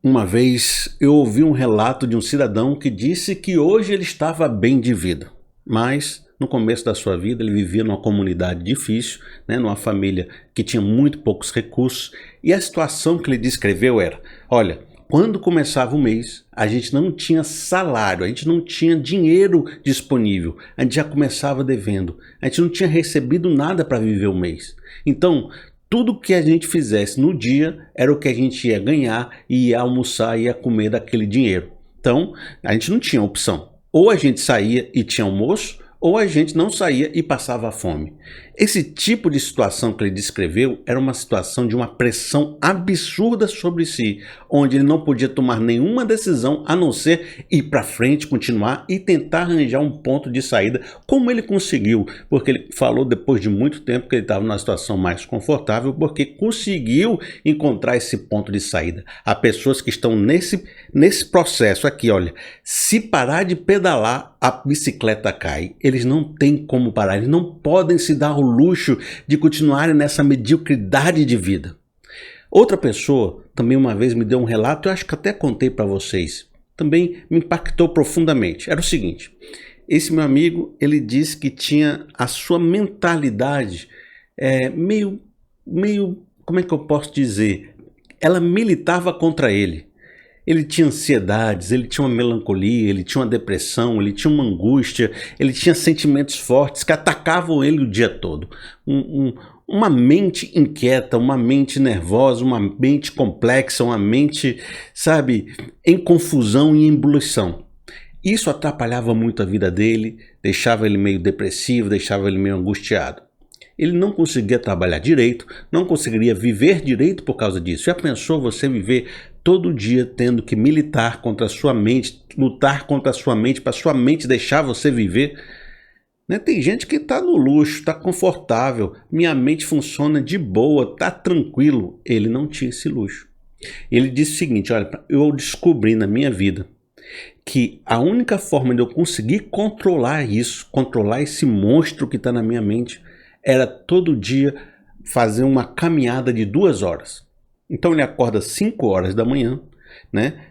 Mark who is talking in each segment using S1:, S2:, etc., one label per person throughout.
S1: Uma vez eu ouvi um relato de um cidadão que disse que hoje ele estava bem de vida, mas no começo da sua vida ele vivia numa comunidade difícil, numa família que tinha muito poucos recursos, e a situação que ele descreveu era: olha, quando começava o mês, a gente não tinha salário, a gente não tinha dinheiro disponível, a gente já começava devendo, a gente não tinha recebido nada para viver o mês. Então, tudo que a gente fizesse no dia era o que a gente ia ganhar e ia almoçar e ia comer daquele dinheiro. Então, a gente não tinha opção. Ou a gente saía e tinha almoço, ou a gente não saía e passava fome. Esse tipo de situação que ele descreveu era uma situação de uma pressão absurda sobre si, onde ele não podia tomar nenhuma decisão a não ser ir para frente, continuar e tentar arranjar um ponto de saída, como ele conseguiu, porque ele falou depois de muito tempo que ele estava numa situação mais confortável, porque conseguiu encontrar esse ponto de saída. Há pessoas que estão nesse processo aqui, olha, se parar de pedalar, a bicicleta cai. Eles não têm como parar, eles não podem se dar o luxo de continuarem nessa mediocridade de vida. Outra pessoa também uma vez me deu um relato, eu acho que até contei para vocês, também me impactou profundamente. Era o seguinte: esse meu amigo, ele disse que tinha a sua mentalidade meio, como é que eu posso dizer? Ela militava contra ele. Ele tinha ansiedades, ele tinha uma melancolia, ele tinha uma depressão, ele tinha uma angústia, ele tinha sentimentos fortes que atacavam ele o dia todo. Uma mente inquieta, uma mente nervosa, uma mente complexa, uma mente, sabe, em confusão e em ebulição. Isso atrapalhava muito a vida dele, deixava ele meio depressivo, deixava ele meio angustiado. Ele não conseguia trabalhar direito, não conseguiria viver direito por causa disso. Já pensou você viver todo dia tendo que militar contra a sua mente, lutar contra a sua mente, para sua mente deixar você viver? Tem gente que está no luxo, está confortável, minha mente funciona de boa, está tranquilo. Ele não tinha esse luxo. Ele disse o seguinte: olha, eu descobri na minha vida que a única forma de eu conseguir controlar isso, controlar esse monstro que está na minha mente, era todo dia fazer uma caminhada de 2 horas. Então ele acorda 5 horas da manhã,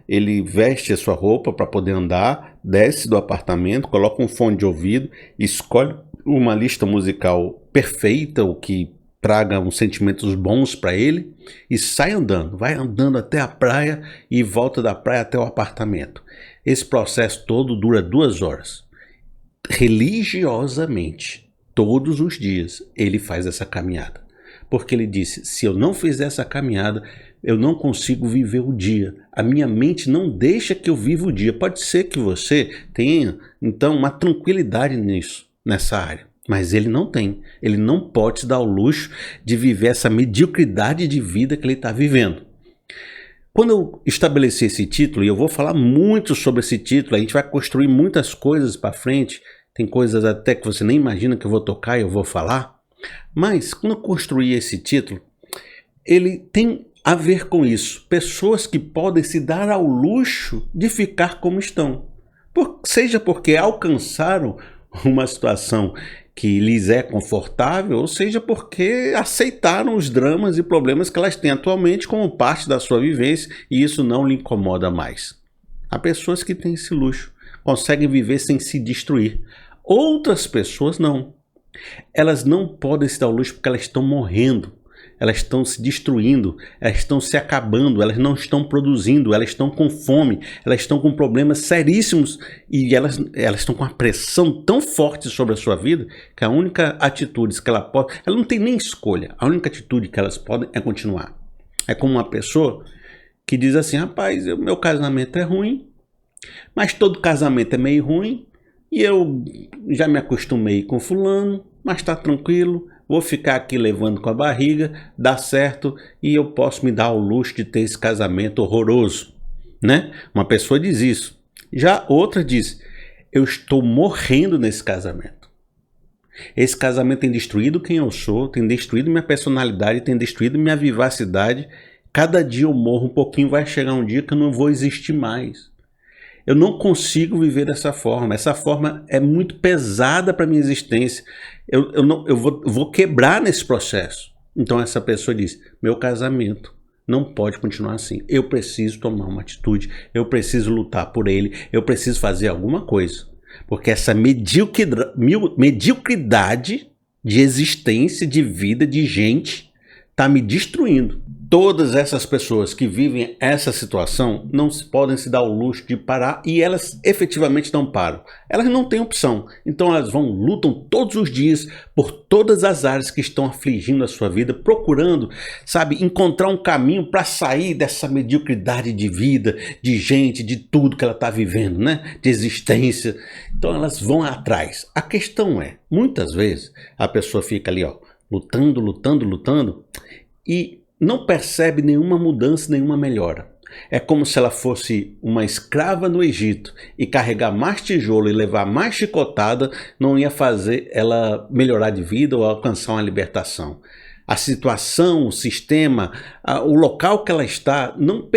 S1: ele veste a sua roupa para poder andar, desce do apartamento, coloca um fone de ouvido, escolhe uma lista musical perfeita, o que traga uns sentimentos bons para ele, e sai andando, vai andando até a praia e volta da praia até o apartamento. Esse processo todo dura 2 horas. Religiosamente, todos os dias ele faz essa caminhada, porque ele disse: se eu não fizer essa caminhada, eu não consigo viver o dia, a minha mente não deixa que eu viva o dia. Pode ser que você tenha então uma tranquilidade nessa área, mas ele não tem, ele não pode se dar o luxo de viver essa mediocridade de vida que ele está vivendo. Quando eu estabeleci esse título, e eu vou falar muito sobre esse título, a gente vai construir muitas coisas para frente. Tem coisas até que você nem imagina que eu vou tocar e eu vou falar. Mas quando eu construí esse título, ele tem a ver com isso. Pessoas que podem se dar ao luxo de ficar como estão. Seja porque alcançaram uma situação que lhes é confortável, ou seja porque aceitaram os dramas e problemas que elas têm atualmente como parte da sua vivência e isso não lhe incomoda mais. Há pessoas que têm esse luxo, conseguem viver sem se destruir. Outras pessoas não. Elas não podem se dar ao luxo porque elas estão morrendo, elas estão se destruindo, elas estão se acabando, elas não estão produzindo, elas estão com fome, elas estão com problemas seríssimos e elas estão com uma pressão tão forte sobre a sua vida que a única atitude que ela não tem nem escolha, a única atitude que elas podem é continuar. É como uma pessoa que diz assim: rapaz, meu casamento é ruim, mas todo casamento é meio ruim, e eu já me acostumei com fulano, mas está tranquilo, vou ficar aqui levando com a barriga, dá certo e eu posso me dar ao luxo de ter esse casamento horroroso, Uma pessoa diz isso. Já outra diz: eu estou morrendo nesse casamento. Esse casamento tem destruído quem eu sou, tem destruído minha personalidade, tem destruído minha vivacidade. Cada dia eu morro um pouquinho, vai chegar um dia que eu não vou existir mais. Eu não consigo viver dessa forma. Essa forma é muito pesada para a minha existência. Eu vou quebrar nesse processo. Então essa pessoa diz: meu casamento não pode continuar assim. Eu preciso tomar uma atitude, eu preciso lutar por ele, eu preciso fazer alguma coisa. Porque essa mediocridade de existência, de vida, de gente, está me destruindo. Todas essas pessoas que vivem essa situação não podem se dar o luxo de parar, e elas efetivamente não param. Elas não têm opção. Então elas lutam todos os dias por todas as áreas que estão afligindo a sua vida, procurando, sabe, encontrar um caminho para sair dessa mediocridade de vida, de gente, de tudo que ela está vivendo, né? De existência. Então elas vão atrás. A questão é, muitas vezes a pessoa fica ali, lutando e não percebe nenhuma mudança, nenhuma melhora. É como se ela fosse uma escrava no Egito e carregar mais tijolo e levar mais chicotada não ia fazer ela melhorar de vida ou alcançar uma libertação. A situação, o sistema, o local que ela está não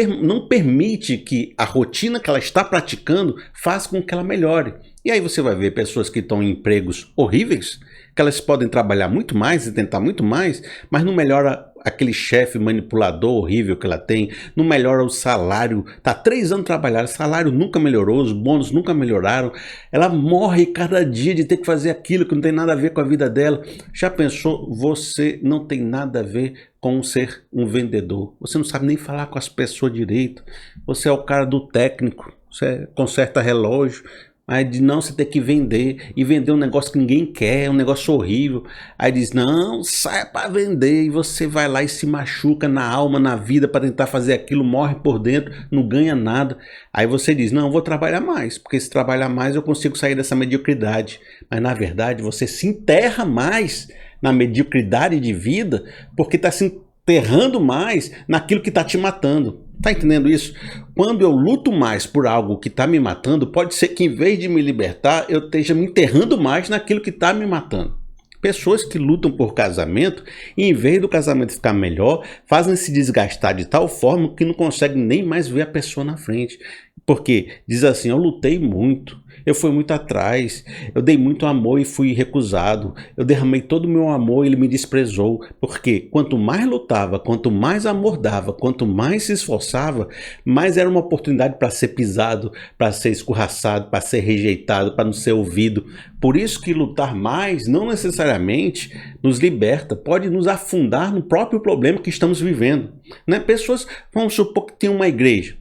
S1: permite que a rotina que ela está praticando faça com que ela melhore. E aí você vai ver pessoas que estão em empregos horríveis, que elas podem trabalhar muito mais e tentar muito mais, mas não melhora aquele chefe manipulador horrível que ela tem, não melhora o salário, está 3 anos trabalhando, o salário nunca melhorou, os bônus nunca melhoraram, ela morre cada dia de ter que fazer aquilo que não tem nada a ver com a vida dela. Já pensou? Você não tem nada a ver com ser um vendedor, você não sabe nem falar com as pessoas direito, você é o cara do técnico, você conserta relógio, aí diz, não, você tem que vender, e vender um negócio que ninguém quer, um negócio horrível. Aí diz, não, sai para vender, e você vai lá e se machuca na alma, na vida, para tentar fazer aquilo, morre por dentro, não ganha nada. Aí você diz, não, eu vou trabalhar mais, porque se trabalhar mais eu consigo sair dessa mediocridade. Mas na verdade você se enterra mais na mediocridade de vida, porque está se enterrando mais naquilo que está te matando. Tá entendendo isso? Quando eu luto mais por algo que está me matando, pode ser que em vez de me libertar, eu esteja me enterrando mais naquilo que está me matando. Pessoas que lutam por casamento, e em vez do casamento ficar melhor, fazem se desgastar de tal forma que não conseguem nem mais ver a pessoa na frente. Porque diz assim, eu lutei muito, eu fui muito atrás, eu dei muito amor e fui recusado, eu derramei todo o meu amor e ele me desprezou. Porque quanto mais lutava, quanto mais amor dava, quanto mais se esforçava, mais era uma oportunidade para ser pisado, para ser escorraçado, para ser rejeitado, para não ser ouvido. Por isso que lutar mais não necessariamente nos liberta, pode nos afundar no próprio problema que estamos vivendo, né? Pessoas, vamos supor que tem uma igreja.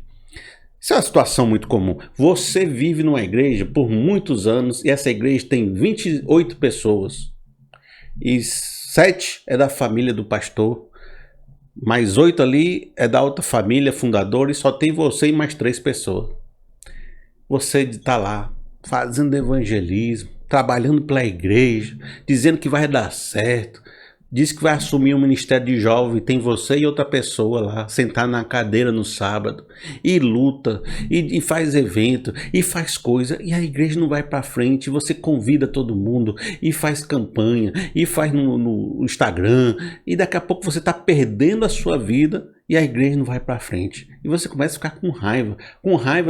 S1: Isso é uma situação muito comum. Você vive numa igreja por muitos anos e essa igreja tem 28 pessoas. E 7 é da família do pastor, mais 8 ali é da outra família fundadora e só tem você e mais 3 pessoas. Você está lá fazendo evangelismo, trabalhando pela igreja, dizendo que vai dar certo. Diz que vai assumir um ministério de jovem, tem você e outra pessoa lá, sentar na cadeira no sábado, e luta, e faz evento, e faz coisa, e a igreja não vai para frente, você convida todo mundo, e faz campanha, e faz no Instagram, e daqui a pouco você está perdendo a sua vida, e a igreja não vai para frente. E você começa a ficar com raiva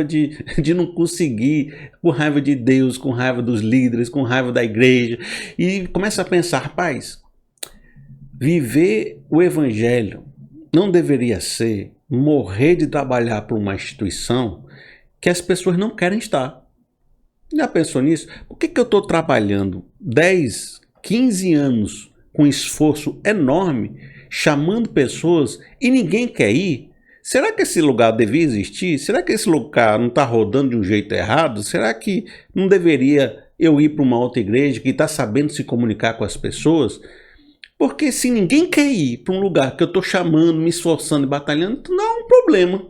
S1: de não conseguir, com raiva de Deus, com raiva dos líderes, com raiva da igreja, e começa a pensar, rapaz, viver o evangelho não deveria ser morrer de trabalhar para uma instituição que as pessoas não querem estar. Já pensou nisso? Por que eu estou trabalhando 10, 15 anos com esforço enorme, chamando pessoas e ninguém quer ir? Será que esse lugar devia existir? Será que esse lugar não está rodando de um jeito errado? Será que não deveria eu ir para uma outra igreja que está sabendo se comunicar com as pessoas? Porque se ninguém quer ir para um lugar que eu estou chamando, me esforçando e batalhando, não há um problema.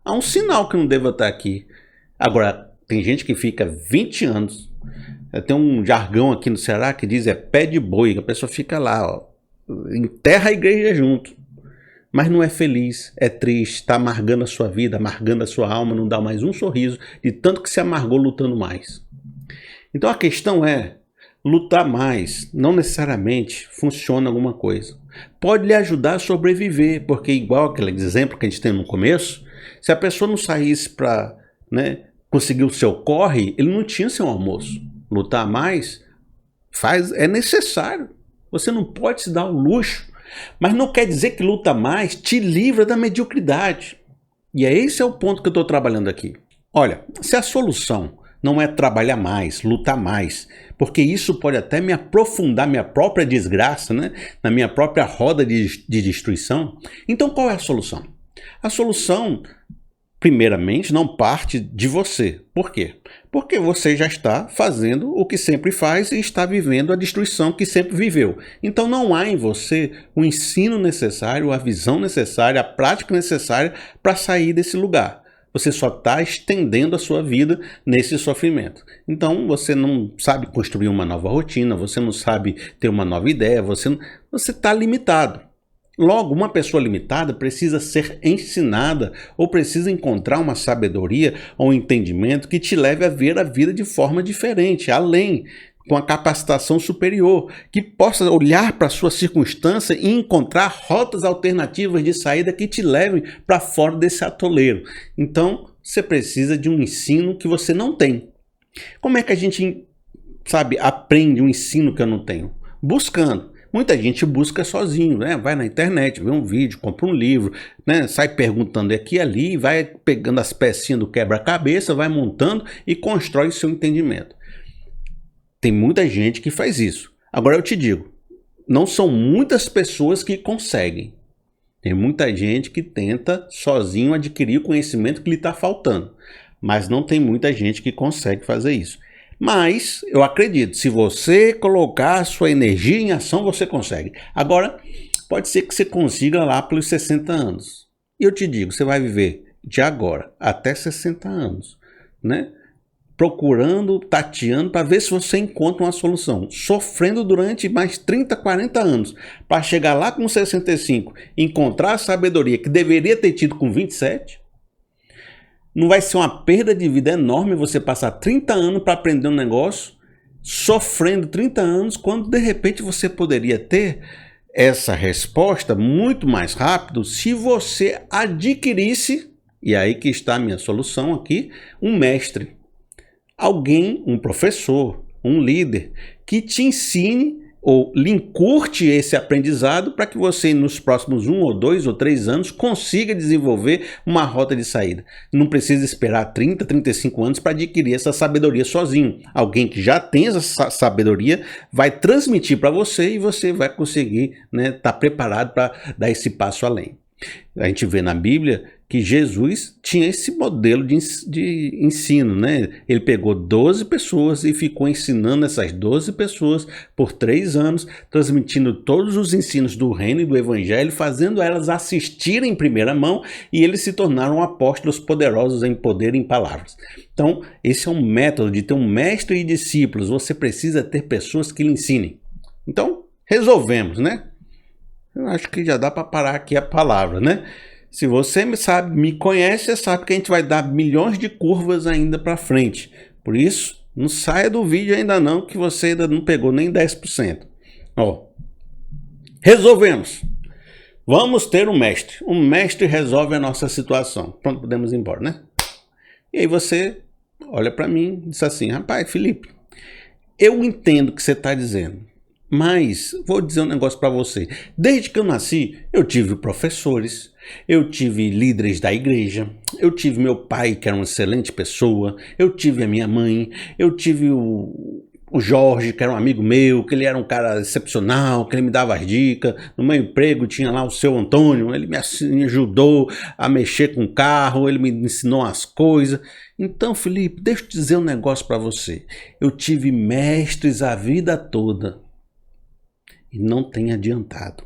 S1: Há um sinal que eu não devo estar aqui. Agora, tem gente que fica 20 anos. Tem um jargão aqui no Ceará que diz pé de boi. A pessoa fica lá, ó, enterra a igreja junto. Mas não é feliz, é triste, está amargando a sua vida, amargando a sua alma, não dá mais um sorriso, de tanto que se amargou lutando mais. Então a questão é, lutar mais não necessariamente funciona alguma coisa. Pode lhe ajudar a sobreviver, porque igual aquele exemplo que a gente tem no começo, se a pessoa não saísse para, conseguir o seu corre, ele não tinha seu almoço. Lutar mais é necessário. Você não pode se dar o luxo Mas não quer dizer que luta mais te livra da mediocridade. E esse é o ponto que eu estou trabalhando aqui. Olha, se a solução não é trabalhar mais, lutar mais, porque isso pode até me aprofundar minha própria desgraça, né? Na minha própria roda de destruição, então qual é a solução? A solução, primeiramente, não parte de você. Por quê? Porque você já está fazendo o que sempre faz e está vivendo a destruição que sempre viveu. Então não há em você o ensino necessário, a visão necessária, a prática necessária para sair desse lugar. Você só está estendendo a sua vida nesse sofrimento. Então você não sabe construir uma nova rotina, você não sabe ter uma nova ideia, você está limitado. Logo, uma pessoa limitada precisa ser ensinada ou precisa encontrar uma sabedoria ou um entendimento que te leve a ver a vida de forma diferente, além, com a capacitação superior, que possa olhar para a sua circunstância e encontrar rotas alternativas de saída que te levem para fora desse atoleiro. Então, você precisa de um ensino que você não tem. Como é que a gente, aprende um ensino que eu não tenho? Buscando. Muita gente busca sozinho, né? Vai na internet, vê um vídeo, compra um livro, né? Sai perguntando aqui e ali, vai pegando as pecinhas do quebra-cabeça, vai montando e constrói seu entendimento. Tem muita gente que faz isso. Agora eu te digo, não são muitas pessoas que conseguem. Tem muita gente que tenta sozinho adquirir o conhecimento que lhe está faltando, mas não tem muita gente que consegue fazer isso. Mas eu acredito, se você colocar a sua energia em ação, você consegue. Agora, pode ser que você consiga lá pelos 60 anos. E eu te digo, você vai viver de agora até 60 anos, né? Procurando, tateando, para ver se você encontra uma solução. Sofrendo durante mais 30, 40 anos, para chegar lá com 65, encontrar a sabedoria que deveria ter tido com 27. Não vai ser uma perda de vida enorme você passar 30 anos para aprender um negócio, sofrendo 30 anos, quando de repente você poderia ter essa resposta muito mais rápido se você adquirisse, e aí que está a minha solução aqui, um mestre. Alguém, um professor, um líder, que te ensine ou lhe encurte esse aprendizado para que você, nos próximos 1 ou 2 ou 3 anos, consiga desenvolver uma rota de saída. Não precisa esperar 30, 35 anos para adquirir essa sabedoria sozinho. Alguém que já tem essa sabedoria vai transmitir para você e você vai conseguir, né, estar preparado para dar esse passo além. A gente vê na Bíblia que Jesus tinha esse modelo de ensino, né? Ele pegou 12 pessoas e ficou ensinando essas 12 pessoas por 3 anos, transmitindo todos os ensinos do reino e do evangelho, fazendo elas assistirem em primeira mão, e eles se tornaram apóstolos poderosos em poder e em palavras. Então, esse é um método de ter um mestre e discípulos. Você precisa ter pessoas que lhe ensinem. Então, resolvemos, né? Eu acho que já dá para parar aqui a palavra, né? Se você me conhece, você sabe que a gente vai dar milhões de curvas ainda para frente. Por isso, não saia do vídeo ainda não, que você ainda não pegou nem 10%. Ó, resolvemos. Vamos ter um mestre. Um mestre resolve a nossa situação. Pronto, podemos ir embora, né? E aí você olha para mim e diz assim: rapaz, Felipe, eu entendo o que você está dizendo. Mas vou dizer um negócio para você. Desde que eu nasci, eu tive professores, eu tive líderes da igreja, eu tive meu pai, que era uma excelente pessoa, eu tive a minha mãe, eu tive o Jorge, que era um amigo meu, que ele era um cara excepcional, que ele me dava as dicas. No meu emprego tinha lá o seu Antônio, ele me ajudou a mexer com o carro, ele me ensinou as coisas. Então, Felipe, deixa eu te dizer um negócio para você. Eu tive mestres a vida toda. E não tem adiantado.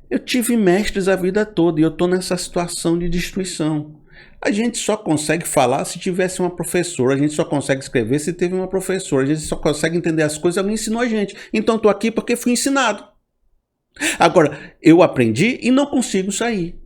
S1: Eu tive mestres a vida toda e eu estou nessa situação de destruição. A gente só consegue falar se tivesse uma professora, a gente só consegue escrever se teve uma professora, a gente só consegue entender as coisas, alguém ensinou a gente. Então estou aqui porque fui ensinado. Agora, eu aprendi e não consigo sair.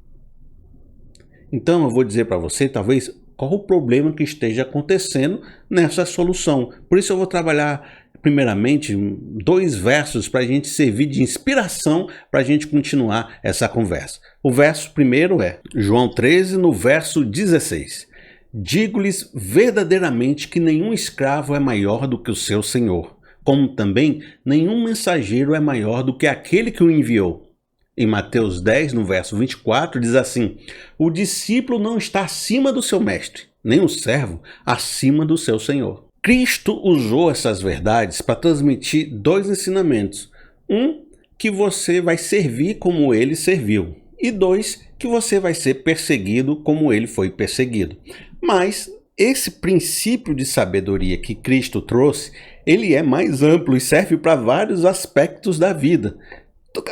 S1: Então eu vou dizer para você, talvez, qual o problema que esteja acontecendo nessa solução. Por isso eu vou trabalhar primeiramente 2 versos para a gente servir de inspiração para a gente continuar essa conversa. O verso primeiro é João 13, no verso 16. Digo-lhes verdadeiramente que nenhum escravo é maior do que o seu senhor, como também nenhum mensageiro é maior do que aquele que o enviou. Em Mateus 10, no verso 24, diz assim: o discípulo não está acima do seu mestre, nem o servo acima do seu senhor. Cristo usou essas verdades para transmitir dois ensinamentos. Um, que você vai servir como ele serviu. E dois, que você vai ser perseguido como ele foi perseguido. Mas esse princípio de sabedoria que Cristo trouxe, ele é mais amplo e serve para vários aspectos da vida.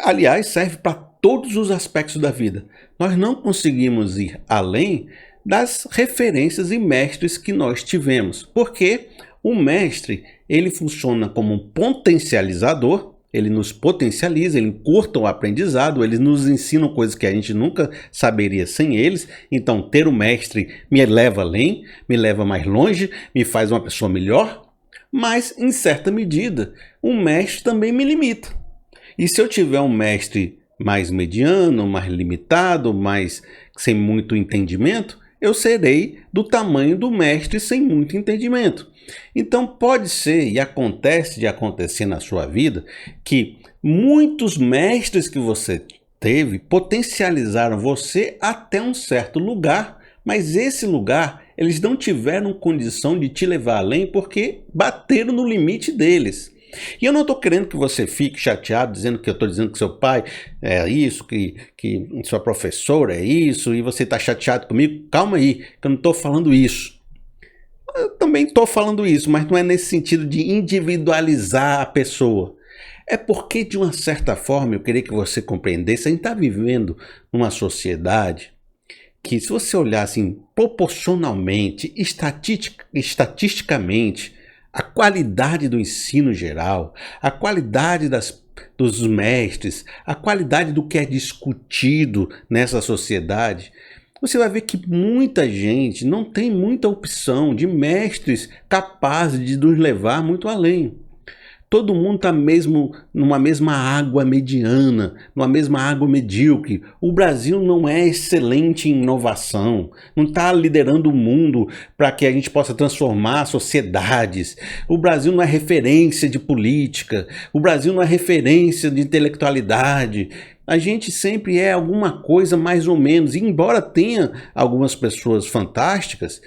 S1: Aliás, serve para todos os aspectos da vida. Nós não conseguimos ir além das referências e mestres que nós tivemos, porque o mestre, ele funciona como um potencializador, ele nos potencializa, ele encurta o aprendizado, eles nos ensinam coisas que a gente nunca saberia sem eles. Então, ter o mestre me leva além, me leva mais longe, me faz uma pessoa melhor, mas, em certa medida, o mestre também me limita. E se eu tiver um mestre mais mediano, mais limitado, mais sem muito entendimento, eu serei do tamanho do mestre sem muito entendimento. Então pode ser, e acontece de acontecer na sua vida, que muitos mestres que você teve potencializaram você até um certo lugar, mas esse lugar eles não tiveram condição de te levar além porque bateram no limite deles. E eu não estou querendo que você fique chateado dizendo que eu estou dizendo que seu pai é isso, que sua professora é isso, e você está chateado comigo. Calma aí, que eu não estou falando isso. Eu também estou falando isso, mas não é nesse sentido de individualizar a pessoa. É porque, de uma certa forma, eu queria que você compreendesse, a gente está vivendo numa sociedade que, se você olhar assim, proporcionalmente, estatisticamente, a qualidade do ensino geral, a qualidade dos mestres, a qualidade do que é discutido nessa sociedade, você vai ver que muita gente não tem muita opção de mestres capazes de nos levar muito além. Todo mundo está mesmo numa mesma água mediana, numa mesma água medíocre. O Brasil não é excelente em inovação, não está liderando o mundo para que a gente possa transformar sociedades. O Brasil não é referência de política, o Brasil não é referência de intelectualidade. A gente sempre é alguma coisa mais ou menos, e embora tenha algumas pessoas fantásticas,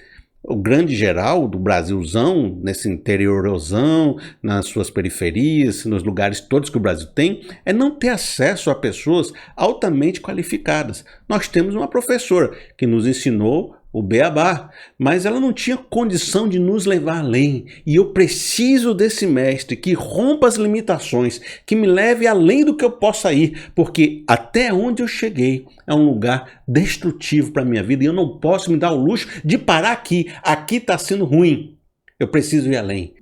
S1: o grande geral do Brasilzão, nesse interiorzão, nas suas periferias, nos lugares todos que o Brasil tem, é não ter acesso a pessoas altamente qualificadas. Nós temos uma professora que nos ensinou o beabá, mas ela não tinha condição de nos levar além. E eu preciso desse mestre que rompa as limitações, que me leve além do que eu possa ir, porque até onde eu cheguei é um lugar destrutivo para a minha vida e eu não posso me dar o luxo de parar aqui. Aqui está sendo ruim. Eu preciso ir além.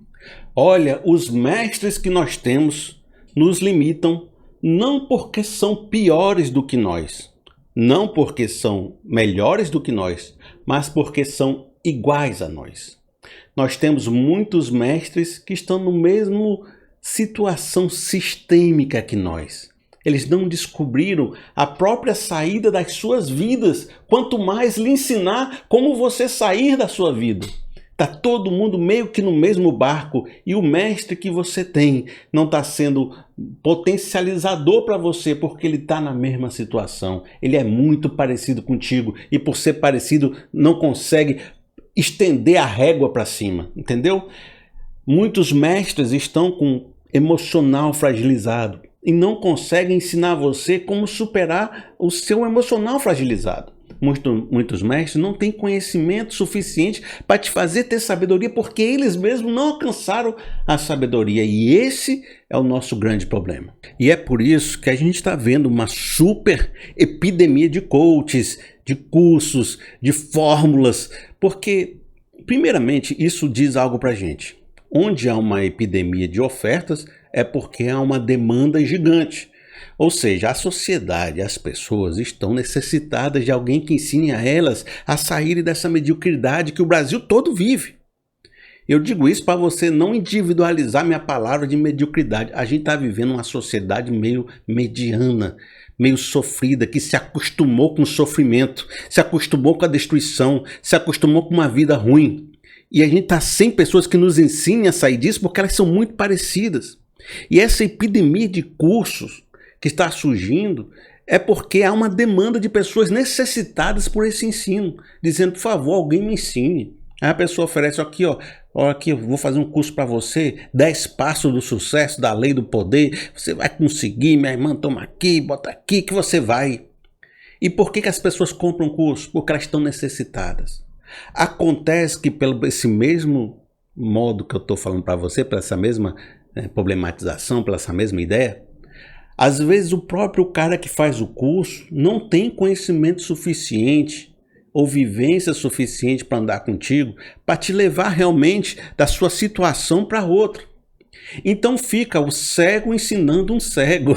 S1: Olha, os mestres que nós temos nos limitam não porque são piores do que nós, não porque são melhores do que nós, mas porque são iguais a nós. Nós temos muitos mestres que estão no mesmo situação sistêmica que nós. Eles não descobriram a própria saída das suas vidas, quanto mais lhe ensinar como você sair da sua vida. Está todo mundo meio que no mesmo barco e o mestre que você tem não está sendo potencializador para você porque ele está na mesma situação. Ele é muito parecido contigo e por ser parecido não consegue estender a régua para cima, entendeu? Muitos mestres estão com emocional fragilizado e não conseguem ensinar você como superar o seu emocional fragilizado. Muitos mestres não têm conhecimento suficiente para te fazer ter sabedoria porque eles mesmos não alcançaram a sabedoria. E esse é o nosso grande problema. E é por isso que a gente está vendo uma super epidemia de coaches, de cursos, de fórmulas. Porque, primeiramente, isso diz algo para a gente. Onde há uma epidemia de ofertas é porque há uma demanda gigante. Ou seja, a sociedade, as pessoas estão necessitadas de alguém que ensine a elas a saírem dessa mediocridade que o Brasil todo vive. Eu digo isso para você não individualizar minha palavra de mediocridade. A gente está vivendo uma sociedade meio mediana, meio sofrida, que se acostumou com o sofrimento, se acostumou com a destruição, se acostumou com uma vida ruim. E a gente está sem pessoas que nos ensinem a sair disso porque elas são muito parecidas. E essa epidemia de cursos que está surgindo é porque há uma demanda de pessoas necessitadas por esse ensino, dizendo, por favor, alguém me ensine. Aí a pessoa oferece aqui, ó, aqui eu vou fazer um curso para você, 10 passos do sucesso, da lei do poder, você vai conseguir, minha irmã, toma aqui, bota aqui que você vai. E por que as pessoas compram curso? Porque elas estão necessitadas. Acontece que pelo esse mesmo modo que eu estou falando para você, por essa mesma problematização, por essa mesma ideia, às vezes o próprio cara que faz o curso não tem conhecimento suficiente ou vivência suficiente para andar contigo, para te levar realmente da sua situação para outra. Então fica o cego ensinando um cego.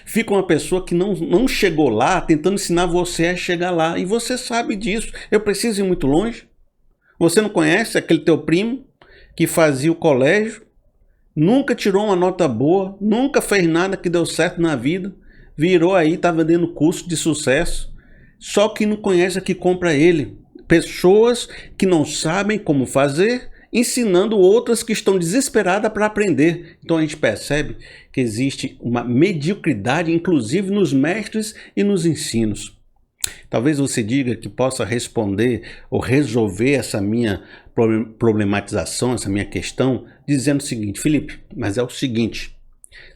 S1: Fica uma pessoa que não chegou lá tentando ensinar você a chegar lá. E você sabe disso. Eu preciso ir muito longe? Você não conhece aquele teu primo que fazia o colégio, nunca tirou uma nota boa, nunca fez nada que deu certo na vida, virou aí, está vendendo curso de sucesso, só que não conhece a que compra ele. Pessoas que não sabem como fazer, ensinando outras que estão desesperadas para aprender. Então a gente percebe que existe uma mediocridade, inclusive nos mestres e nos ensinos. Talvez você diga que possa responder ou resolver essa minha problematização, essa minha questão, dizendo o seguinte: Felipe, mas é o seguinte,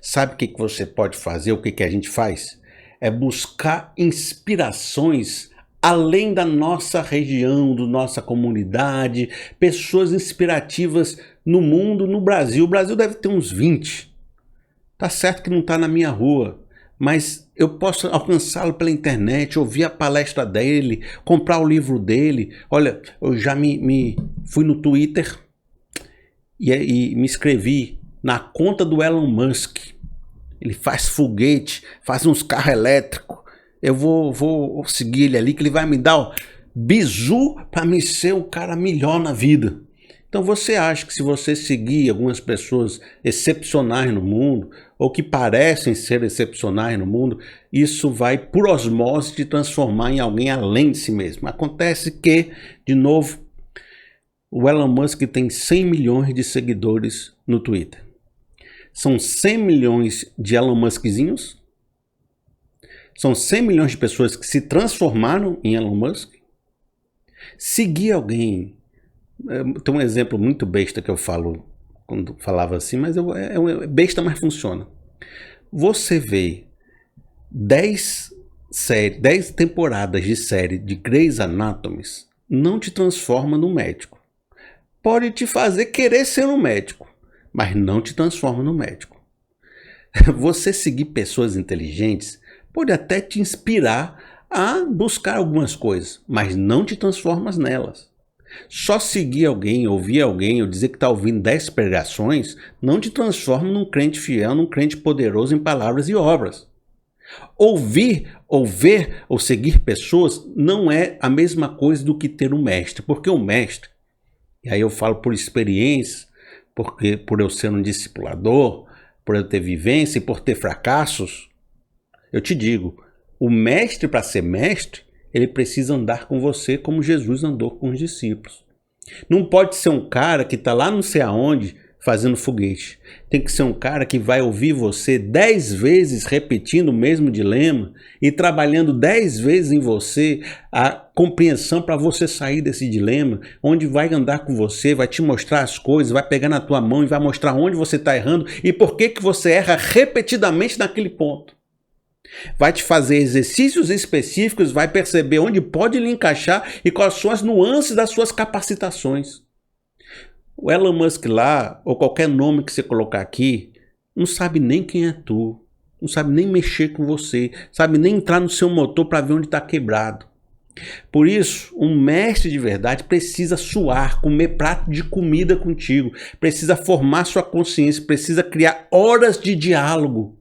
S1: sabe o que você pode fazer, o que a gente faz? É buscar inspirações além da nossa região, da nossa comunidade, pessoas inspirativas no mundo, no Brasil. O Brasil deve ter uns 20. Tá certo que não está na minha rua, mas eu posso alcançá-lo pela internet, ouvir a palestra dele, comprar o livro dele. Olha, eu já fui no Twitter e me inscrevi na conta do Elon Musk. Ele faz foguete, faz uns carros elétricos. Eu vou seguir ele ali, que ele vai me dar o bizu para me ser um cara melhor na vida. Então você acha que se você seguir algumas pessoas excepcionais no mundo, ou que parecem ser excepcionais no mundo, isso vai por osmose te transformar em alguém além de si mesmo? Acontece que, de novo, o Elon Musk tem 100 milhões de seguidores no Twitter. São 100 milhões de Elon Muskzinhos? São 100 milhões de pessoas que se transformaram em Elon Musk? Seguir alguém... Tem um exemplo muito besta que eu falo quando falava assim, mas é besta, mas funciona. Você vê 10 temporadas de série de Grey's Anatomy, não te transforma num médico. Pode te fazer querer ser um médico, mas não te transforma num médico. Você seguir pessoas inteligentes pode até te inspirar a buscar algumas coisas, mas não te transformas nelas. Só seguir alguém, ouvir alguém, ou dizer que está ouvindo 10 pregações, não te transforma num crente fiel, num crente poderoso em palavras e obras. Ouvir, ou ver, ou seguir pessoas não é a mesma coisa do que ter um mestre, porque o mestre, e aí eu falo por experiência, porque por eu ser um discipulador, por eu ter vivência e por ter fracassos, eu te digo, o mestre, para ser mestre, ele precisa andar com você como Jesus andou com os discípulos. Não pode ser um cara que está lá não sei aonde fazendo foguete. Tem que ser um cara que vai ouvir você 10 vezes repetindo o mesmo dilema e trabalhando 10 vezes em você a compreensão para você sair desse dilema, onde vai andar com você, vai te mostrar as coisas, vai pegar na tua mão e vai mostrar onde você está errando e por que você erra repetidamente naquele ponto. Vai te fazer exercícios específicos, vai perceber onde pode lhe encaixar e quais são as nuances das suas capacitações. O Elon Musk lá, ou qualquer nome que você colocar aqui, não sabe nem quem é tu, não sabe nem mexer com você, sabe nem entrar no seu motor para ver onde está quebrado. Por isso, um mestre de verdade precisa suar, comer prato de comida contigo, precisa formar sua consciência, precisa criar horas de diálogo.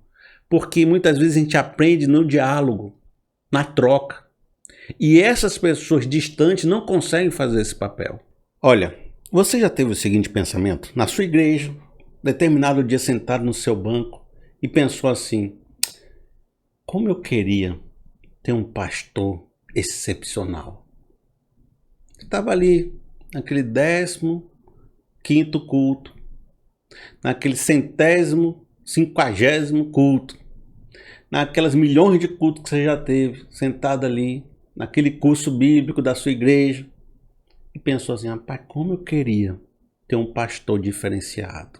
S1: Porque muitas vezes a gente aprende no diálogo, na troca. E essas pessoas distantes não conseguem fazer esse papel. Olha, você já teve o seguinte pensamento? Na sua igreja, determinado dia sentado no seu banco, e pensou assim: como eu queria ter um pastor excepcional. Estava ali, naquele 10º quinto culto, naquele centésimo, 50º culto, naquelas milhões de cultos que você já teve, sentado ali, naquele curso bíblico da sua igreja, e pensou assim, rapaz, como eu queria ter um pastor diferenciado.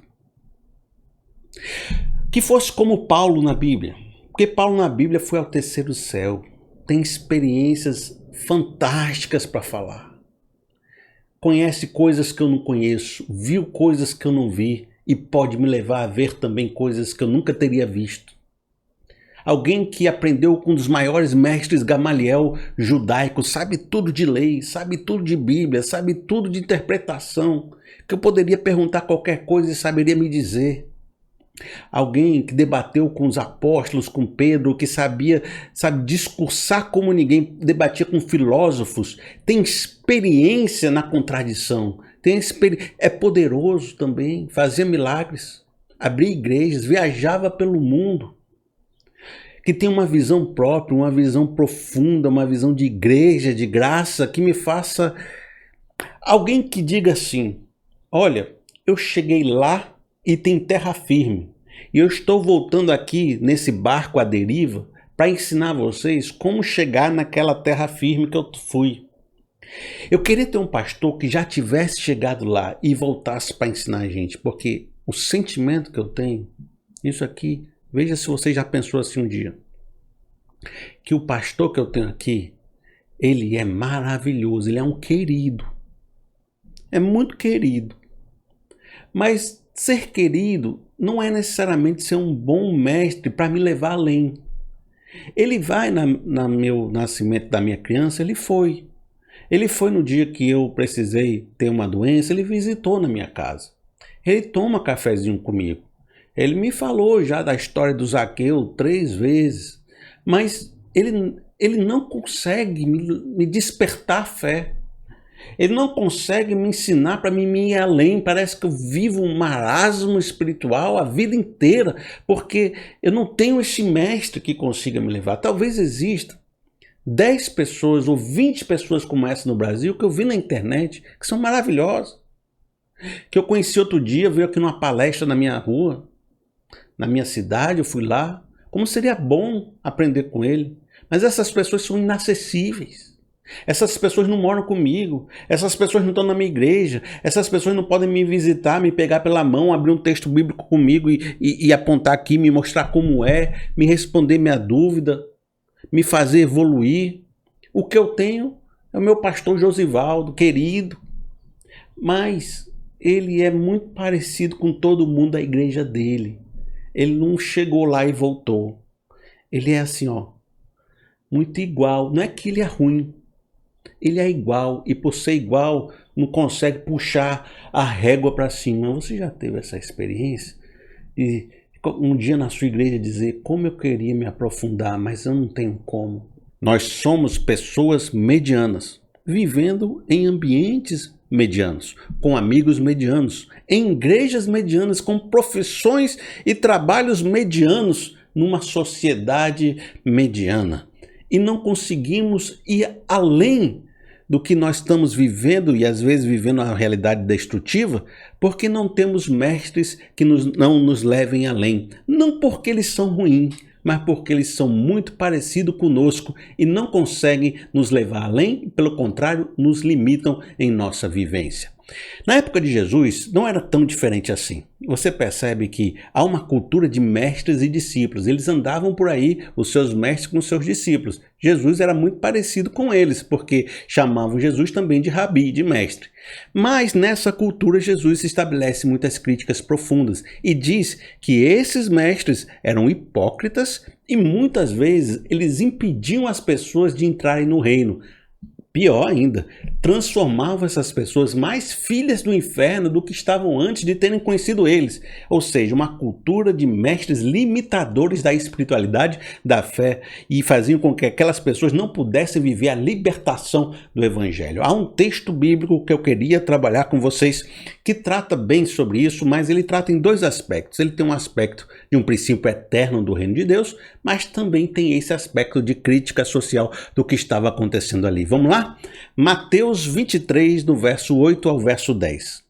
S1: Que fosse como Paulo na Bíblia, porque Paulo na Bíblia foi ao terceiro céu, tem experiências fantásticas para falar. Conhece coisas que eu não conheço, viu coisas que eu não vi e pode me levar a ver também coisas que eu nunca teria visto. Alguém que aprendeu com um dos maiores mestres Gamaliel judaico, sabe tudo de lei, sabe tudo de Bíblia, sabe tudo de interpretação, que eu poderia perguntar qualquer coisa e saberia me dizer. Alguém que debateu com os apóstolos, com Pedro, que sabe discursar como ninguém, debatia com filósofos, tem experiência na contradição, é poderoso também, fazia milagres, abria igrejas, viajava pelo mundo, que tem uma visão própria, uma visão profunda, uma visão de igreja, de graça, que me faça... Alguém que diga assim, olha, eu cheguei lá e tem terra firme. E eu estou voltando aqui nesse barco à deriva para ensinar vocês como chegar naquela terra firme que eu fui. Eu queria ter um pastor que já tivesse chegado lá e voltasse para ensinar a gente, porque o sentimento que eu tenho, isso aqui, veja se você já pensou assim um dia, que o pastor que eu tenho aqui, ele é maravilhoso, ele é um querido, é muito querido, mas ser querido não é necessariamente ser um bom mestre para me levar além. Ele vai no meu nascimento da minha criança, ele foi. Ele foi no dia que eu precisei ter uma doença, ele visitou na minha casa. Ele toma cafezinho comigo. Ele me falou já da história do Zaqueu 3 vezes, mas ele não consegue me despertar a fé. Ele não consegue me ensinar para mim ir além. Parece que eu vivo um marasmo espiritual a vida inteira, porque eu não tenho esse mestre que consiga me levar. Talvez exista 10 pessoas ou 20 pessoas como essa no Brasil, que eu vi na internet, que são maravilhosas. Que eu conheci outro dia, veio aqui numa palestra na minha rua, na minha cidade, eu fui lá. Como seria bom aprender com ele. Mas essas pessoas são inacessíveis. Essas pessoas não moram comigo, essas pessoas não estão na minha igreja, essas pessoas não podem me visitar, me pegar pela mão, abrir um texto bíblico comigo e apontar aqui, me mostrar como é, me responder minha dúvida, me fazer evoluir. O que eu tenho é o meu pastor Josivaldo, querido, mas ele é muito parecido com todo mundo da igreja dele. Ele não chegou lá e voltou. Ele é assim, ó, muito igual. Não é que ele é ruim. Ele é igual, e por ser igual, não consegue puxar a régua para cima. Você já teve essa experiência? E um dia na sua igreja dizer, como eu queria me aprofundar, mas eu não tenho como. Nós somos pessoas medianas, vivendo em ambientes medianos, com amigos medianos, em igrejas medianas, com profissões e trabalhos medianos, numa sociedade mediana. E não conseguimos ir além do que nós estamos vivendo, e às vezes vivendo uma realidade destrutiva, porque não temos mestres que não nos levem além. Não porque eles são ruins, mas porque eles são muito parecidos conosco e não conseguem nos levar além, pelo contrário, nos limitam em nossa vivência. Na época de Jesus, não era tão diferente assim. Você percebe que há uma cultura de mestres e discípulos. Eles andavam por aí, os seus mestres com os seus discípulos. Jesus era muito parecido com eles, porque chamavam Jesus também de rabi, de mestre. Mas nessa cultura, Jesus estabelece muitas críticas profundas e diz que esses mestres eram hipócritas e muitas vezes eles impediam as pessoas de entrarem no reino. Pior ainda, transformavam essas pessoas mais filhas do inferno do que estavam antes de terem conhecido eles. Ou seja, uma cultura de mestres limitadores da espiritualidade, da fé, e faziam com que aquelas pessoas não pudessem viver a libertação do evangelho. Há um texto bíblico que eu queria trabalhar com vocês que trata bem sobre isso, mas ele trata em 2 aspectos. Ele tem um aspecto de um princípio eterno do reino de Deus, mas também tem esse aspecto de crítica social do que estava acontecendo ali. Vamos lá? Mateus 23, do verso 8 ao verso 10.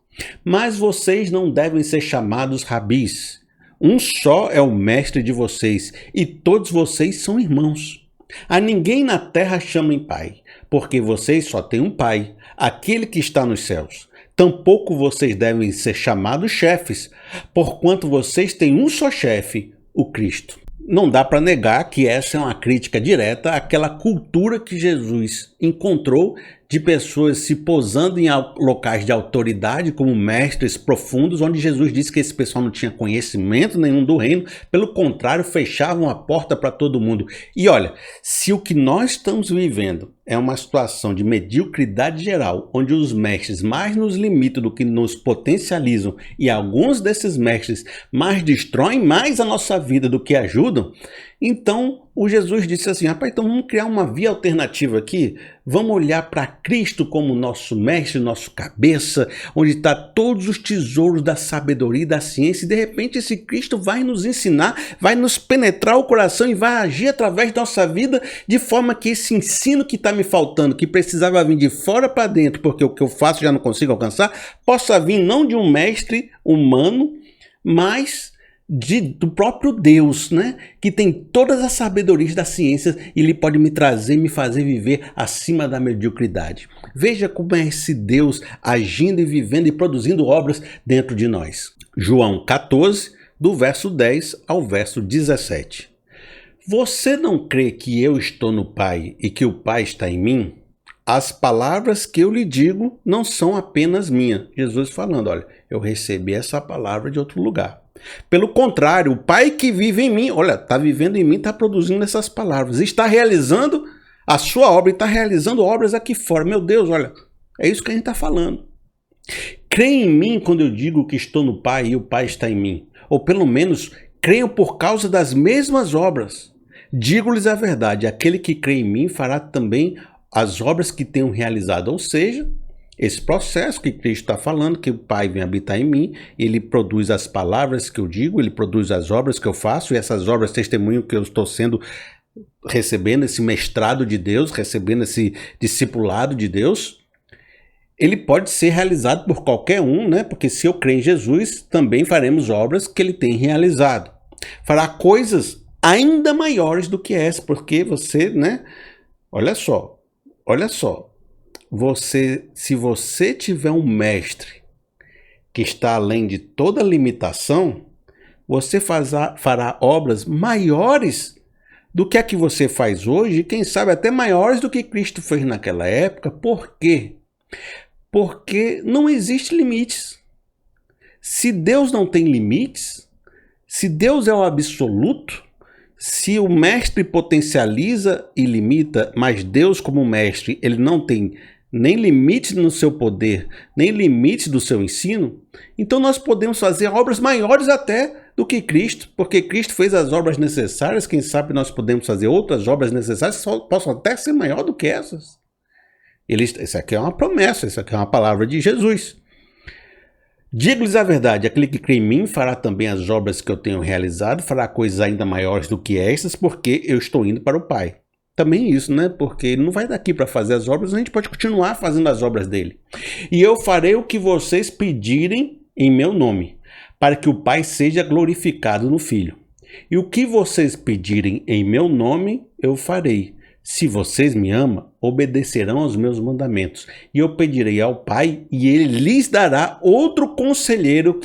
S1: Mas vocês não devem ser chamados rabis. Um só é o mestre de vocês, e todos vocês são irmãos. A ninguém na terra chamem pai, porque vocês só têm um pai, aquele que está nos céus. Tampouco vocês devem ser chamados chefes, porquanto vocês têm um só chefe, o Cristo. Não dá para negar que essa é uma crítica direta àquela cultura que Jesus encontrou de pessoas se posando em locais de autoridade como mestres profundos, onde Jesus disse que esse pessoal não tinha conhecimento nenhum do reino, pelo contrário, fechavam a porta para todo mundo. E olha, se o que nós estamos vivendo é uma situação de mediocridade geral, onde os mestres mais nos limitam do que nos potencializam, e alguns desses mestres mais destroem mais a nossa vida do que ajudam, então o Jesus disse assim, rapaz, então vamos criar uma via alternativa aqui, vamos olhar para Cristo como nosso mestre, nosso cabeça, onde está todos os tesouros da sabedoria e da ciência, e de repente esse Cristo vai nos ensinar, vai nos penetrar o coração e vai agir através da nossa vida, de forma que esse ensino que está me faltando, que precisava vir de fora para dentro, porque o que eu faço já não consigo alcançar, possa vir não de um mestre humano, mas do próprio Deus, né? Que tem todas as sabedorias da ciência e ele pode me trazer, me fazer viver acima da mediocridade. Veja como é esse Deus agindo e vivendo e produzindo obras dentro de nós. João 14, do verso 10 ao verso 17. Você não crê que eu estou no Pai e que o Pai está em mim? As palavras que eu lhe digo não são apenas minhas. Jesus falando, olha, eu recebi essa palavra de outro lugar. Pelo contrário, o Pai que vive em mim, olha, está vivendo em mim, está produzindo essas palavras, está realizando a sua obra, está realizando obras aqui fora. Meu Deus, olha, é isso que a gente está falando. Creia em mim quando eu digo que estou no Pai e o Pai está em mim. Ou pelo menos, creiam por causa das mesmas obras. Digo-lhes a verdade, aquele que crê em mim fará também as obras que tenho realizado, ou seja, esse processo que Cristo está falando, que o Pai vem habitar em mim, ele produz as palavras que eu digo, ele produz as obras que eu faço, e essas obras testemunham que eu estou recebendo esse mestrado de Deus, recebendo esse discipulado de Deus. Ele pode ser realizado por qualquer um, né? Porque se eu crer em Jesus, também faremos obras que ele tem realizado. Fará coisas ainda maiores do que essa, porque você, né? Olha só. Se você tiver um mestre que está além de toda limitação, você fará obras maiores do que a que você faz hoje, e quem sabe até maiores do que Cristo fez naquela época. Por quê? Porque não existe limites. Se Deus não tem limites, se Deus é o absoluto, se o mestre potencializa e limita, mas Deus como mestre, ele não tem nem limites no seu poder, nem limites do seu ensino, então nós podemos fazer obras maiores até do que Cristo, porque Cristo fez as obras necessárias, quem sabe nós podemos fazer outras obras necessárias que possam até ser maior do que essas. Isso aqui é uma promessa, isso aqui é uma palavra de Jesus. Digo-lhes a verdade, aquele que crê em mim fará também as obras que eu tenho realizado, fará coisas ainda maiores do que estas, porque eu estou indo para o Pai. Também isso, né? Porque ele não vai daqui para fazer as obras, a gente pode continuar fazendo as obras dele. E eu farei o que vocês pedirem em meu nome, para que o Pai seja glorificado no Filho. E o que vocês pedirem em meu nome, eu farei. Se vocês me amam, obedecerão aos meus mandamentos. E eu pedirei ao Pai, e ele lhes dará outro conselheiro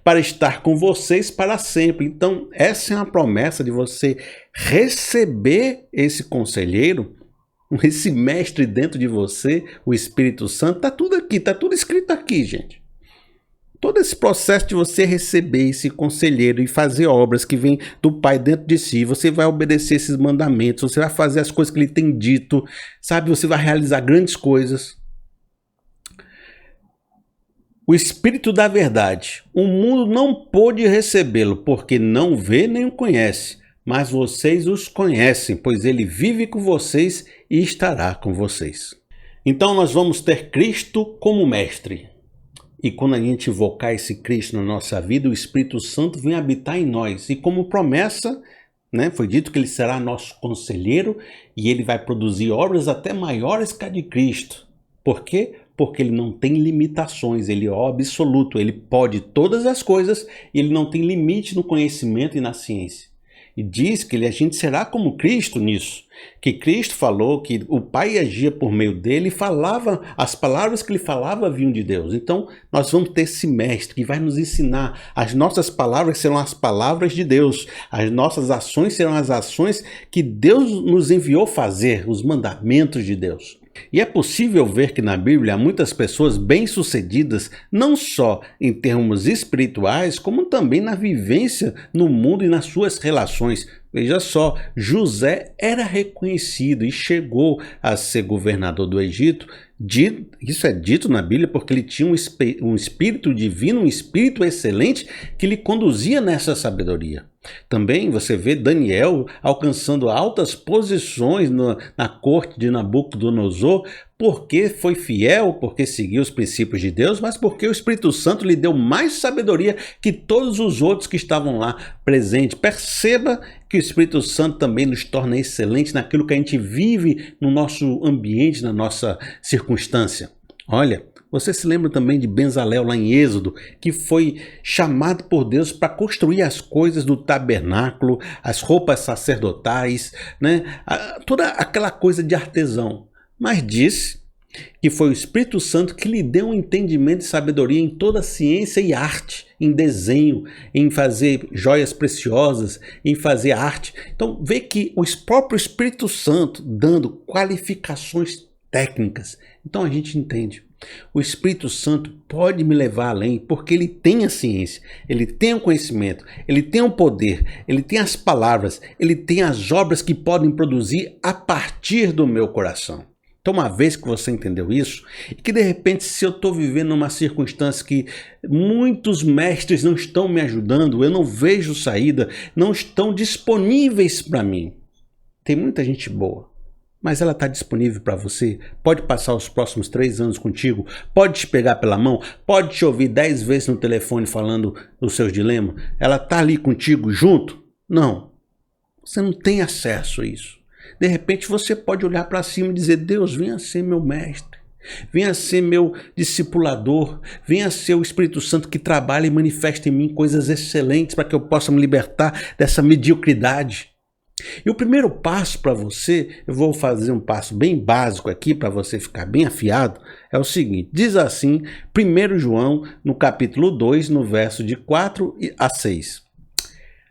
S1: para estar com vocês para sempre. Então, essa é uma promessa de você receber esse conselheiro, esse mestre dentro de você, o Espírito Santo. Está tudo aqui, está tudo escrito aqui, gente. Todo esse processo de você receber esse conselheiro e fazer obras que vêm do Pai dentro de si, você vai obedecer esses mandamentos, você vai fazer as coisas que ele tem dito, sabe? Você vai realizar grandes coisas. O Espírito da Verdade, o mundo não pôde recebê-lo, porque não vê nem o conhece, mas vocês os conhecem, pois ele vive com vocês e estará com vocês. Então nós vamos ter Cristo como mestre. E quando a gente invocar esse Cristo na nossa vida, o Espírito Santo vem habitar em nós. E como promessa, né, foi dito que ele será nosso conselheiro e ele vai produzir obras até maiores que a de Cristo. Por quê? porque ele não tem limitações, ele é o absoluto, ele pode todas as coisas e ele não tem limite no conhecimento e na ciência. E diz que a gente será como Cristo nisso, que Cristo falou que o Pai agia por meio dele e falava, as palavras que ele falava vinham de Deus. Então nós vamos ter esse mestre que vai nos ensinar, as nossas palavras serão as palavras de Deus, as nossas ações serão as ações que Deus nos enviou fazer, os mandamentos de Deus. E é possível ver que na Bíblia há muitas pessoas bem-sucedidas, não só em termos espirituais, como também na vivência no mundo e nas suas relações. Veja só, José era reconhecido e chegou a ser governador do Egito. Isso é dito na Bíblia porque ele tinha um espírito divino, um espírito excelente que lhe conduzia nessa sabedoria. Também você vê Daniel alcançando altas posições na corte de Nabucodonosor, porque foi fiel, porque seguiu os princípios de Deus, mas porque o Espírito Santo lhe deu mais sabedoria que todos os outros que estavam lá presentes. Perceba que o Espírito Santo também nos torna excelentes naquilo que a gente vive no nosso ambiente, na nossa circunstância. Olha, você se lembra também de Bezalel lá em Êxodo, que foi chamado por Deus para construir as coisas do tabernáculo, as roupas sacerdotais, né? Toda aquela coisa de artesão. Mas disse que foi o Espírito Santo que lhe deu um entendimento e sabedoria em toda a ciência e arte, em desenho, em fazer joias preciosas, em fazer arte. Então vê que o próprio Espírito Santo dando qualificações técnicas. Então a gente entende. O Espírito Santo pode me levar além, porque ele tem a ciência, ele tem o conhecimento, ele tem o poder, ele tem as palavras, ele tem as obras que podem produzir a partir do meu coração. Então, uma vez que você entendeu isso, e que de repente se eu estou vivendo uma circunstância que muitos mestres não estão me ajudando, eu não vejo saída, não estão disponíveis para mim. Tem muita gente boa, mas ela está disponível para você, pode passar os próximos 3 anos contigo, pode te pegar pela mão, pode te ouvir 10 vezes no telefone falando os seus dilemas, ela está ali contigo junto? Não, você não tem acesso a isso. De repente você pode olhar para cima e dizer: Deus, venha ser meu mestre, venha ser meu discipulador, venha ser o Espírito Santo que trabalha e manifesta em mim coisas excelentes para que eu possa me libertar dessa mediocridade. E o primeiro passo para você, eu vou fazer um passo bem básico aqui para você ficar bem afiado, é o seguinte, diz assim, 1 João, no capítulo 2, no verso de 4 a 6.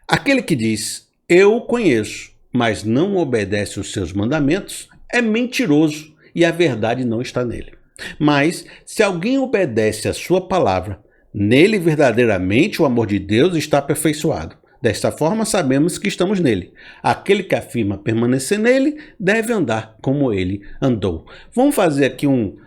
S1: Aquele que diz, eu o conheço, mas não obedece os seus mandamentos, é mentiroso e a verdade não está nele. Mas, se alguém obedece a sua palavra, nele verdadeiramente o amor de Deus está aperfeiçoado. Desta forma, sabemos que estamos nele. Aquele que afirma permanecer nele, deve andar como ele andou. Vamos fazer aqui um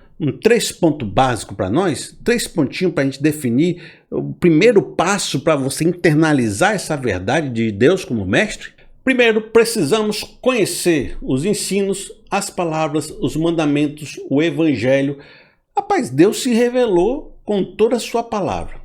S1: 3 ponto básico para nós? 3 pontinhos para a gente definir o primeiro passo para você internalizar essa verdade de Deus como mestre? Primeiro, precisamos conhecer os ensinos, as palavras, os mandamentos, o evangelho. Rapaz, Deus se revelou com toda a sua palavra.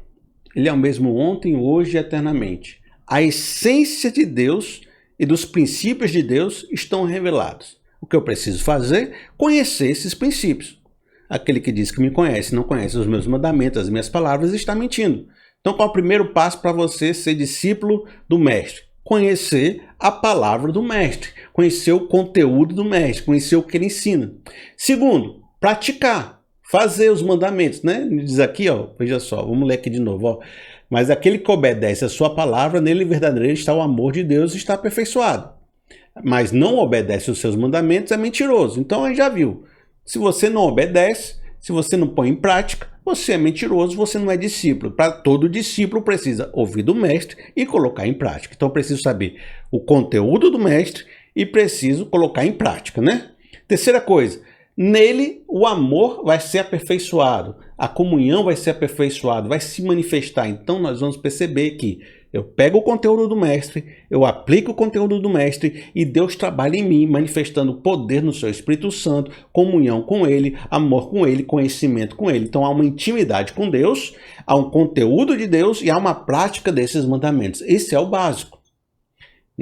S1: Ele é o mesmo ontem, hoje e eternamente. A essência de Deus e dos princípios de Deus estão revelados. O que eu preciso fazer? Conhecer esses princípios. Aquele que diz que me conhece, não conhece os meus mandamentos, as minhas palavras, está mentindo. Então, qual é o primeiro passo para você ser discípulo do mestre? Conhecer a palavra do mestre, conhecer o conteúdo do mestre, conhecer o que ele ensina. Segundo, praticar, fazer os mandamentos, né? Diz aqui, ó, veja só, vamos ler aqui de novo, ó. Mas aquele que obedece a sua palavra, nele verdadeiramente está o amor de Deus e está aperfeiçoado. Mas não obedece os seus mandamentos, é mentiroso. Então, a gente já viu. Se você não obedece, se você não põe em prática, você é mentiroso, você não é discípulo. Para todo discípulo precisa ouvir do mestre e colocar em prática. Então, preciso saber o conteúdo do mestre e preciso colocar em prática, né? Terceira coisa, nele o amor vai ser aperfeiçoado, a comunhão vai ser aperfeiçoada, vai se manifestar. Então nós vamos perceber que eu pego o conteúdo do mestre, eu aplico o conteúdo do mestre e Deus trabalha em mim, manifestando poder no seu Espírito Santo, comunhão com ele, amor com ele, conhecimento com ele. Então há uma intimidade com Deus, há um conteúdo de Deus e há uma prática desses mandamentos. Esse é o básico.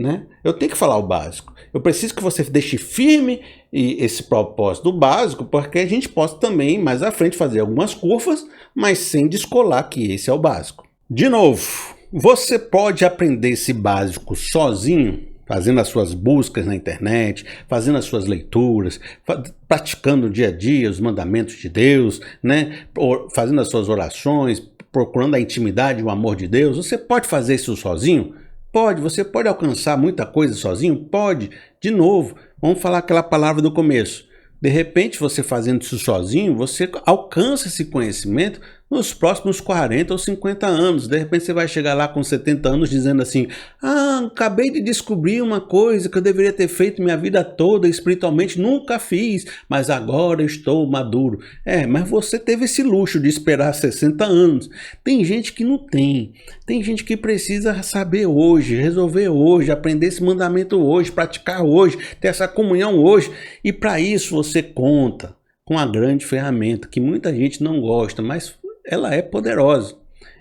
S1: né? Eu tenho que falar o básico. Eu preciso que você deixe firme esse propósito básico, porque a gente possa também, mais à frente, fazer algumas curvas, mas sem descolar que esse é o básico. De novo, você pode aprender esse básico sozinho, fazendo as suas buscas na internet, fazendo as suas leituras, praticando dia a dia os mandamentos de Deus, né? Fazendo as suas orações, procurando a intimidade e o amor de Deus. Você pode fazer isso sozinho? Pode. Você pode alcançar muita coisa sozinho? Pode. De novo, vamos falar aquela palavra do começo. De repente, você fazendo isso sozinho, você alcança esse conhecimento nos próximos 40 ou 50 anos. De repente você vai chegar lá com 70 anos dizendo assim: acabei de descobrir uma coisa que eu deveria ter feito minha vida toda espiritualmente, nunca fiz, mas agora estou maduro. Mas você teve esse luxo de esperar 60 anos. Tem gente que não tem. Tem gente que precisa saber hoje, resolver hoje, aprender esse mandamento hoje, praticar hoje, ter essa comunhão hoje. E para isso você conta com a grande ferramenta que muita gente não gosta, mas ela é poderosa.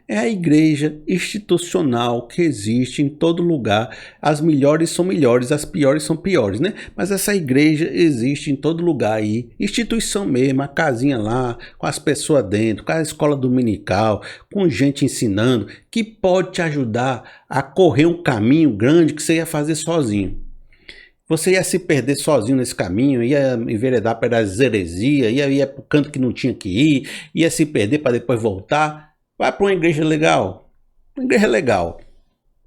S1: É a igreja institucional que existe em todo lugar. As melhores são melhores, as piores são piores, né? Mas essa igreja existe em todo lugar aí. Instituição mesmo, a casinha lá, com as pessoas dentro, com a escola dominical, com gente ensinando, que pode te ajudar a correr um caminho grande que você ia fazer sozinho. Você ia se perder sozinho nesse caminho, ia enveredar para as heresias, ia para o canto que não tinha que ir, ia se perder para depois voltar. Vai para uma igreja legal. Uma igreja legal.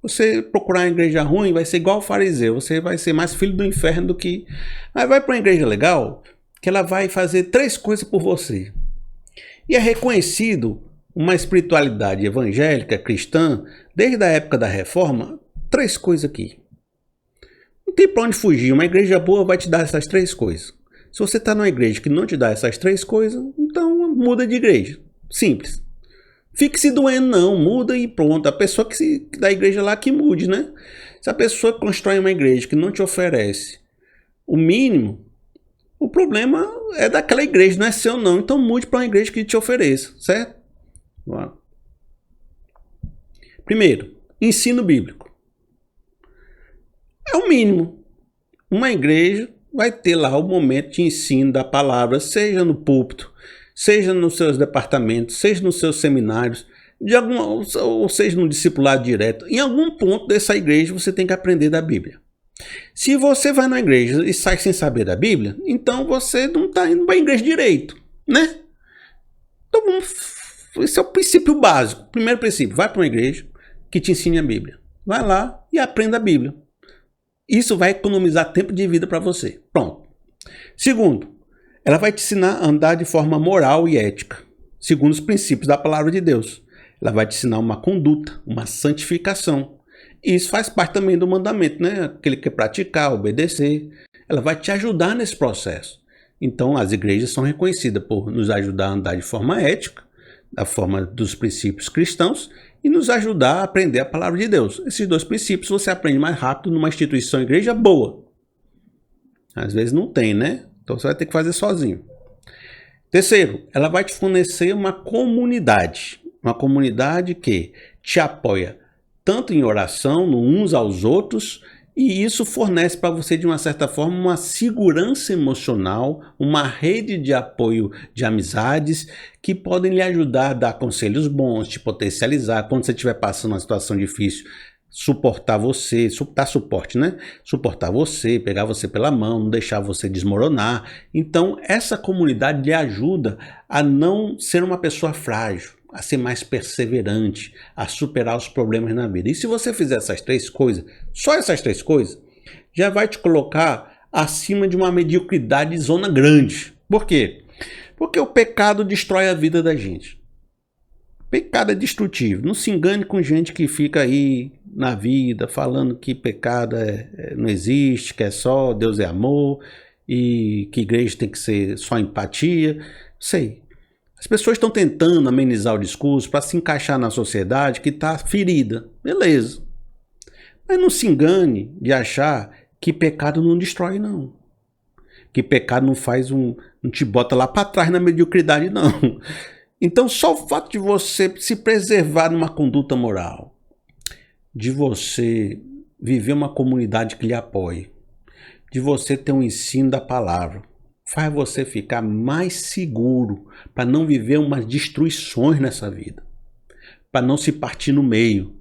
S1: Você procurar uma igreja ruim, vai ser igual o fariseu. Você vai ser mais filho do inferno do que... Mas vai para uma igreja legal, que ela vai fazer 3 coisas por você. E é reconhecido uma espiritualidade evangélica, cristã, desde a época da Reforma, 3 coisas aqui. Não tem para onde fugir. Uma igreja boa vai te dar essas 3 coisas. Se você está numa igreja que não te dá essas 3 coisas, então muda de igreja. Simples. Fique se doendo não, muda e pronto. A pessoa que da igreja lá que mude, né? Se a pessoa constrói uma igreja que não te oferece o mínimo, o problema é daquela igreja, não é seu não. Então mude para uma igreja que te ofereça, certo? Primeiro, ensino bíblico. É o mínimo. Uma igreja vai ter lá o momento de ensino da palavra, seja no púlpito, seja nos seus departamentos, seja nos seus seminários, ou seja no discipulado direto. Em algum ponto dessa igreja você tem que aprender da Bíblia. Se você vai na igreja e sai sem saber da Bíblia, então você não está indo para a igreja direito, né? Então, esse é o princípio básico. Primeiro princípio, vai para uma igreja que te ensine a Bíblia. Vai lá e aprenda a Bíblia. Isso vai economizar tempo de vida para você. Pronto. Segundo, ela vai te ensinar a andar de forma moral e ética, segundo os princípios da palavra de Deus. Ela vai te ensinar uma conduta, uma santificação. E isso faz parte também do mandamento, né? Aquele que quer praticar, obedecer. Ela vai te ajudar nesse processo. Então, as igrejas são reconhecidas por nos ajudar a andar de forma ética, da forma dos princípios cristãos, e nos ajudar a aprender a palavra de Deus. Esses 2 princípios você aprende mais rápido numa instituição igreja boa. Às vezes não tem, né? Então você vai ter que fazer sozinho. Terceiro, ela vai te fornecer uma comunidade. Uma comunidade que te apoia tanto em oração, uns aos outros, e isso fornece para você, de uma certa forma, uma segurança emocional, uma rede de apoio de amizades que podem lhe ajudar a dar conselhos bons, te potencializar. Quando você estiver passando uma situação difícil, suportar você, dar suporte, né? Suportar você, pegar você pela mão, não deixar você desmoronar. Então, essa comunidade lhe ajuda a não ser uma pessoa frágil, a ser mais perseverante, a superar os problemas na vida. E se você fizer essas 3 coisas, só essas 3 coisas, já vai te colocar acima de uma mediocridade de zona grande. Por quê? Porque o pecado destrói a vida da gente. Pecado é destrutivo. Não se engane com gente que fica aí na vida falando que pecado não existe, que é só Deus é amor e que igreja tem que ser só empatia. Sei. As pessoas estão tentando amenizar o discurso para se encaixar na sociedade que está ferida. Beleza. Mas não se engane de achar que pecado não destrói, não. Que pecado não te bota lá para trás na mediocridade, não. Então, só o fato de você se preservar numa conduta moral, de você viver uma comunidade que lhe apoie, de você ter um ensino da palavra, faz você ficar mais seguro para não viver umas destruições nessa vida, para não se partir no meio,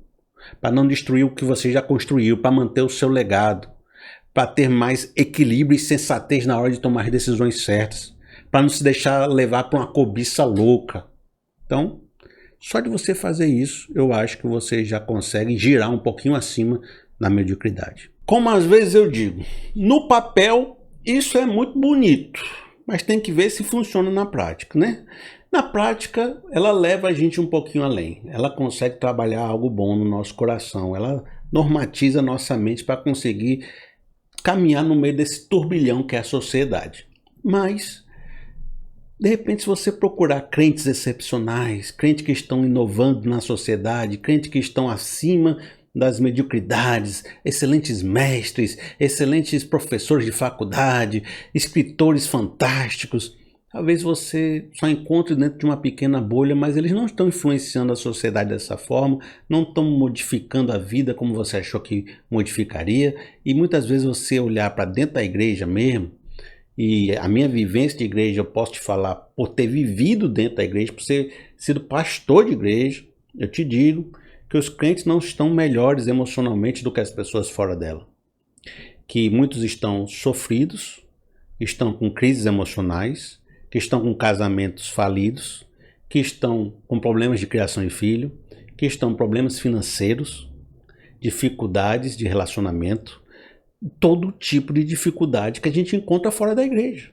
S1: para não destruir o que você já construiu, para manter o seu legado, para ter mais equilíbrio e sensatez na hora de tomar as decisões certas, para não se deixar levar para uma cobiça louca. Então, só de você fazer isso, eu acho que você já consegue girar um pouquinho acima da mediocridade. Como às vezes eu digo, no papel isso é muito bonito, mas tem que ver se funciona na prática, né? Na prática, ela leva a gente um pouquinho além. Ela consegue trabalhar algo bom no nosso coração. Ela normatiza a nossa mente para conseguir caminhar no meio desse turbilhão que é a sociedade. Mas, de repente, se você procurar crentes excepcionais, crentes que estão inovando na sociedade, crentes que estão acima das mediocridades, excelentes mestres, excelentes professores de faculdade, escritores fantásticos, talvez você só encontre dentro de uma pequena bolha, mas eles não estão influenciando a sociedade dessa forma, não estão modificando a vida como você achou que modificaria, e muitas vezes você olhar para dentro da igreja mesmo, e a minha vivência de igreja, eu posso te falar, por ter vivido dentro da igreja, por ser sido pastor de igreja, eu te digo que os crentes não estão melhores emocionalmente do que as pessoas fora dela. Que muitos estão sofridos, estão com crises emocionais, que estão com casamentos falidos, que estão com problemas de criação de filho, que estão com problemas financeiros, dificuldades de relacionamento, todo tipo de dificuldade que a gente encontra fora da igreja.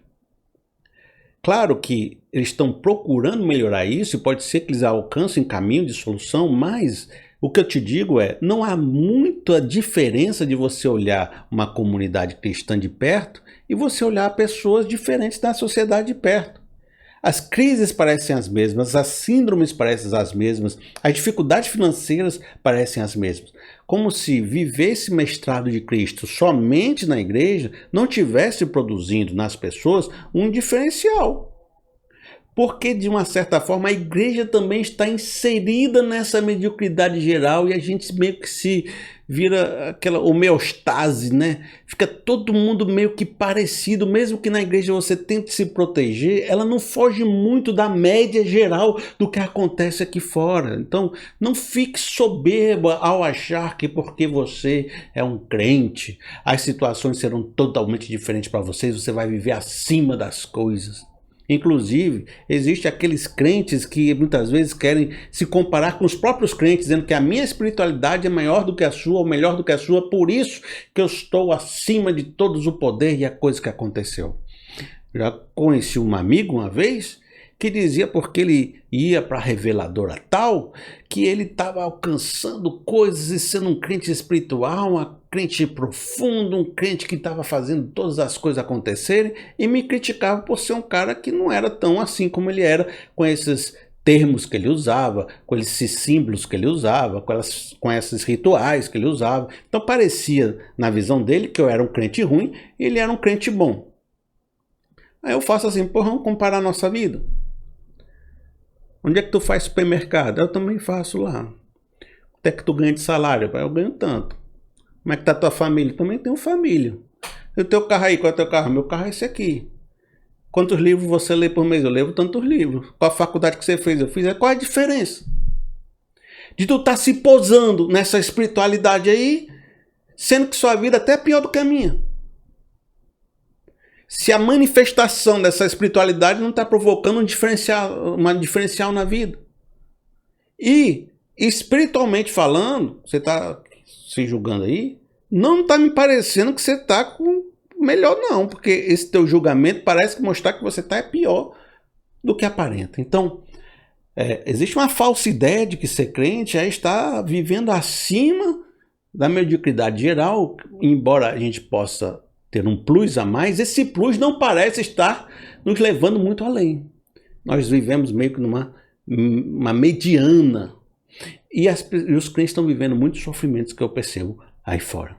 S1: Claro que eles estão procurando melhorar isso e pode ser que eles alcancem caminho de solução, mas o que eu te digo é, não há muita diferença de você olhar uma comunidade cristã de perto e você olhar pessoas diferentes da sociedade de perto. As crises parecem as mesmas, as síndromes parecem as mesmas, as dificuldades financeiras parecem as mesmas. Como se viver esse mestrado de Cristo somente na igreja não tivesse produzindo nas pessoas um diferencial. Porque, de uma certa forma, a igreja também está inserida nessa mediocridade geral e a gente meio que se vira aquela homeostase, né? Fica todo mundo meio que parecido, mesmo que na igreja você tente se proteger, ela não foge muito da média geral do que acontece aqui fora. Então, não fique soberba ao achar que porque você é um crente, as situações serão totalmente diferentes para vocês, você vai viver acima das coisas. Inclusive, existe aqueles crentes que muitas vezes querem se comparar com os próprios crentes, dizendo que a minha espiritualidade é maior do que a sua, ou melhor do que a sua, por isso que eu estou acima de todos o poder e a coisa que aconteceu. Já conheci um amigo uma vez que dizia porque ele ia para a reveladora tal, que ele estava alcançando coisas e sendo um crente espiritual, um crente profundo, um crente que estava fazendo todas as coisas acontecerem, e me criticava por ser um cara que não era tão assim como ele era, com esses termos que ele usava, com esses símbolos que ele usava, com esses rituais que ele usava. Então parecia, na visão dele, que eu era um crente ruim e ele era um crente bom. Aí eu faço assim, pô, vamos comparar a nossa vida. Onde é que tu faz supermercado? Eu também faço lá. Quanto é que tu ganha de salário? Eu ganho tanto. Como é que tá a tua família? Eu também tenho família. E o teu carro aí? Qual é o teu carro? Meu carro é esse aqui. Quantos livros você lê por mês? Eu levo tantos livros. Qual a faculdade que você fez? Eu fiz. Qual a diferença? De tu estar se posando nessa espiritualidade aí, sendo que sua vida até é pior do que a minha. Se a manifestação dessa espiritualidade não está provocando uma diferencial na vida. E, espiritualmente falando, você está se julgando aí, não está me parecendo que você está com melhor não, porque esse teu julgamento parece mostrar que você está pior do que aparenta. Então, existe uma falsa ideia de que ser crente é estar vivendo acima da mediocridade geral, embora a gente possa ter um plus a mais, esse plus não parece estar nos levando muito além. Nós vivemos meio que numa mediana. E os crentes estão vivendo muitos sofrimentos que eu percebo aí fora.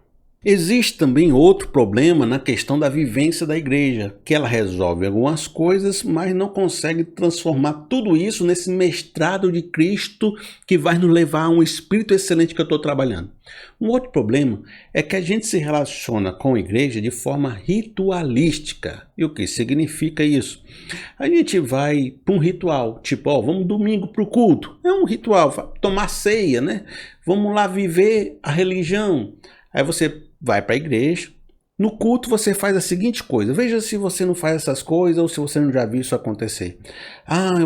S1: Existe também outro problema na questão da vivência da igreja, que ela resolve algumas coisas, mas não consegue transformar tudo isso nesse mestrado de Cristo que vai nos levar a um espírito excelente que eu estou trabalhando. Um outro problema é que a gente se relaciona com a igreja de forma ritualística. E o que significa isso? A gente vai para um ritual, tipo, vamos domingo para o culto. É um ritual, tomar ceia, né? Vamos lá viver a religião. Aí você vai para a igreja, no culto você faz a seguinte coisa, veja se você não faz essas coisas ou se você não já viu isso acontecer.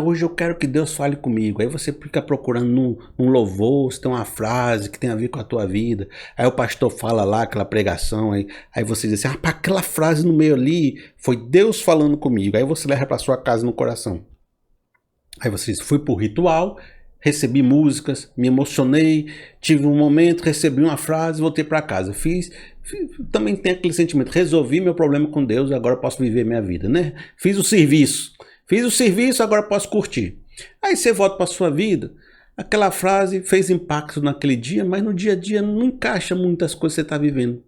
S1: Hoje eu quero que Deus fale comigo. Aí você fica procurando num louvor, se tem uma frase que tem a ver com a tua vida. Aí o pastor fala lá aquela pregação, aí você diz assim, aquela frase no meio ali foi Deus falando comigo. Aí você leva para sua casa no coração. Aí você diz, fui pro ritual, recebi músicas, me emocionei, tive um momento, recebi uma frase, voltei para casa. Também tem aquele sentimento, resolvi meu problema com Deus, agora posso viver minha vida, né? Fiz o serviço, agora posso curtir. Aí você volta para sua vida, aquela frase fez impacto naquele dia, mas no dia a dia não encaixa muitas coisas que você está vivendo.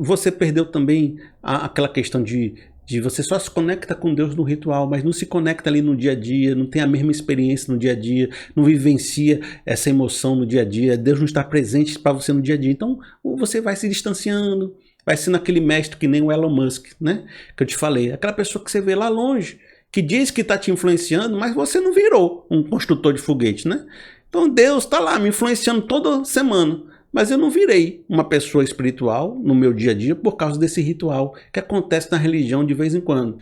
S1: Você perdeu também aquela questão de você só se conecta com Deus no ritual, mas não se conecta ali no dia a dia, não tem a mesma experiência no dia a dia, não vivencia essa emoção no dia a dia, Deus não está presente para você no dia a dia. Então você vai se distanciando, vai sendo aquele mestre que nem o Elon Musk, né? Que eu te falei, aquela pessoa que você vê lá longe, que diz que está te influenciando, mas você não virou um construtor de foguete, né? Então Deus está lá me influenciando toda semana. Mas eu não virei uma pessoa espiritual no meu dia a dia por causa desse ritual que acontece na religião de vez em quando.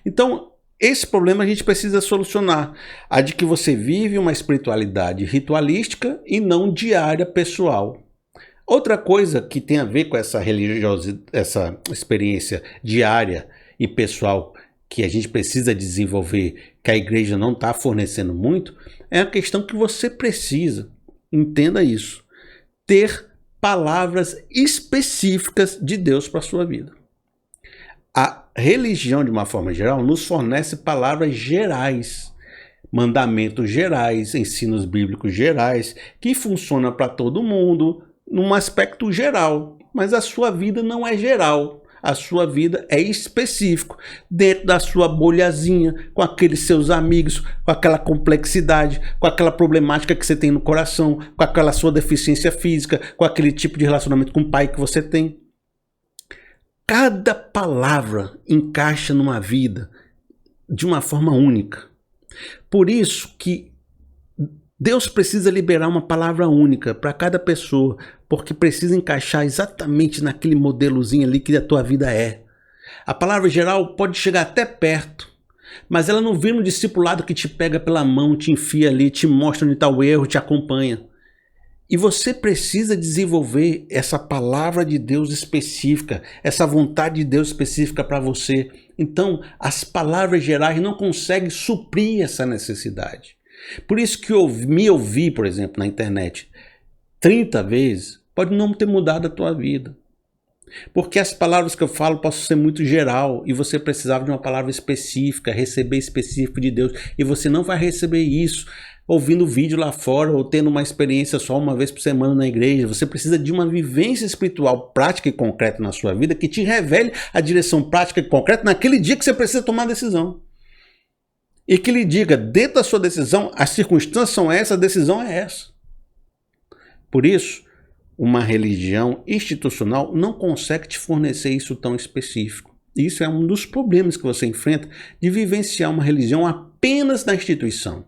S1: Então, esse problema a gente precisa solucionar. A de que você vive uma espiritualidade ritualística e não diária pessoal. Outra coisa que tem a ver com essa essa experiência diária e pessoal que a gente precisa desenvolver, que a igreja não está fornecendo muito, é a questão que você precisa. Entenda isso. Ter palavras específicas de Deus para a sua vida. A religião, de uma forma geral, nos fornece palavras gerais, mandamentos gerais, ensinos bíblicos gerais, que funcionam para todo mundo, num aspecto geral, mas a sua vida não é geral. A sua vida é específico, dentro da sua bolhazinha, com aqueles seus amigos, com aquela complexidade, com aquela problemática que você tem no coração, com aquela sua deficiência física, com aquele tipo de relacionamento com o pai que você tem. Cada palavra encaixa numa vida de uma forma única. Por isso que Deus precisa liberar uma palavra única para cada pessoa, porque precisa encaixar exatamente naquele modelozinho ali que a tua vida é. A palavra geral pode chegar até perto, mas ela não vem no discipulado que te pega pela mão, te enfia ali, te mostra onde está o erro, te acompanha. E você precisa desenvolver essa palavra de Deus específica, essa vontade de Deus específica para você. Então, as palavras gerais não conseguem suprir essa necessidade. Por isso que me ouvir, por exemplo, na internet 30 vezes, pode não ter mudado a tua vida. Porque as palavras que eu falo possam ser muito geral e você precisava de uma palavra específica, receber específico de Deus. E você não vai receber isso ouvindo vídeo lá fora ou tendo uma experiência só uma vez por semana na igreja. Você precisa de uma vivência espiritual prática e concreta na sua vida que te revele a direção prática e concreta naquele dia que você precisa tomar a decisão. E que lhe diga, dentro da sua decisão, as circunstâncias são essas, a decisão é essa. Por isso, uma religião institucional não consegue te fornecer isso tão específico. Isso é um dos problemas que você enfrenta de vivenciar uma religião apenas na instituição.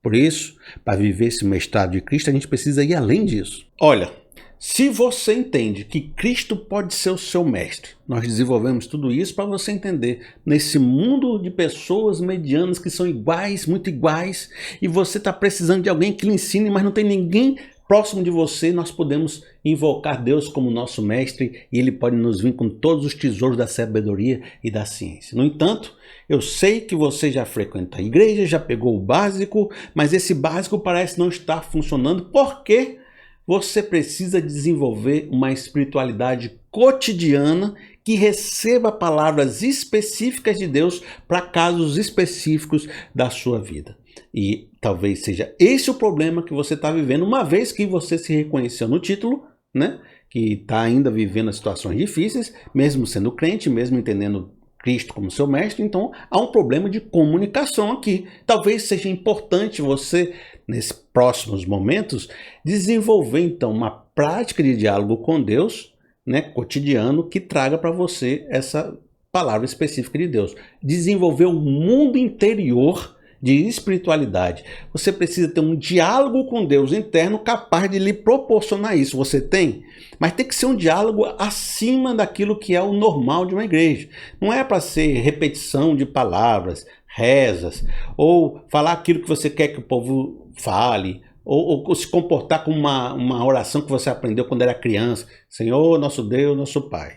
S1: Por isso, para viver esse mestrado de Cristo, a gente precisa ir além disso. Olha, se você entende que Cristo pode ser o seu mestre, nós desenvolvemos tudo isso para você entender. Nesse mundo de pessoas medianas que são iguais, muito iguais, e você está precisando de alguém que lhe ensine, mas não tem ninguém próximo de você, nós podemos invocar Deus como nosso mestre e Ele pode nos vir com todos os tesouros da sabedoria e da ciência. No entanto, eu sei que você já frequenta a igreja, já pegou o básico, mas esse básico parece não estar funcionando porque você precisa desenvolver uma espiritualidade cotidiana que receba palavras específicas de Deus para casos específicos da sua vida. E talvez seja esse o problema que você está vivendo, uma vez que você se reconheceu no título, né? que está ainda vivendo situações difíceis, mesmo sendo crente, mesmo entendendo Cristo como seu mestre. Então há um problema de comunicação aqui. Talvez seja importante você, nesses próximos momentos, desenvolver então uma prática de diálogo com Deus, né, cotidiano, que traga para você essa palavra específica de Deus. Desenvolver um mundo interior de espiritualidade. Você precisa ter um diálogo com Deus interno capaz de lhe proporcionar isso. Você tem? Mas tem que ser um diálogo acima daquilo que é o normal de uma igreja. Não é para ser repetição de palavras, rezas, ou falar aquilo que você quer que o povo fale, ou se comportar como uma oração que você aprendeu quando era criança. Senhor, nosso Deus, nosso Pai,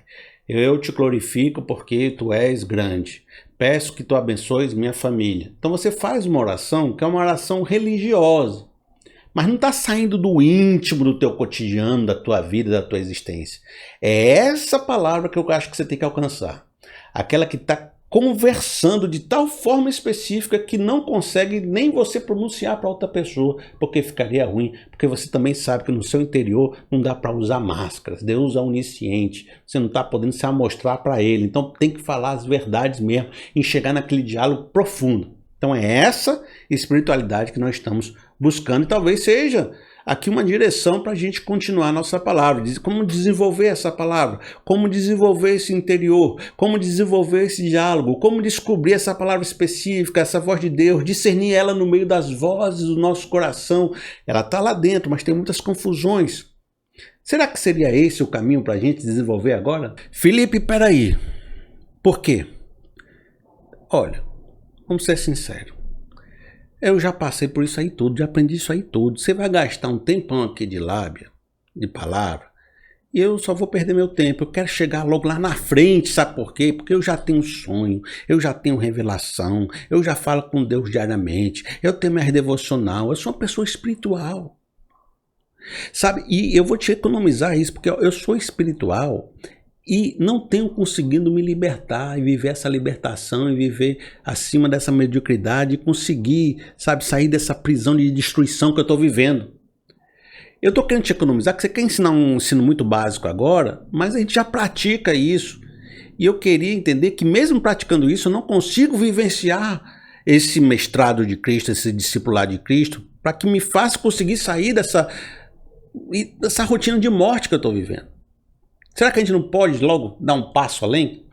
S1: eu te glorifico porque tu és grande. Peço que tu abençoes minha família. Então você faz uma oração que é uma oração religiosa, mas não está saindo do íntimo do teu cotidiano, da tua vida, da tua existência. É essa palavra que eu acho que você tem que alcançar. Aquela que está conversando de tal forma específica que não consegue nem você pronunciar para outra pessoa, porque ficaria ruim, porque você também sabe que no seu interior não dá para usar máscaras. Deus é onisciente, você não está podendo se amostrar para ele, então tem que falar as verdades mesmo, e chegar naquele diálogo profundo. Então é essa espiritualidade que nós estamos buscando, e talvez seja aqui uma direção para a gente continuar a nossa palavra. Como desenvolver essa palavra, como desenvolver esse interior, como desenvolver esse diálogo, como descobrir essa palavra específica, essa voz de Deus, discernir ela no meio das vozes do nosso coração. Ela está lá dentro, mas tem muitas confusões. Será que seria esse o caminho para a gente desenvolver agora? Felipe, peraí. Por quê? Olha, vamos ser sinceros. Eu já passei por isso aí tudo, já aprendi isso aí tudo. Você vai gastar um tempão aqui de lábia, de palavra, e eu só vou perder meu tempo. Eu quero chegar logo lá na frente, sabe por quê? Porque eu já tenho sonho, eu já tenho revelação, eu já falo com Deus diariamente, eu tenho minha devocional, eu sou uma pessoa espiritual. Sabe, e eu vou te economizar isso, porque eu sou espiritual e não tenho conseguido me libertar e viver essa libertação e viver acima dessa mediocridade e conseguir, sabe, sair dessa prisão de destruição que eu estou vivendo. Eu estou querendo te economizar, que você quer ensinar um ensino muito básico agora, mas a gente já pratica isso. E eu queria entender que mesmo praticando isso, eu não consigo vivenciar esse mestrado de Cristo, esse discipulado de Cristo, para que me faça conseguir sair dessa rotina de morte que eu estou vivendo. Será que a gente não pode logo dar um passo além?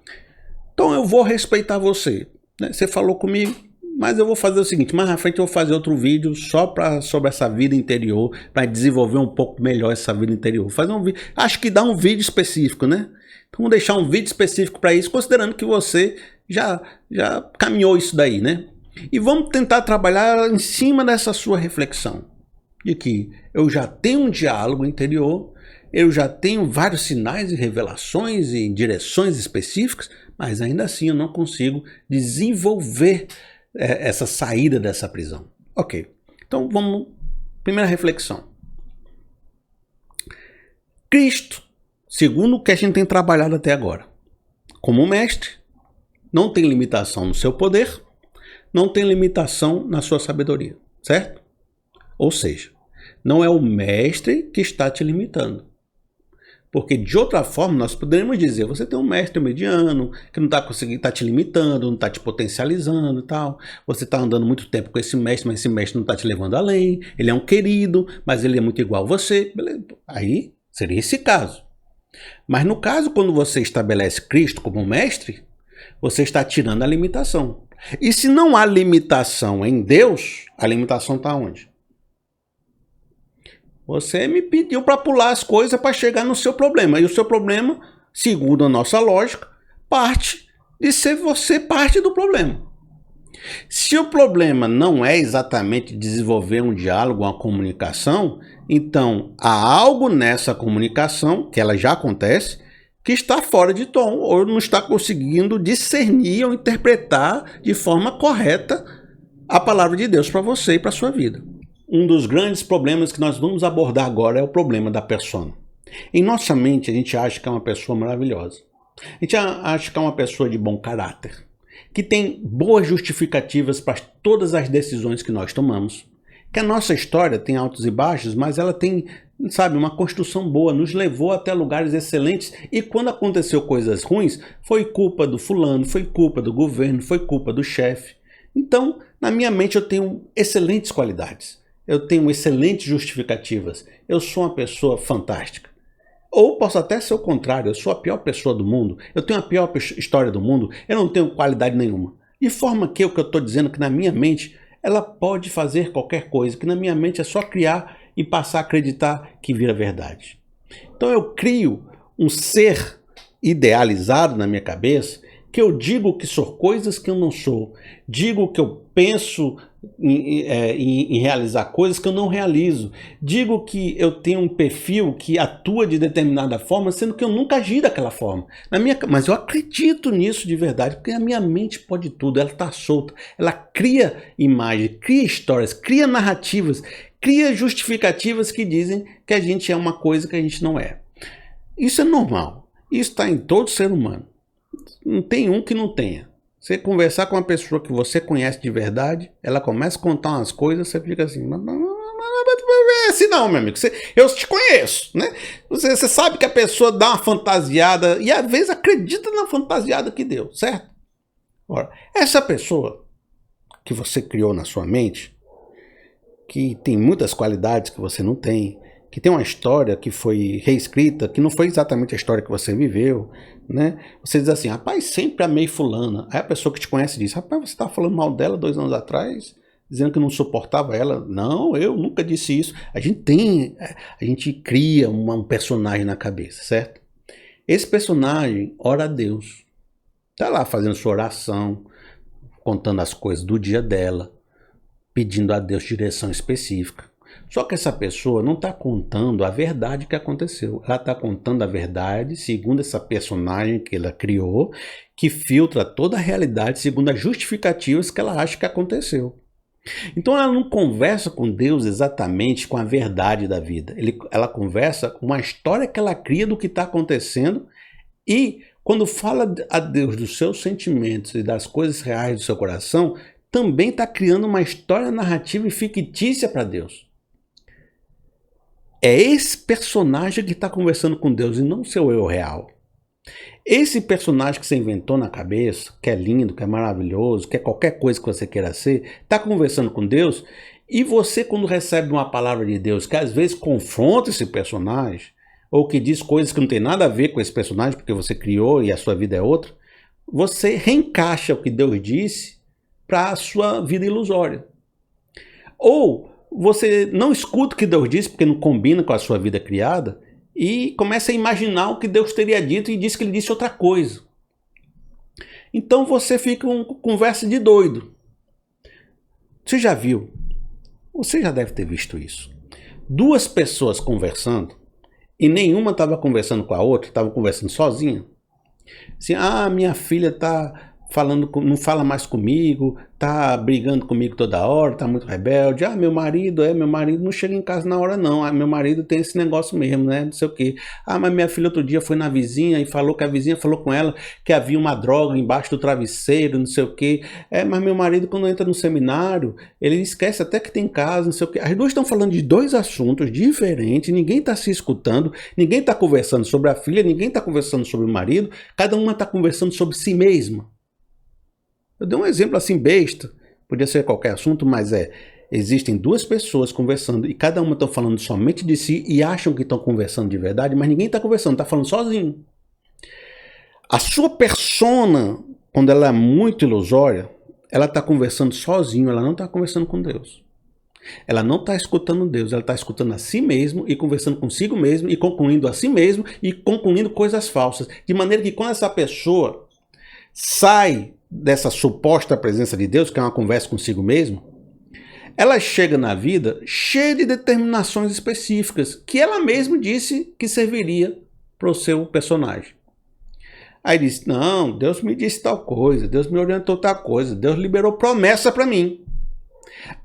S1: Então eu vou respeitar você, né? Você falou comigo, mas eu vou fazer o seguinte, mais na frente eu vou fazer outro vídeo só sobre essa vida interior, para desenvolver um pouco melhor essa vida interior. Vou fazer um vídeo, acho que dá um vídeo específico, né? Então vou deixar um vídeo específico para isso, considerando que você já caminhou isso daí, né? E vamos tentar trabalhar em cima dessa sua reflexão, de que eu já tenho um diálogo interior, eu já tenho vários sinais e revelações e direções específicas, mas ainda assim eu não consigo desenvolver essa saída dessa prisão. Ok, então vamos, primeira reflexão. Cristo, segundo o que a gente tem trabalhado até agora, como mestre, não tem limitação no seu poder, não tem limitação na sua sabedoria, certo? Ou seja, não é o mestre que está te limitando. Porque de outra forma nós poderíamos dizer, você tem um mestre mediano, que não está conseguindo, está te limitando, não está te potencializando e tal. Você está andando muito tempo com esse mestre, mas esse mestre não está te levando além. Ele é um querido, mas ele é muito igual a você. Beleza. Aí seria esse caso. Mas no caso, quando você estabelece Cristo como mestre, você está tirando a limitação. E se não há limitação em Deus, a limitação está onde? Você me pediu para pular as coisas para chegar no seu problema. E o seu problema, segundo a nossa lógica, parte de ser você parte do problema. Se o problema não é exatamente desenvolver um diálogo, uma comunicação, então há algo nessa comunicação, que ela já acontece, que está fora de tom ou não está conseguindo discernir ou interpretar de forma correta a palavra de Deus para você e para a sua vida. Um dos grandes problemas que nós vamos abordar agora é o problema da persona. Em nossa mente, a gente acha que é uma pessoa maravilhosa. A gente acha que é uma pessoa de bom caráter, que tem boas justificativas para todas as decisões que nós tomamos, que a nossa história tem altos e baixos, mas ela tem sabe, uma construção boa, nos levou até lugares excelentes. E quando aconteceu coisas ruins, foi culpa do fulano, foi culpa do governo, foi culpa do chefe. Então, na minha mente eu tenho excelentes qualidades. Eu tenho excelentes justificativas. Eu sou uma pessoa fantástica. Ou posso até ser o contrário, eu sou a pior pessoa do mundo. Eu tenho a pior história do mundo, eu não tenho qualidade nenhuma. De forma que o que eu estou dizendo que na minha mente, ela pode fazer qualquer coisa, que na minha mente é só criar e passar a acreditar que vira verdade. Então eu crio um ser idealizado na minha cabeça, que eu digo que sou coisas que eu não sou, digo que eu penso em realizar coisas que eu não realizo, digo que eu tenho um perfil que atua de determinada forma, sendo que eu nunca agi daquela forma. Mas eu acredito nisso de verdade, porque a minha mente pode tudo, ela está solta, ela cria imagens, cria histórias, cria narrativas, cria justificativas que dizem que a gente é uma coisa que a gente não é. Isso é normal, isso está em todo ser humano. Não tem um que não tenha. Você conversar com uma pessoa que você conhece de verdade, ela começa a contar umas coisas, você fica assim, não é assim não, meu amigo, eu te conheço, né? Você sabe que a pessoa dá uma fantasiada e às vezes acredita na fantasiada que deu, certo? Ora, essa pessoa que você criou na sua mente, que tem muitas qualidades que você não tem, que tem uma história que foi reescrita, que não foi exatamente a história que você viveu, né? Você diz assim, rapaz, sempre amei fulana. Aí a pessoa que te conhece diz, rapaz, você estava falando mal dela 2 anos atrás, dizendo que não suportava ela. Não, eu nunca disse isso. A gente cria um personagem na cabeça, certo? Esse personagem ora a Deus. Está lá fazendo sua oração, contando as coisas do dia dela, pedindo a Deus direção específica. Só que essa pessoa não está contando a verdade que aconteceu. Ela está contando a verdade segundo essa personagem que ela criou, que filtra toda a realidade segundo as justificativas que ela acha que aconteceu. Então ela não conversa com Deus exatamente com a verdade da vida. Ela conversa com uma história que ela cria do que está acontecendo e quando fala a Deus dos seus sentimentos e das coisas reais do seu coração, também está criando uma história narrativa e fictícia para Deus. É esse personagem que está conversando com Deus e não o seu eu real. Esse personagem que você inventou na cabeça, que é lindo, que é maravilhoso, que é qualquer coisa que você queira ser, está conversando com Deus e você, quando recebe uma palavra de Deus que às vezes confronta esse personagem ou que diz coisas que não tem nada a ver com esse personagem porque você criou e a sua vida é outra, você reencaixa o que Deus disse para a sua vida ilusória. Ou você não escuta o que Deus disse porque não combina com a sua vida criada e começa a imaginar o que Deus teria dito e diz que ele disse outra coisa. Então você fica uma conversa de doido. Você já viu? Você já deve ter visto isso. 2 pessoas conversando e nenhuma estava conversando com a outra, estava conversando sozinha. Assim, minha filha está falando, não fala mais comigo, tá brigando comigo toda hora, tá muito rebelde. Meu marido não chega em casa na hora não. Meu marido tem esse negócio mesmo, né? Não sei o quê. Mas minha filha outro dia foi na vizinha e falou que a vizinha falou com ela que havia uma droga embaixo do travesseiro, não sei o quê. Mas meu marido quando entra no seminário, ele esquece até que tem casa, não sei o quê. As 2 estão falando de 2 assuntos diferentes, ninguém está se escutando, ninguém está conversando sobre a filha, ninguém está conversando sobre o marido, cada uma está conversando sobre si mesma. Eu dei um exemplo assim besta, podia ser qualquer assunto, mas existem 2 pessoas conversando e cada uma está falando somente de si e acham que estão conversando de verdade, mas ninguém está conversando, está falando sozinho. A sua persona, quando ela é muito ilusória, ela está conversando sozinho, ela não está conversando com Deus. Ela não está escutando Deus, ela está escutando a si mesmo e conversando consigo mesmo e concluindo a si mesmo e concluindo coisas falsas. De maneira que quando essa pessoa sai dessa suposta presença de Deus, que é uma conversa consigo mesmo, ela chega na vida cheia de determinações específicas, que ela mesma disse que serviria para o seu personagem. Aí disse, não, Deus me disse tal coisa, Deus me orientou tal coisa, Deus liberou promessa para mim.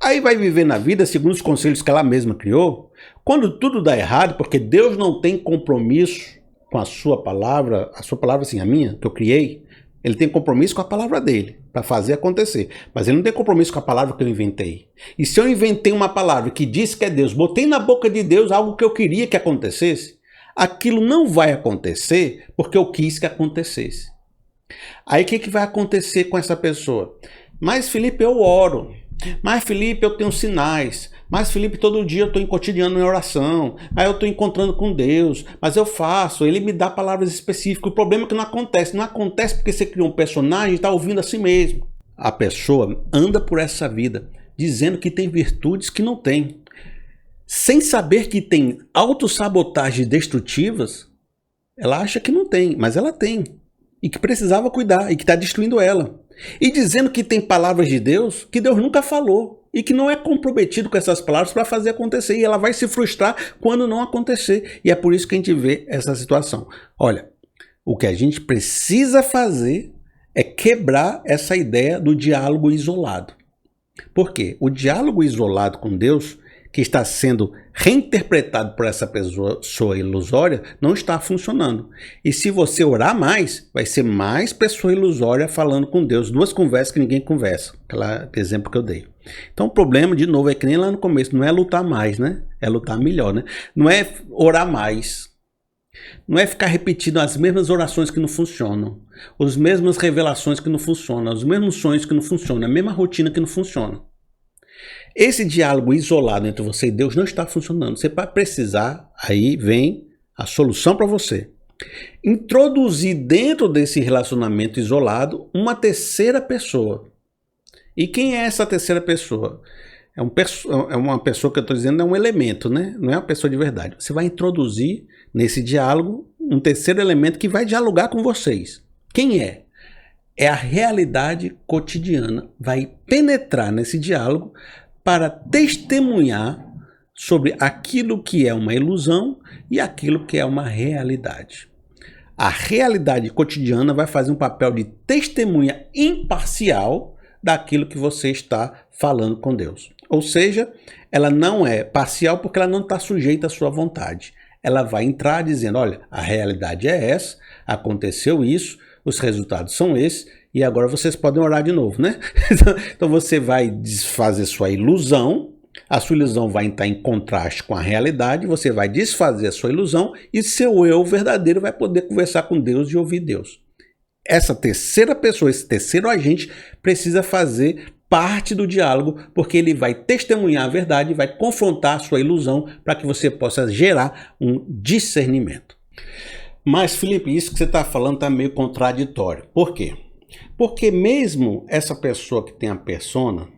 S1: Aí vai viver na vida segundo os conselhos que ela mesma criou, quando tudo dá errado, porque Deus não tem compromisso com a sua palavra assim, a minha, que eu criei, Ele tem compromisso com a palavra dele, para fazer acontecer. Mas ele não tem compromisso com a palavra que eu inventei. E se eu inventei uma palavra que disse que é Deus, botei na boca de Deus algo que eu queria que acontecesse, aquilo não vai acontecer porque eu quis que acontecesse. Aí o que vai acontecer com essa pessoa? Mas Felipe, eu oro. Mas Felipe, eu tenho sinais. Mas Felipe, todo dia eu estou em cotidiano em oração. Aí eu estou encontrando com Deus. Mas eu faço, ele me dá palavras específicas. O problema é que não acontece. Não acontece porque você criou um personagem e está ouvindo a si mesmo. A pessoa anda por essa vida dizendo que tem virtudes que não tem. Sem saber que tem autossabotagens destrutivas, ela acha que não tem, mas ela tem. E que precisava cuidar, e que está destruindo ela. E dizendo que tem palavras de Deus que Deus nunca falou. E que não é comprometido com essas palavras para fazer acontecer. E ela vai se frustrar quando não acontecer. E é por isso que a gente vê essa situação. Olha, o que a gente precisa fazer é quebrar essa ideia do diálogo isolado. Por quê? O diálogo isolado com Deus, que está sendo reinterpretado por essa pessoa ilusória, não está funcionando. E se você orar mais, vai ser mais pessoa ilusória falando com Deus. Duas conversas que ninguém conversa. Aquele exemplo que eu dei. Então o problema, de novo, é que nem lá no começo, não é lutar mais, né? É lutar melhor, né? Não é orar mais. Não é ficar repetindo as mesmas orações que não funcionam. As mesmas revelações que não funcionam. Os mesmos sonhos que não funcionam. A mesma rotina que não funciona. Esse diálogo isolado entre você e Deus não está funcionando. Você vai precisar, aí vem a solução para você. Introduzir dentro desse relacionamento isolado uma terceira pessoa. E quem é essa terceira pessoa? É uma pessoa que eu estou dizendo, é um elemento, né? Não é uma pessoa de verdade. Você vai introduzir nesse diálogo um terceiro elemento que vai dialogar com vocês. Quem é? É a realidade cotidiana. Vai penetrar nesse diálogo para testemunhar sobre aquilo que é uma ilusão e aquilo que é uma realidade. A realidade cotidiana vai fazer um papel de testemunha imparcial daquilo que você está falando com Deus. Ou seja, ela não é parcial porque ela não está sujeita à sua vontade. Ela vai entrar dizendo, olha, a realidade é essa, aconteceu isso, os resultados são esses, e agora vocês podem orar de novo, né? Então você vai desfazer sua ilusão, a sua ilusão vai entrar em contraste com a realidade, você vai desfazer a sua ilusão e seu eu verdadeiro vai poder conversar com Deus e ouvir Deus. Essa terceira pessoa, esse terceiro agente precisa fazer parte do diálogo, porque ele vai testemunhar a verdade, vai confrontar a sua ilusão para que você possa gerar um discernimento. Mas, Felipe, isso que você está falando está meio contraditório. Por quê? Porque mesmo essa pessoa que tem a persona,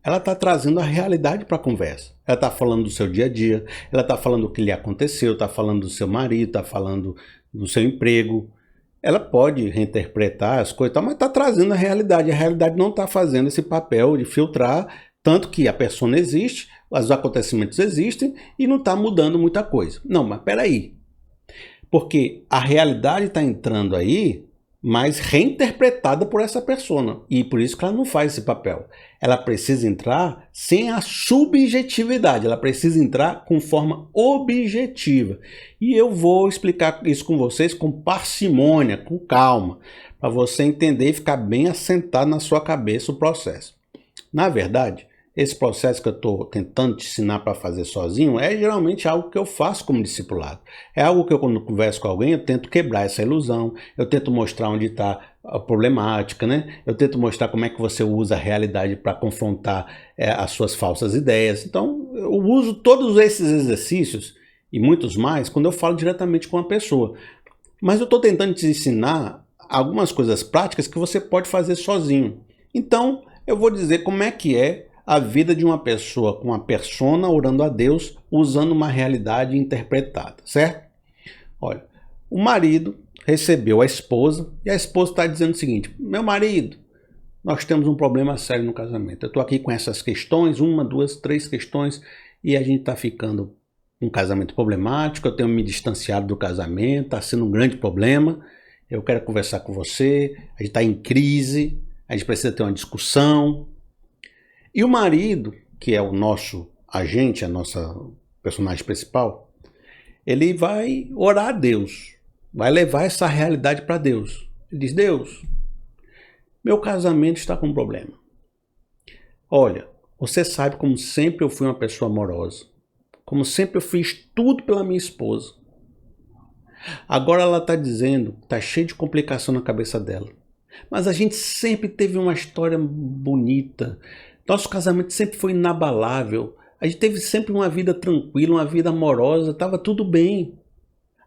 S1: ela está trazendo a realidade para a conversa. Ela está falando do seu dia a dia, ela está falando do que lhe aconteceu, está falando do seu marido, está falando do seu emprego. Ela pode reinterpretar as coisas, mas está trazendo a realidade. A realidade não está fazendo esse papel de filtrar, tanto que a persona existe, os acontecimentos existem e não está mudando muita coisa. Não, mas peraí. Porque a realidade está entrando aí, mas reinterpretada por essa persona. E por isso que ela não faz esse papel. Ela precisa entrar sem a subjetividade. Ela precisa entrar com forma objetiva. E eu vou explicar isso com vocês com parcimônia, com calma, para você entender e ficar bem assentado na sua cabeça o processo. Na verdade, esse processo que eu estou tentando te ensinar para fazer sozinho é geralmente algo que eu faço como discipulado. É algo que eu, quando converso com alguém, eu tento quebrar essa ilusão, eu tento mostrar onde está a problemática, né? Eu tento mostrar como é que você usa a realidade para confrontar as suas falsas ideias. Então, eu uso todos esses exercícios e muitos mais quando eu falo diretamente com a pessoa. Mas eu estou tentando te ensinar algumas coisas práticas que você pode fazer sozinho. Então, eu vou dizer como é que é a vida de uma pessoa com uma persona orando a Deus, usando uma realidade interpretada, certo? Olha, o marido recebeu a esposa e a esposa está dizendo o seguinte: meu marido, nós temos um problema sério no casamento. Eu estou aqui com essas questões, 1, 2, 3 questões, e a gente está ficando um casamento problemático, eu tenho me distanciado do casamento, está sendo um grande problema, eu quero conversar com você, a gente está em crise, a gente precisa ter uma discussão. E o marido, que é o nosso agente, a nossa personagem principal, ele vai orar a Deus, vai levar essa realidade para Deus. Ele diz: Deus, Meu casamento está com problema. Olha, você sabe como sempre eu fui uma pessoa amorosa. Como sempre eu fiz tudo pela minha esposa. Agora ela está dizendo, está cheia de complicação na cabeça dela. Mas a gente sempre teve uma história bonita. Nosso casamento sempre foi inabalável. A gente teve sempre uma vida tranquila, uma vida amorosa, estava tudo bem.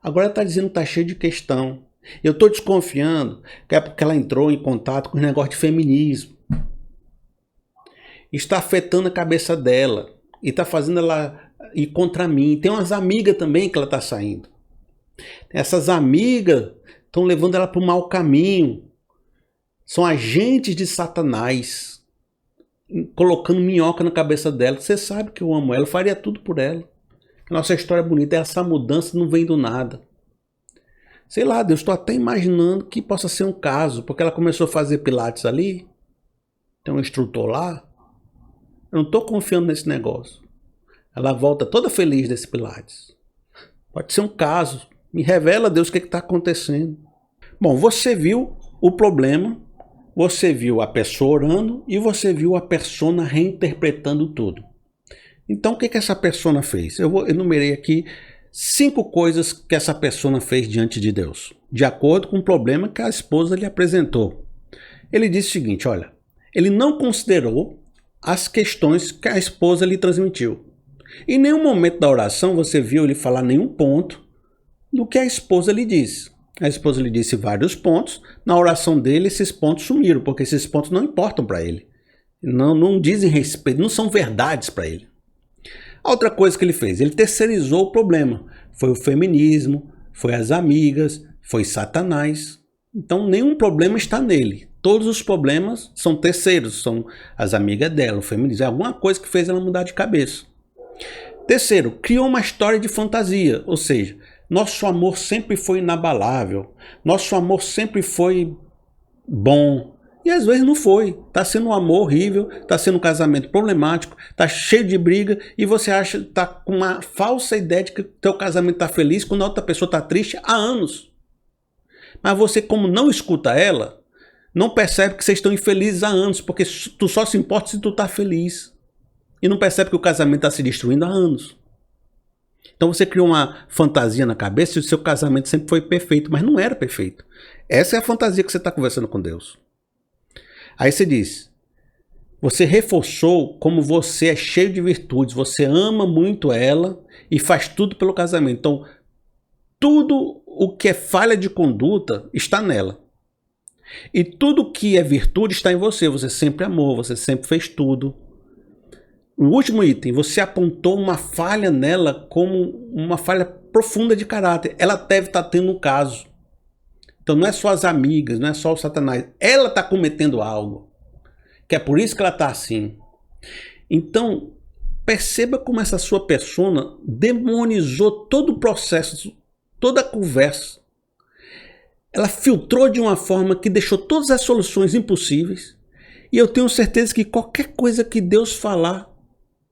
S1: Agora ela está dizendo que está cheio de questão. Eu estou desconfiando que é porque ela entrou em contato com o negócio de feminismo. Está afetando a cabeça dela. E está fazendo ela ir contra mim. Tem umas amigas também que ela está saindo. Essas amigas estão levando ela para o mau caminho. São agentes de Satanás. Colocando minhoca na cabeça dela. Você sabe que eu amo ela. Eu faria tudo por ela. Nossa história é bonita. Essa mudança não vem do nada. Sei lá, Deus, estou até imaginando que possa ser um caso, porque ela começou a fazer pilates ali, tem um instrutor lá, eu não estou confiando nesse negócio. Ela volta toda feliz desse pilates. Pode ser um caso, me revela, Deus, o que está acontecendo. Bom, você viu o problema, você viu a pessoa orando e você viu a persona reinterpretando tudo. Então, o que essa persona fez? Eu enumerei aqui 5 coisas que essa pessoa fez diante de Deus, de acordo com o problema que a esposa lhe apresentou. Ele disse o seguinte, olha, ele não considerou as questões que a esposa lhe transmitiu. Em nenhum momento da oração você viu ele falar nenhum ponto do que a esposa lhe disse. A esposa lhe disse vários pontos, na oração dele esses pontos sumiram, porque esses pontos não importam para ele. Não dizem respeito, não são verdades para ele. A outra coisa que ele fez, ele terceirizou o problema. Foi o feminismo, foi as amigas, foi Satanás. Então nenhum problema está nele. Todos os problemas são terceiros, são as amigas dela, o feminismo. É alguma coisa que fez ela mudar de cabeça. Terceiro, criou uma história de fantasia. Ou seja, nosso amor sempre foi inabalável. Nosso amor sempre foi bom. E às vezes não foi. Está sendo um amor horrível, está sendo um casamento problemático, está cheio de briga e você acha, está com uma falsa ideia de que teu casamento está feliz quando a outra pessoa está triste há anos. Mas você, como não escuta ela, não percebe que vocês estão infelizes há anos, porque tu só se importa se tu está feliz. E não percebe que o casamento está se destruindo há anos. Então você criou uma fantasia na cabeça e o seu casamento sempre foi perfeito, mas não era perfeito. Essa é a fantasia que você está conversando com Deus. Aí você diz, você reforçou como você é cheio de virtudes, você ama muito ela e faz tudo pelo casamento. Então, tudo o que é falha de conduta está nela. E tudo que é virtude está em você. Você sempre amou, você sempre fez tudo. O último item, você apontou uma falha nela como uma falha profunda de caráter. Ela deve estar tendo um caso. Então não é só as amigas, não é só o Satanás. Ela está cometendo algo. Que é por isso que ela está assim. Então, perceba como essa sua persona demonizou todo o processo, toda a conversa. Ela filtrou de uma forma que deixou todas as soluções impossíveis. E eu tenho certeza que qualquer coisa que Deus falar,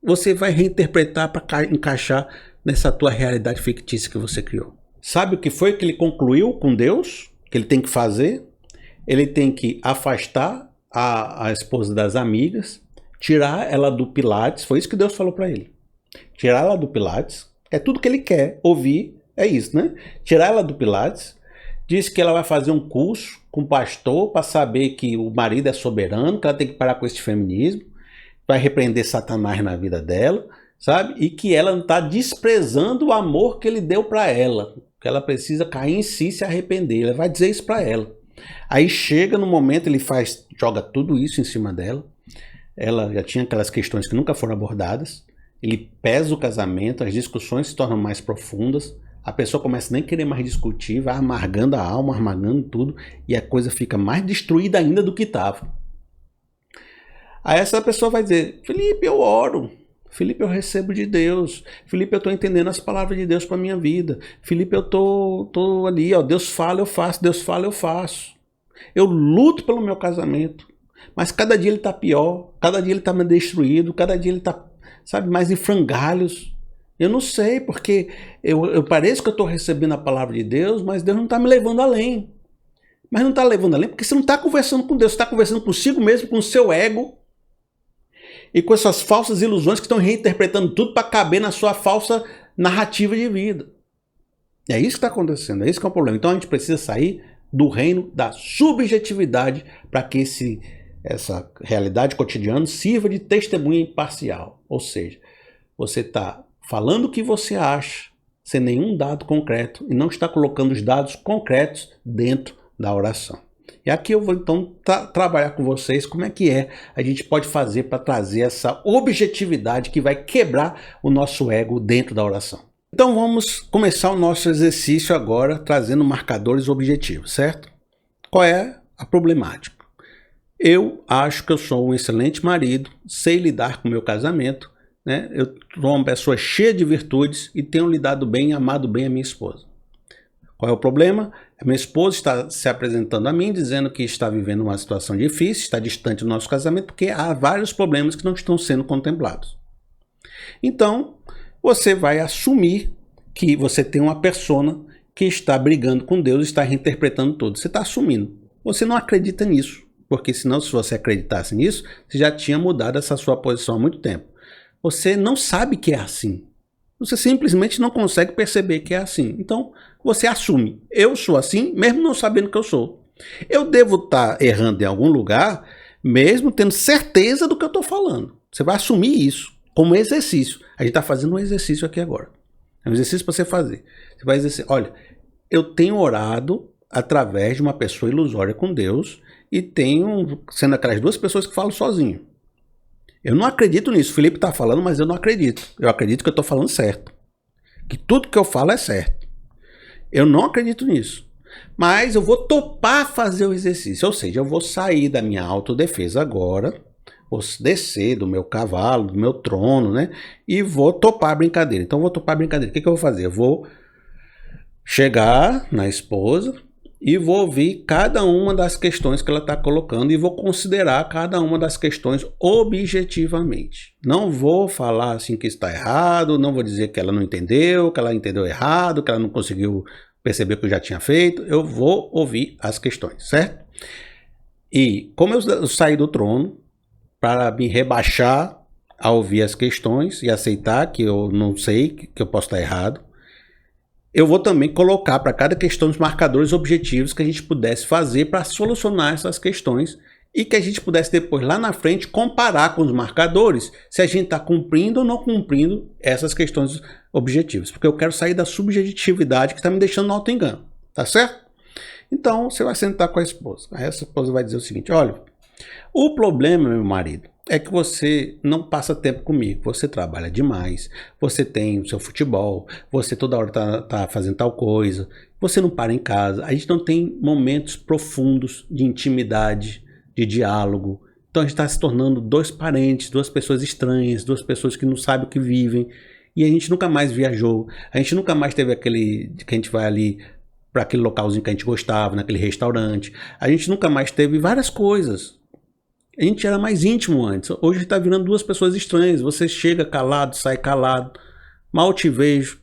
S1: você vai reinterpretar para encaixar nessa tua realidade fictícia que você criou. Sabe o que foi que ele concluiu com Deus? Que ele tem que fazer? Ele tem que afastar a esposa das amigas, tirar ela do Pilates. Foi isso que Deus falou para ele. Tirar ela do Pilates. É tudo que ele quer ouvir. É isso, né? Tirar ela do Pilates. Diz que ela vai fazer um curso com o pastor para saber que o marido é soberano, que ela tem que parar com esse feminismo. Vai repreender Satanás na vida dela, sabe? E que ela não está desprezando o amor que ele deu para ela. Que ela precisa cair em si e se arrepender. Ele vai dizer isso para ela. Aí chega no momento, ele joga tudo isso em cima dela. Ela já tinha aquelas questões que nunca foram abordadas. Ele pesa o casamento, as discussões se tornam mais profundas. A pessoa começa a nem querer mais discutir, vai amargando a alma, amargando tudo. E a coisa fica mais destruída ainda do que estava. Aí essa pessoa vai dizer, Felipe, eu oro. Felipe, eu recebo de Deus. Felipe, eu estou entendendo as palavras de Deus para a minha vida. Felipe, eu tô ali, ó, Deus fala, eu faço. Deus fala, eu faço. Eu luto pelo meu casamento. Mas cada dia ele está pior. Cada dia ele está mais destruído. Cada dia ele está, sabe, mais em frangalhos. Eu não sei, porque eu pareço que eu estou recebendo a palavra de Deus, mas Deus não está me levando além. Mas não está levando além porque você não está conversando com Deus, você está conversando consigo mesmo, com o seu ego e com essas falsas ilusões que estão reinterpretando tudo para caber na sua falsa narrativa de vida. É isso que está acontecendo, é isso que é o problema. Então a gente precisa sair do reino da subjetividade para que essa realidade cotidiana sirva de testemunha imparcial. Ou seja, você está falando o que você acha, sem nenhum dado concreto, e não está colocando os dados concretos dentro da oração. E aqui eu vou então trabalhar com vocês como é que a gente pode fazer para trazer essa objetividade que vai quebrar o nosso ego dentro da oração. Então vamos começar o nosso exercício agora trazendo marcadores objetivos, certo? Qual é a problemática? Eu acho que eu sou um excelente marido, sei lidar com o meu casamento, né? Eu sou uma pessoa cheia de virtudes e tenho lidado bem e amado bem a minha esposa. Qual é o problema? A minha esposa está se apresentando a mim, dizendo que está vivendo uma situação difícil, está distante do nosso casamento, porque há vários problemas que não estão sendo contemplados. Então, você vai assumir que você tem uma persona que está brigando com Deus, está reinterpretando tudo. Você está assumindo. Você não acredita nisso, porque senão, se você acreditasse nisso, você já tinha mudado essa sua posição há muito tempo. Você não sabe que é assim. Você simplesmente não consegue perceber que é assim. Então, você assume. Eu sou assim, mesmo não sabendo que eu sou. Eu devo estar errando em algum lugar, mesmo tendo certeza do que eu estou falando. Você vai assumir isso como exercício. A gente está fazendo um exercício aqui agora. É um exercício para você fazer. Você vai dizer assim, olha, eu tenho orado através de uma pessoa ilusória com Deus e tenho sendo aquelas duas pessoas que falam sozinho. Eu não acredito nisso. O Felipe está falando, mas eu não acredito. Eu acredito que eu estou falando certo. Que tudo que eu falo é certo. Eu não acredito nisso. Mas eu vou topar fazer o exercício. Ou seja, eu vou sair da minha autodefesa agora, vou descer do meu cavalo, do meu trono, né? E vou topar a brincadeira. Então eu vou topar a brincadeira. O que eu vou fazer? Eu vou chegar na esposa e vou ouvir cada uma das questões que ela está colocando e vou considerar cada uma das questões objetivamente. Não vou falar assim que está errado, não vou dizer que ela não entendeu, que ela entendeu errado, que ela não conseguiu perceber o que eu já tinha feito. Eu vou ouvir as questões, certo? E como eu saí do trono para me rebaixar a ouvir as questões e aceitar que eu não sei, que eu posso estar errado, eu vou também colocar para cada questão os marcadores objetivos que a gente pudesse fazer para solucionar essas questões e que a gente pudesse depois, lá na frente, comparar com os marcadores se a gente está cumprindo ou não cumprindo essas questões objetivas. Porque eu quero sair da subjetividade que está me deixando no auto-engano. Tá certo? Então, você vai sentar com a esposa. Aí essa esposa vai dizer o seguinte, olha, o problema, meu marido, é que você não passa tempo comigo, você trabalha demais, você tem o seu futebol, você toda hora tá fazendo tal coisa, você não para em casa, a gente não tem momentos profundos de intimidade, de diálogo. Então a gente está se tornando dois parentes, duas pessoas estranhas, duas pessoas que não sabem o que vivem, e a gente nunca mais viajou, a gente nunca mais teve aquele que a gente vai ali para aquele localzinho que a gente gostava, naquele restaurante, a gente nunca mais teve várias coisas. A gente era mais íntimo antes. Hoje está virando duas pessoas estranhas. Você chega calado, sai calado. Mal te vejo.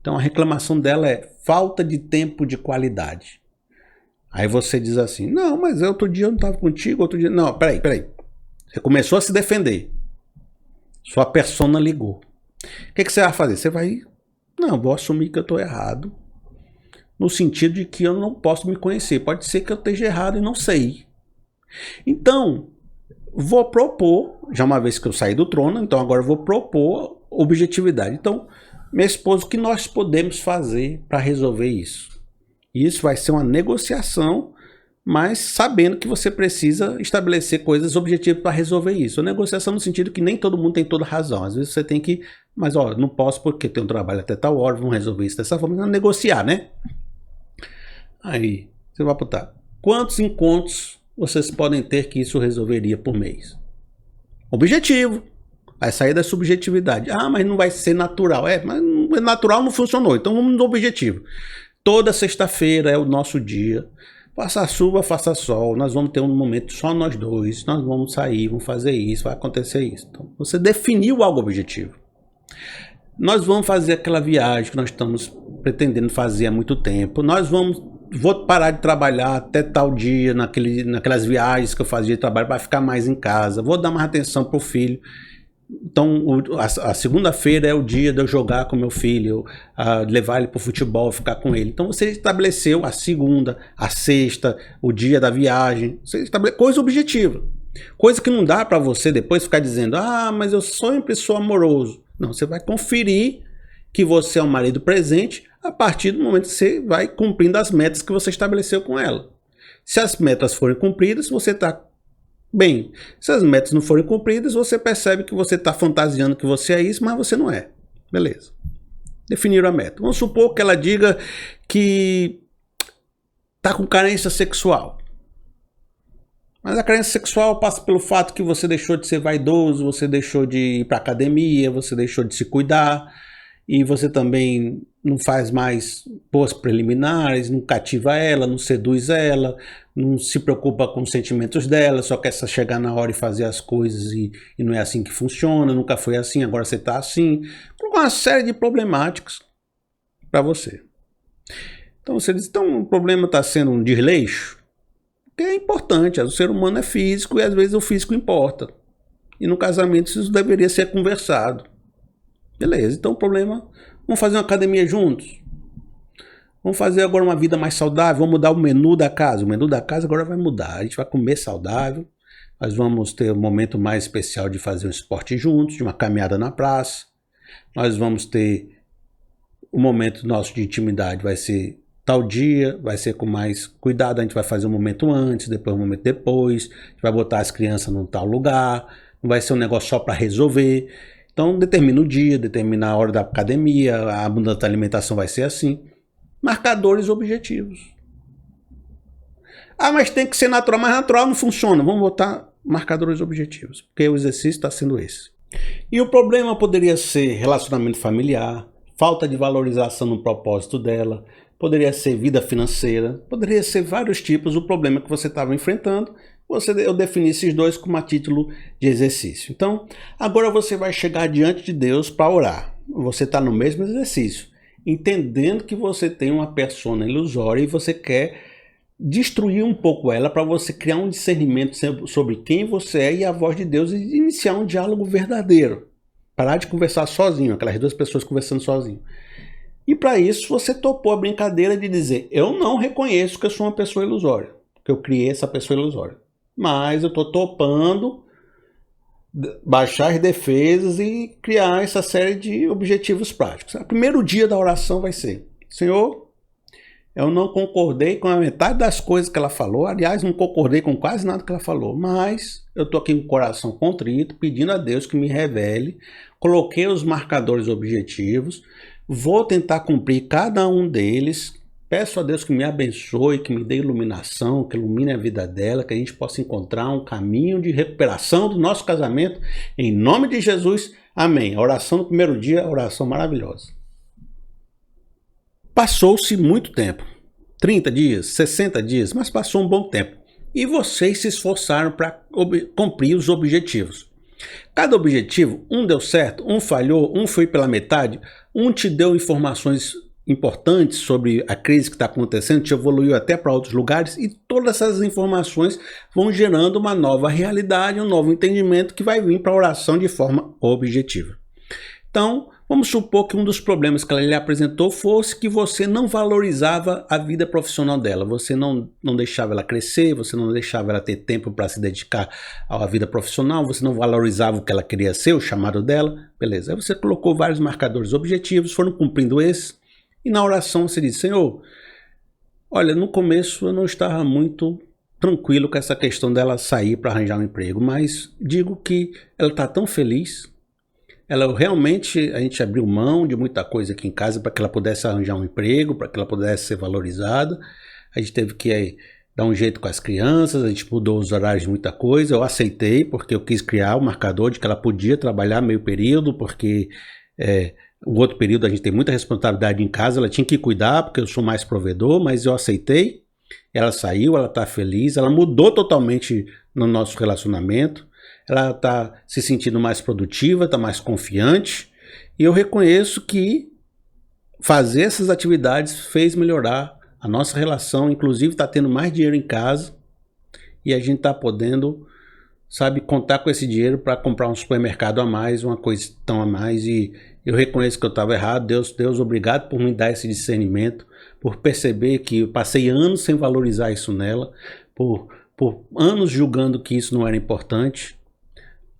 S1: Então a reclamação dela é falta de tempo de qualidade. Aí você diz assim, não, mas outro dia eu não estava contigo, outro dia... Não, peraí. Você começou a se defender. Sua persona ligou. O que você vai fazer? Você vai... Não, vou assumir que eu estou errado. No sentido de que eu não posso me conhecer. Pode ser que eu esteja errado e não sei. Então, vou propor, já uma vez que eu saí do trono, então agora eu vou propor objetividade. Então, minha esposa, o que nós podemos fazer para resolver isso? Isso vai ser uma negociação, mas sabendo que você precisa estabelecer coisas objetivas para resolver isso. A negociação no sentido que nem todo mundo tem toda razão. Às vezes você tem que, mas ó, não posso porque tenho um trabalho até tal hora, vamos resolver isso dessa forma, não negociar, né? Aí, você vai botar, quantos encontros vocês podem ter que isso resolveria por mês? Objetivo. Vai sair da subjetividade. Ah, mas não vai ser natural. Mas natural não funcionou. Então vamos no objetivo. Toda sexta-feira é o nosso dia. Faça chuva, faça sol. Nós vamos ter um momento só nós dois. Nós vamos sair, vamos fazer isso, vai acontecer isso. Então você definiu algo objetivo. Nós vamos fazer aquela viagem que nós estamos pretendendo fazer há muito tempo. Nós vamos vou parar de trabalhar até tal dia, naquelas viagens que eu fazia de trabalho, para ficar mais em casa, vou dar mais atenção para o filho. Então, a segunda-feira é o dia de eu jogar com meu filho, levar ele para o futebol, ficar com ele. Então, você estabeleceu a segunda, a sexta, o dia da viagem, coisa objetiva. Coisa que não dá para você depois ficar dizendo, mas eu sempre sou amoroso. Não, você vai conferir que você é um marido presente a partir do momento que você vai cumprindo as metas que você estabeleceu com ela. Se as metas forem cumpridas, você está bem. Se as metas não forem cumpridas, você percebe que você está fantasiando que você é isso, mas você não é. Beleza. Definiram a meta. Vamos supor que ela diga que está com carência sexual. Mas a carência sexual passa pelo fato que você deixou de ser vaidoso, você deixou de ir para academia, você deixou de se cuidar, e você também não faz mais boas preliminares, não cativa ela, não seduz ela, não se preocupa com os sentimentos dela, só quer chegar na hora e fazer as coisas e não é assim que funciona, nunca foi assim, agora você está assim. Uma série de problemáticas para você. Então você diz, então o problema está sendo um desleixo? Porque é importante, o ser humano é físico e às vezes o físico importa. E no casamento isso deveria ser conversado. Beleza, então o problema, vamos fazer uma academia juntos? Vamos fazer agora uma vida mais saudável, vamos mudar o menu da casa. O menu da casa agora vai mudar, a gente vai comer saudável, nós vamos ter um momento mais especial de fazer um esporte juntos, de uma caminhada na praça. Nós vamos ter um momento nosso de intimidade, vai ser tal dia, vai ser com mais cuidado, a gente vai fazer um momento antes, depois um momento depois, a gente vai botar as crianças num tal lugar, não vai ser um negócio só para resolver. Então determina o dia, determina a hora da academia, a mudança da alimentação vai ser assim. Marcadores objetivos. Mas tem que ser natural, mas natural não funciona. Vamos botar marcadores objetivos, porque o exercício está sendo esse. E o problema poderia ser relacionamento familiar, falta de valorização no propósito dela, poderia ser vida financeira, poderia ser vários tipos. O problema que você estava enfrentando, eu defini esses dois como a título de exercício. Então, agora você vai chegar diante de Deus para orar. Você está no mesmo exercício, entendendo que você tem uma persona ilusória e você quer destruir um pouco ela para você criar um discernimento sobre quem você é e a voz de Deus e iniciar um diálogo verdadeiro. Parar de conversar sozinho, aquelas duas pessoas conversando sozinho. E para isso você topou a brincadeira de dizer, eu não reconheço que eu sou uma pessoa ilusória, que eu criei essa pessoa ilusória. Mas eu estou topando baixar as defesas e criar essa série de objetivos práticos. O primeiro dia da oração vai ser, Senhor, eu não concordei com a metade das coisas que ela falou, aliás, não concordei com quase nada que ela falou, mas eu estou aqui com o coração contrito, pedindo a Deus que me revele, coloquei os marcadores objetivos, vou tentar cumprir cada um deles. Peço a Deus que me abençoe, que me dê iluminação, que ilumine a vida dela, que a gente possa encontrar um caminho de recuperação do nosso casamento. Em nome de Jesus, amém. A oração do primeiro dia, a oração maravilhosa. Passou-se muito tempo, 30 dias, 60 dias, mas passou um bom tempo. E vocês se esforçaram para cumprir os objetivos. Cada objetivo, um deu certo, um falhou, um foi pela metade, um te deu informações importantes sobre a crise que está acontecendo, te evoluiu até para outros lugares e todas essas informações vão gerando uma nova realidade, um novo entendimento que vai vir para a oração de forma objetiva. Então, vamos supor que um dos problemas que ela lhe apresentou fosse que você não valorizava a vida profissional dela, você não deixava ela crescer, você não deixava ela ter tempo para se dedicar à vida profissional, você não valorizava o que ela queria ser, o chamado dela, beleza. Aí você colocou vários marcadores objetivos, foram cumprindo esses, e na oração você diz, Senhor, olha, no começo eu não estava muito tranquilo com essa questão dela sair para arranjar um emprego, mas digo que ela está tão feliz, a gente abriu mão de muita coisa aqui em casa para que ela pudesse arranjar um emprego, para que ela pudesse ser valorizada, a gente teve que dar um jeito com as crianças, a gente mudou os horários de muita coisa, eu aceitei porque eu quis criar o marcador de que ela podia trabalhar meio período, porque o outro período a gente tem muita responsabilidade em casa, ela tinha que cuidar porque eu sou mais provedor, mas eu aceitei, ela saiu, ela está feliz, ela mudou totalmente no nosso relacionamento, ela está se sentindo mais produtiva, está mais confiante, e eu reconheço que fazer essas atividades fez melhorar A nossa relação, inclusive, está tendo mais dinheiro em casa e a gente está podendo, sabe, contar com esse dinheiro para comprar um supermercado a mais, uma coisa tão a mais. E eu reconheço que eu estava errado. Deus, obrigado por me dar esse discernimento, por perceber que eu passei anos sem valorizar isso nela, por anos julgando que isso não era importante,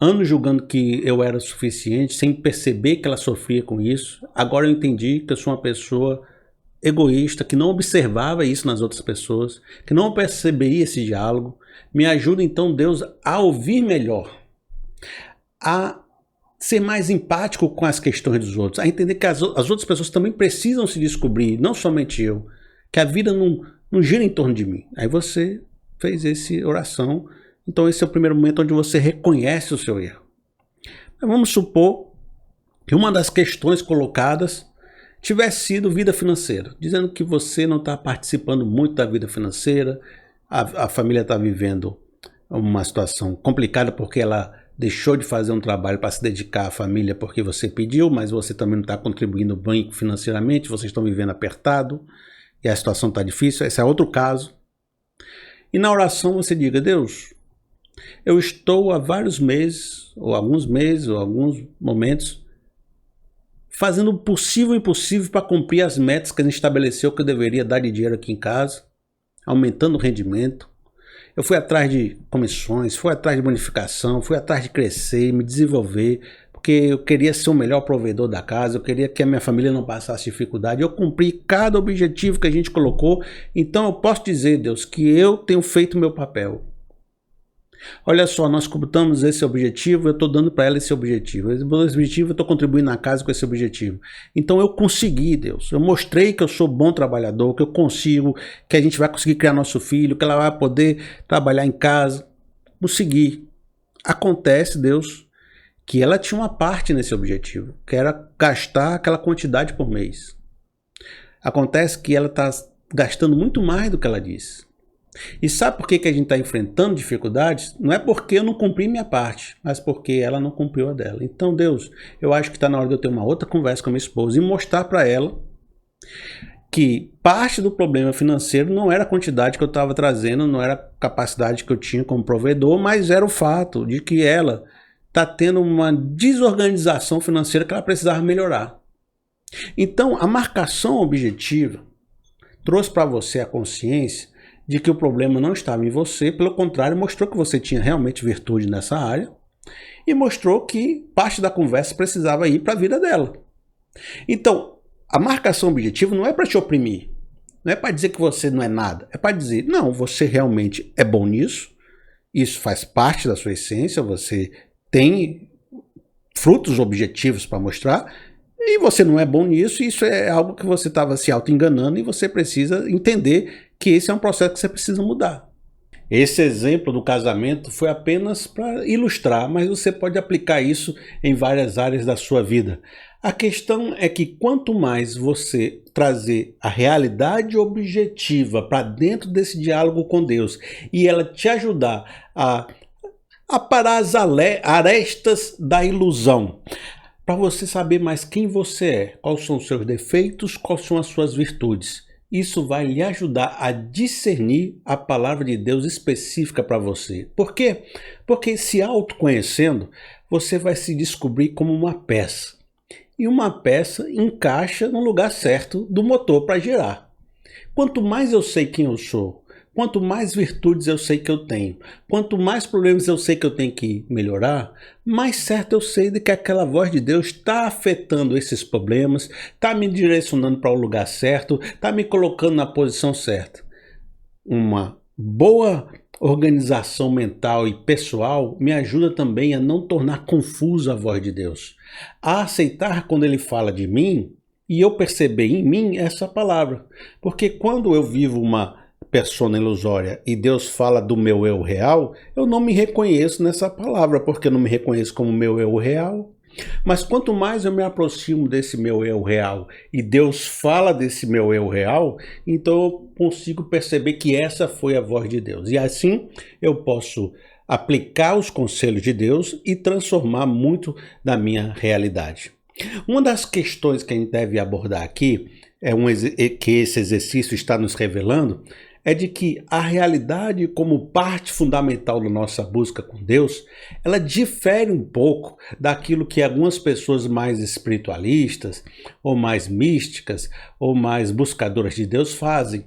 S1: anos julgando que eu era suficiente, sem perceber que ela sofria com isso. Agora eu entendi que eu sou uma pessoa egoísta, que não observava isso nas outras pessoas, que não perceberia esse diálogo. Me ajuda então, Deus, a ouvir melhor, a ser mais empático com as questões dos outros, a entender que as outras pessoas também precisam se descobrir, não somente eu, que a vida não gira em torno de mim. Aí você fez essa oração, então esse é o primeiro momento onde você reconhece o seu erro. Mas vamos supor que uma das questões colocadas tivesse sido vida financeira, dizendo que você não está participando muito da vida financeira, a família está vivendo uma situação complicada porque ela deixou de fazer um trabalho para se dedicar à família porque você pediu, mas você também não está contribuindo bem financeiramente, vocês estão vivendo apertado e a situação está difícil. Esse é outro caso. E na oração você diga: Deus, eu estou há vários meses, ou alguns momentos, fazendo o possível e impossível para cumprir as metas que a gente estabeleceu que eu deveria dar de dinheiro aqui em casa, aumentando o rendimento. Eu fui atrás de comissões, fui atrás de bonificação, fui atrás de crescer, me desenvolver, porque eu queria ser o melhor provedor da casa, eu queria que a minha família não passasse dificuldade. Eu cumpri cada objetivo que a gente colocou, então eu posso dizer, Deus, que eu tenho feito o meu papel. Olha só, nós completamos esse objetivo, eu estou dando para ela esse objetivo. Esse objetivo, eu estou contribuindo na casa com esse objetivo. Então eu consegui, Deus. Eu mostrei que eu sou bom trabalhador, que eu consigo, que a gente vai conseguir criar nosso filho, que ela vai poder trabalhar em casa. Consegui. Acontece, Deus, que ela tinha uma parte nesse objetivo, que era gastar aquela quantidade por mês. Acontece que ela está gastando muito mais do que ela disse. E sabe por que a gente está enfrentando dificuldades? Não é porque eu não cumpri minha parte, mas porque ela não cumpriu a dela. Então, Deus, eu acho que está na hora de eu ter uma outra conversa com a minha esposa e mostrar para ela que parte do problema financeiro não era a quantidade que eu estava trazendo, não era a capacidade que eu tinha como provedor, mas era o fato de que ela está tendo uma desorganização financeira que ela precisava melhorar. Então, a marcação objetiva trouxe para você a consciência de que o problema não estava em você, pelo contrário, mostrou que você tinha realmente virtude nessa área e mostrou que parte da conversa precisava ir para a vida dela. Então, a marcação objetiva não é para te oprimir, não é para dizer que você não é nada, é para dizer, não, você realmente é bom nisso, isso faz parte da sua essência, você tem frutos objetivos para mostrar, e você não é bom nisso, isso é algo que você estava se auto-enganando e você precisa entender que esse é um processo que você precisa mudar. Esse exemplo do casamento foi apenas para ilustrar, mas você pode aplicar isso em várias áreas da sua vida. A questão é que quanto mais você trazer a realidade objetiva para dentro desse diálogo com Deus e ela te ajudar a parar as arestas da ilusão, para você saber mais quem você é, quais são os seus defeitos, quais são as suas virtudes. Isso vai lhe ajudar a discernir a palavra de Deus específica para você. Por quê? Porque se autoconhecendo, você vai se descobrir como uma peça. E uma peça encaixa no lugar certo do motor para girar. Quanto mais eu sei quem eu sou, quanto mais virtudes eu sei que eu tenho, quanto mais problemas eu sei que eu tenho que melhorar, mais certo eu sei de que aquela voz de Deus está afetando esses problemas, está me direcionando para o lugar certo, está me colocando na posição certa. Uma boa organização mental e pessoal me ajuda também a não tornar confusa a voz de Deus, a aceitar quando Ele fala de mim e eu perceber em mim essa palavra. Porque quando eu vivo uma persona ilusória e Deus fala do meu eu real, eu não me reconheço nessa palavra, porque eu não me reconheço como meu eu real. Mas quanto mais eu me aproximo desse meu eu real e Deus fala desse meu eu real, então eu consigo perceber que essa foi a voz de Deus. E assim eu posso aplicar os conselhos de Deus e transformar muito da minha realidade. Uma das questões que a gente deve abordar aqui, que esse exercício está nos revelando, é de que a realidade como parte fundamental da nossa busca com Deus, ela difere um pouco daquilo que algumas pessoas mais espiritualistas, ou mais místicas, ou mais buscadoras de Deus fazem.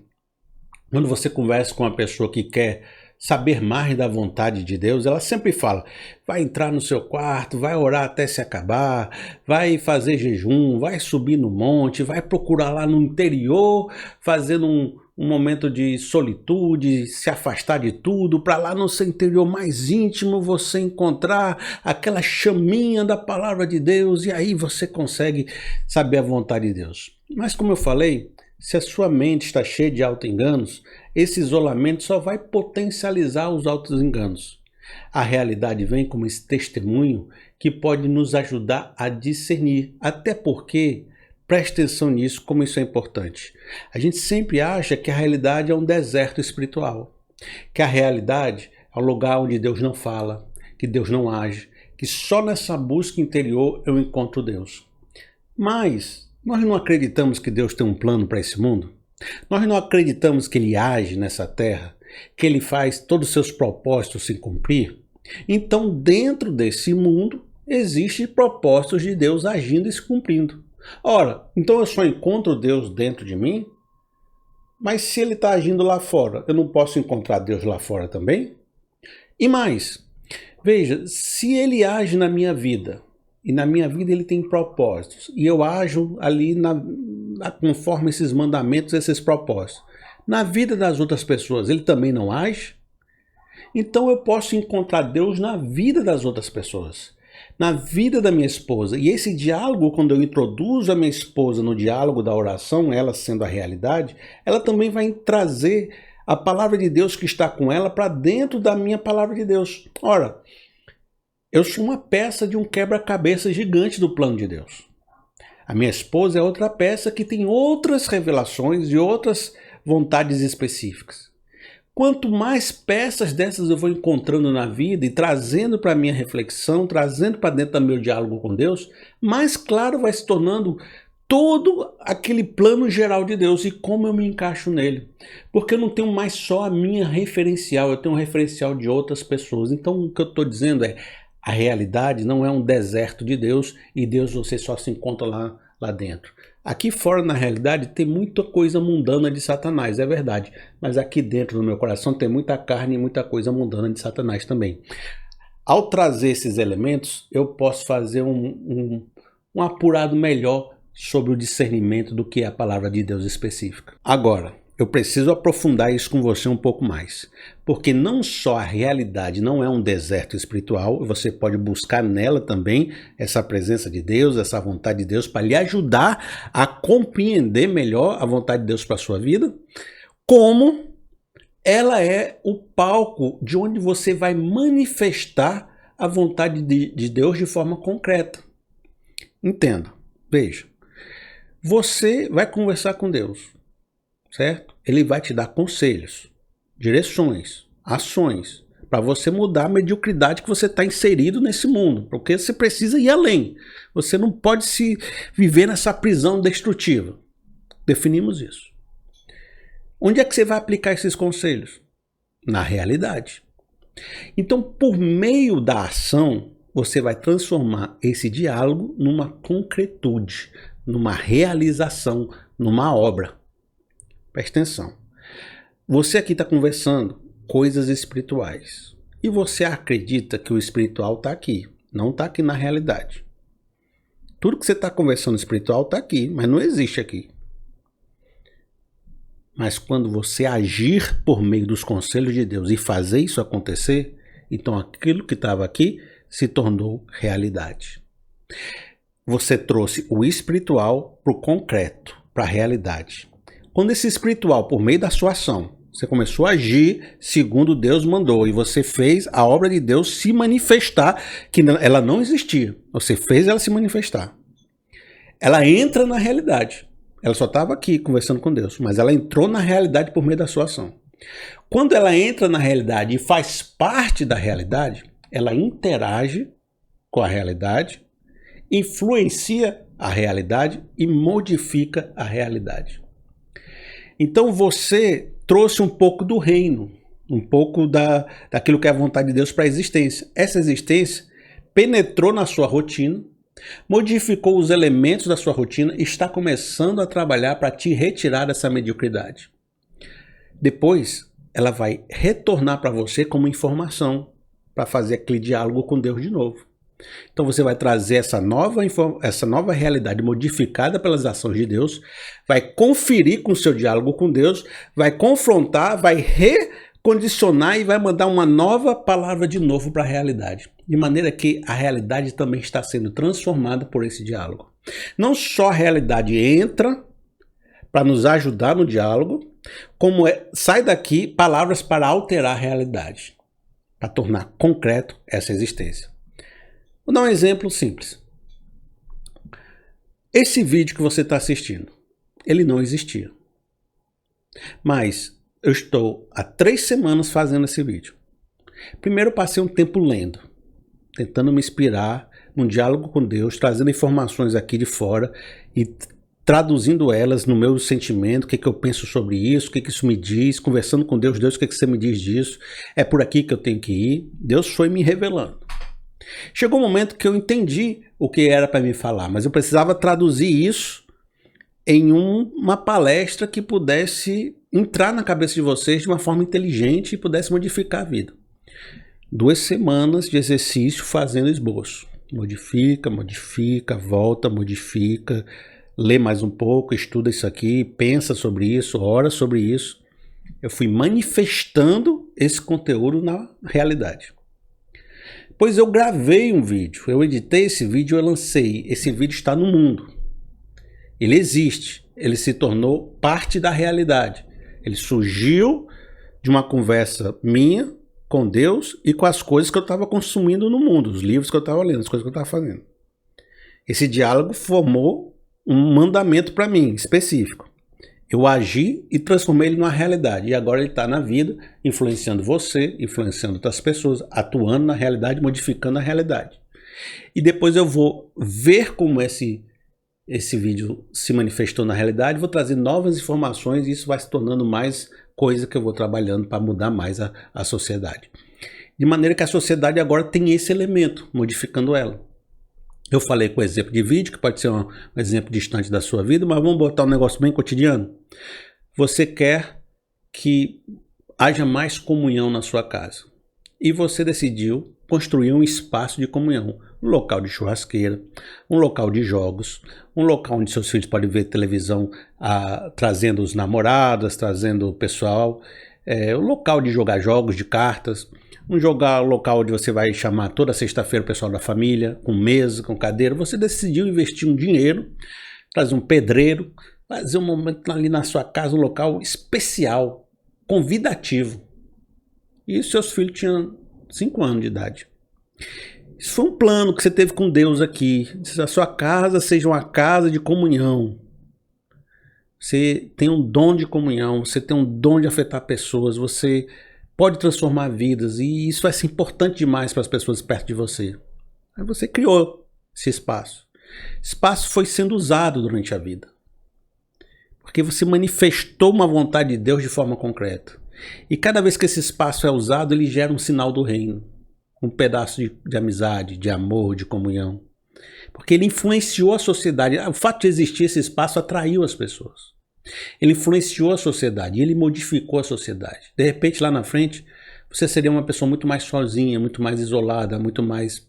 S1: Quando você conversa com uma pessoa que quer saber mais da vontade de Deus, ela sempre fala, vai entrar no seu quarto, vai orar até se acabar, vai fazer jejum, vai subir no monte, vai procurar lá no interior, fazendo um momento de solitude, se afastar de tudo, para lá no seu interior mais íntimo você encontrar aquela chaminha da palavra de Deus e aí você consegue saber a vontade de Deus. Mas como eu falei, se a sua mente está cheia de auto-enganos, esse isolamento só vai potencializar os auto-enganos. A realidade vem como esse testemunho que pode nos ajudar a discernir, até porque, preste atenção nisso, como isso é importante. A gente sempre acha que a realidade é um deserto espiritual, que a realidade é um lugar onde Deus não fala, que Deus não age, que só nessa busca interior eu encontro Deus. Mas nós não acreditamos que Deus tem um plano para esse mundo? Nós não acreditamos que Ele age nessa terra? Que Ele faz todos os seus propósitos se cumprir? Então, dentro desse mundo, existem propósitos de Deus agindo e se cumprindo. Ora, então eu só encontro Deus dentro de mim? Mas se Ele está agindo lá fora, eu não posso encontrar Deus lá fora também? E mais, veja, se Ele age na minha vida, e na minha vida ele tem propósitos. E eu ajo ali conforme esses mandamentos, esses propósitos. Na vida das outras pessoas, ele também não age? Então eu posso encontrar Deus na vida das outras pessoas. Na vida da minha esposa. E esse diálogo, quando eu introduzo a minha esposa no diálogo da oração, ela sendo a realidade, ela também vai trazer a palavra de Deus que está com ela para dentro da minha palavra de Deus. Ora, eu sou uma peça de um quebra-cabeça gigante do plano de Deus. A minha esposa é outra peça que tem outras revelações e outras vontades específicas. Quanto mais peças dessas eu vou encontrando na vida e trazendo para a minha reflexão, trazendo para dentro do meu diálogo com Deus, mais claro vai se tornando todo aquele plano geral de Deus e como eu me encaixo nele. Porque eu não tenho mais só a minha referencial, eu tenho um referencial de outras pessoas. Então o que eu estou dizendo é, a realidade não é um deserto de Deus e Deus você só se encontra lá dentro. Aqui fora, na realidade, tem muita coisa mundana de Satanás, é verdade. Mas aqui dentro do meu coração tem muita carne e muita coisa mundana de Satanás também. Ao trazer esses elementos, eu posso fazer um apurado melhor sobre o discernimento do que é a palavra de Deus específica. Agora, eu preciso aprofundar isso com você um pouco mais, porque não só a realidade não é um deserto espiritual, você pode buscar nela também essa presença de Deus, essa vontade de Deus para lhe ajudar a compreender melhor a vontade de Deus para a sua vida, como ela é o palco de onde você vai manifestar a vontade de Deus de forma concreta. Entenda, veja, você vai conversar com Deus, certo? Ele vai te dar conselhos, direções, ações, para você mudar a mediocridade que você está inserido nesse mundo, porque você precisa ir além. Você não pode se viver nessa prisão destrutiva. Definimos isso. Onde é que você vai aplicar esses conselhos? Na realidade. Então, por meio da ação, você vai transformar esse diálogo numa concretude, numa realização, numa obra. Preste atenção. Você aqui está conversando coisas espirituais. E você acredita que o espiritual está aqui. Não está aqui na realidade. Tudo que você está conversando espiritual está aqui, mas não existe aqui. Mas quando você agir por meio dos conselhos de Deus e fazer isso acontecer, então aquilo que estava aqui se tornou realidade. Você trouxe o espiritual para o concreto, para a realidade. Quando esse espiritual, por meio da sua ação, você começou a agir segundo Deus mandou e você fez a obra de Deus se manifestar, que ela não existia. Você fez ela se manifestar. Ela entra na realidade. Ela só estava aqui conversando com Deus, mas ela entrou na realidade por meio da sua ação. Quando ela entra na realidade e faz parte da realidade, ela interage com a realidade influencia a realidade e modifica a realidade. Então você trouxe um pouco do reino, um pouco daquilo que é a vontade de Deus para a existência. Essa existência penetrou na sua rotina, modificou os elementos da sua rotina e está começando a trabalhar para te retirar dessa mediocridade. Depois, ela vai retornar para você como informação para fazer aquele diálogo com Deus de novo. Então você vai trazer essa nova realidade modificada pelas ações de Deus, vai conferir com o seu diálogo com Deus, vai confrontar, vai recondicionar e vai mandar uma nova palavra de novo para a realidade. De maneira que a realidade também está sendo transformada por esse diálogo. Não só a realidade entra para nos ajudar no diálogo, como sai daqui palavras para alterar a realidade, para tornar concreto essa existência. Vou dar um exemplo simples. Esse vídeo que você está assistindo, ele não existia. Mas eu estou há 3 semanas fazendo esse vídeo. Primeiro eu passei um tempo lendo, tentando me inspirar num diálogo com Deus, trazendo informações aqui de fora e traduzindo elas no meu sentimento, o que eu penso sobre isso, o que isso me diz, conversando com Deus, Deus, o que você me diz disso? É por aqui que eu tenho que ir? Deus foi me revelando. Chegou um momento que eu entendi o que era para me falar, mas eu precisava traduzir isso em uma palestra que pudesse entrar na cabeça de vocês de uma forma inteligente e pudesse modificar a vida. 2 semanas de exercício fazendo esboço. Modifica, volta, modifica, lê mais um pouco, estuda isso aqui, pensa sobre isso, ora sobre isso. Eu fui manifestando esse conteúdo na realidade. Pois eu gravei um vídeo, eu editei esse vídeo, eu lancei. Esse vídeo está no mundo. Ele existe, ele se tornou parte da realidade. Ele surgiu de uma conversa minha com Deus e com as coisas que eu estava consumindo no mundo, os livros que eu estava lendo, as coisas que eu estava fazendo. Esse diálogo formou um mandamento para mim, específico. Eu agi e transformei ele numa realidade. E agora ele está na vida, influenciando você, influenciando outras pessoas, atuando na realidade, modificando a realidade. E depois eu vou ver como esse vídeo se manifestou na realidade, vou trazer novas informações e isso vai se tornando mais coisa que eu vou trabalhando para mudar mais a sociedade. De maneira que a sociedade agora tem esse elemento, modificando ela. Eu falei com o exemplo de vídeo, que pode ser um exemplo distante da sua vida, mas vamos botar um negócio bem cotidiano. Você quer que haja mais comunhão na sua casa. E você decidiu construir um espaço de comunhão. Um local de churrasqueira, um local de jogos, um local onde seus filhos podem ver televisão trazendo os namorados, trazendo o pessoal. Um local de jogar jogos de cartas. Um local onde você vai chamar toda sexta-feira o pessoal da família, com mesa, com cadeira. Você decidiu investir um dinheiro, trazer um pedreiro, fazer um momento ali na sua casa, um local especial, convidativo. E seus filhos tinham 5 anos de idade. Isso foi um plano que você teve com Deus aqui. A sua casa seja uma casa de comunhão. Você tem um dom de comunhão, você tem um dom de afetar pessoas, você pode transformar vidas e isso vai ser importante demais para as pessoas perto de você. Aí você criou esse espaço. Esse espaço foi sendo usado durante a vida. Porque você manifestou uma vontade de Deus de forma concreta. E cada vez que esse espaço é usado, ele gera um sinal do reino. Um pedaço de amizade, de amor, de comunhão. Porque ele influenciou a sociedade. O fato de existir esse espaço atraiu as pessoas. Ele influenciou a sociedade, ele modificou a sociedade. De repente, lá na frente, você seria uma pessoa muito mais sozinha, muito mais isolada, muito mais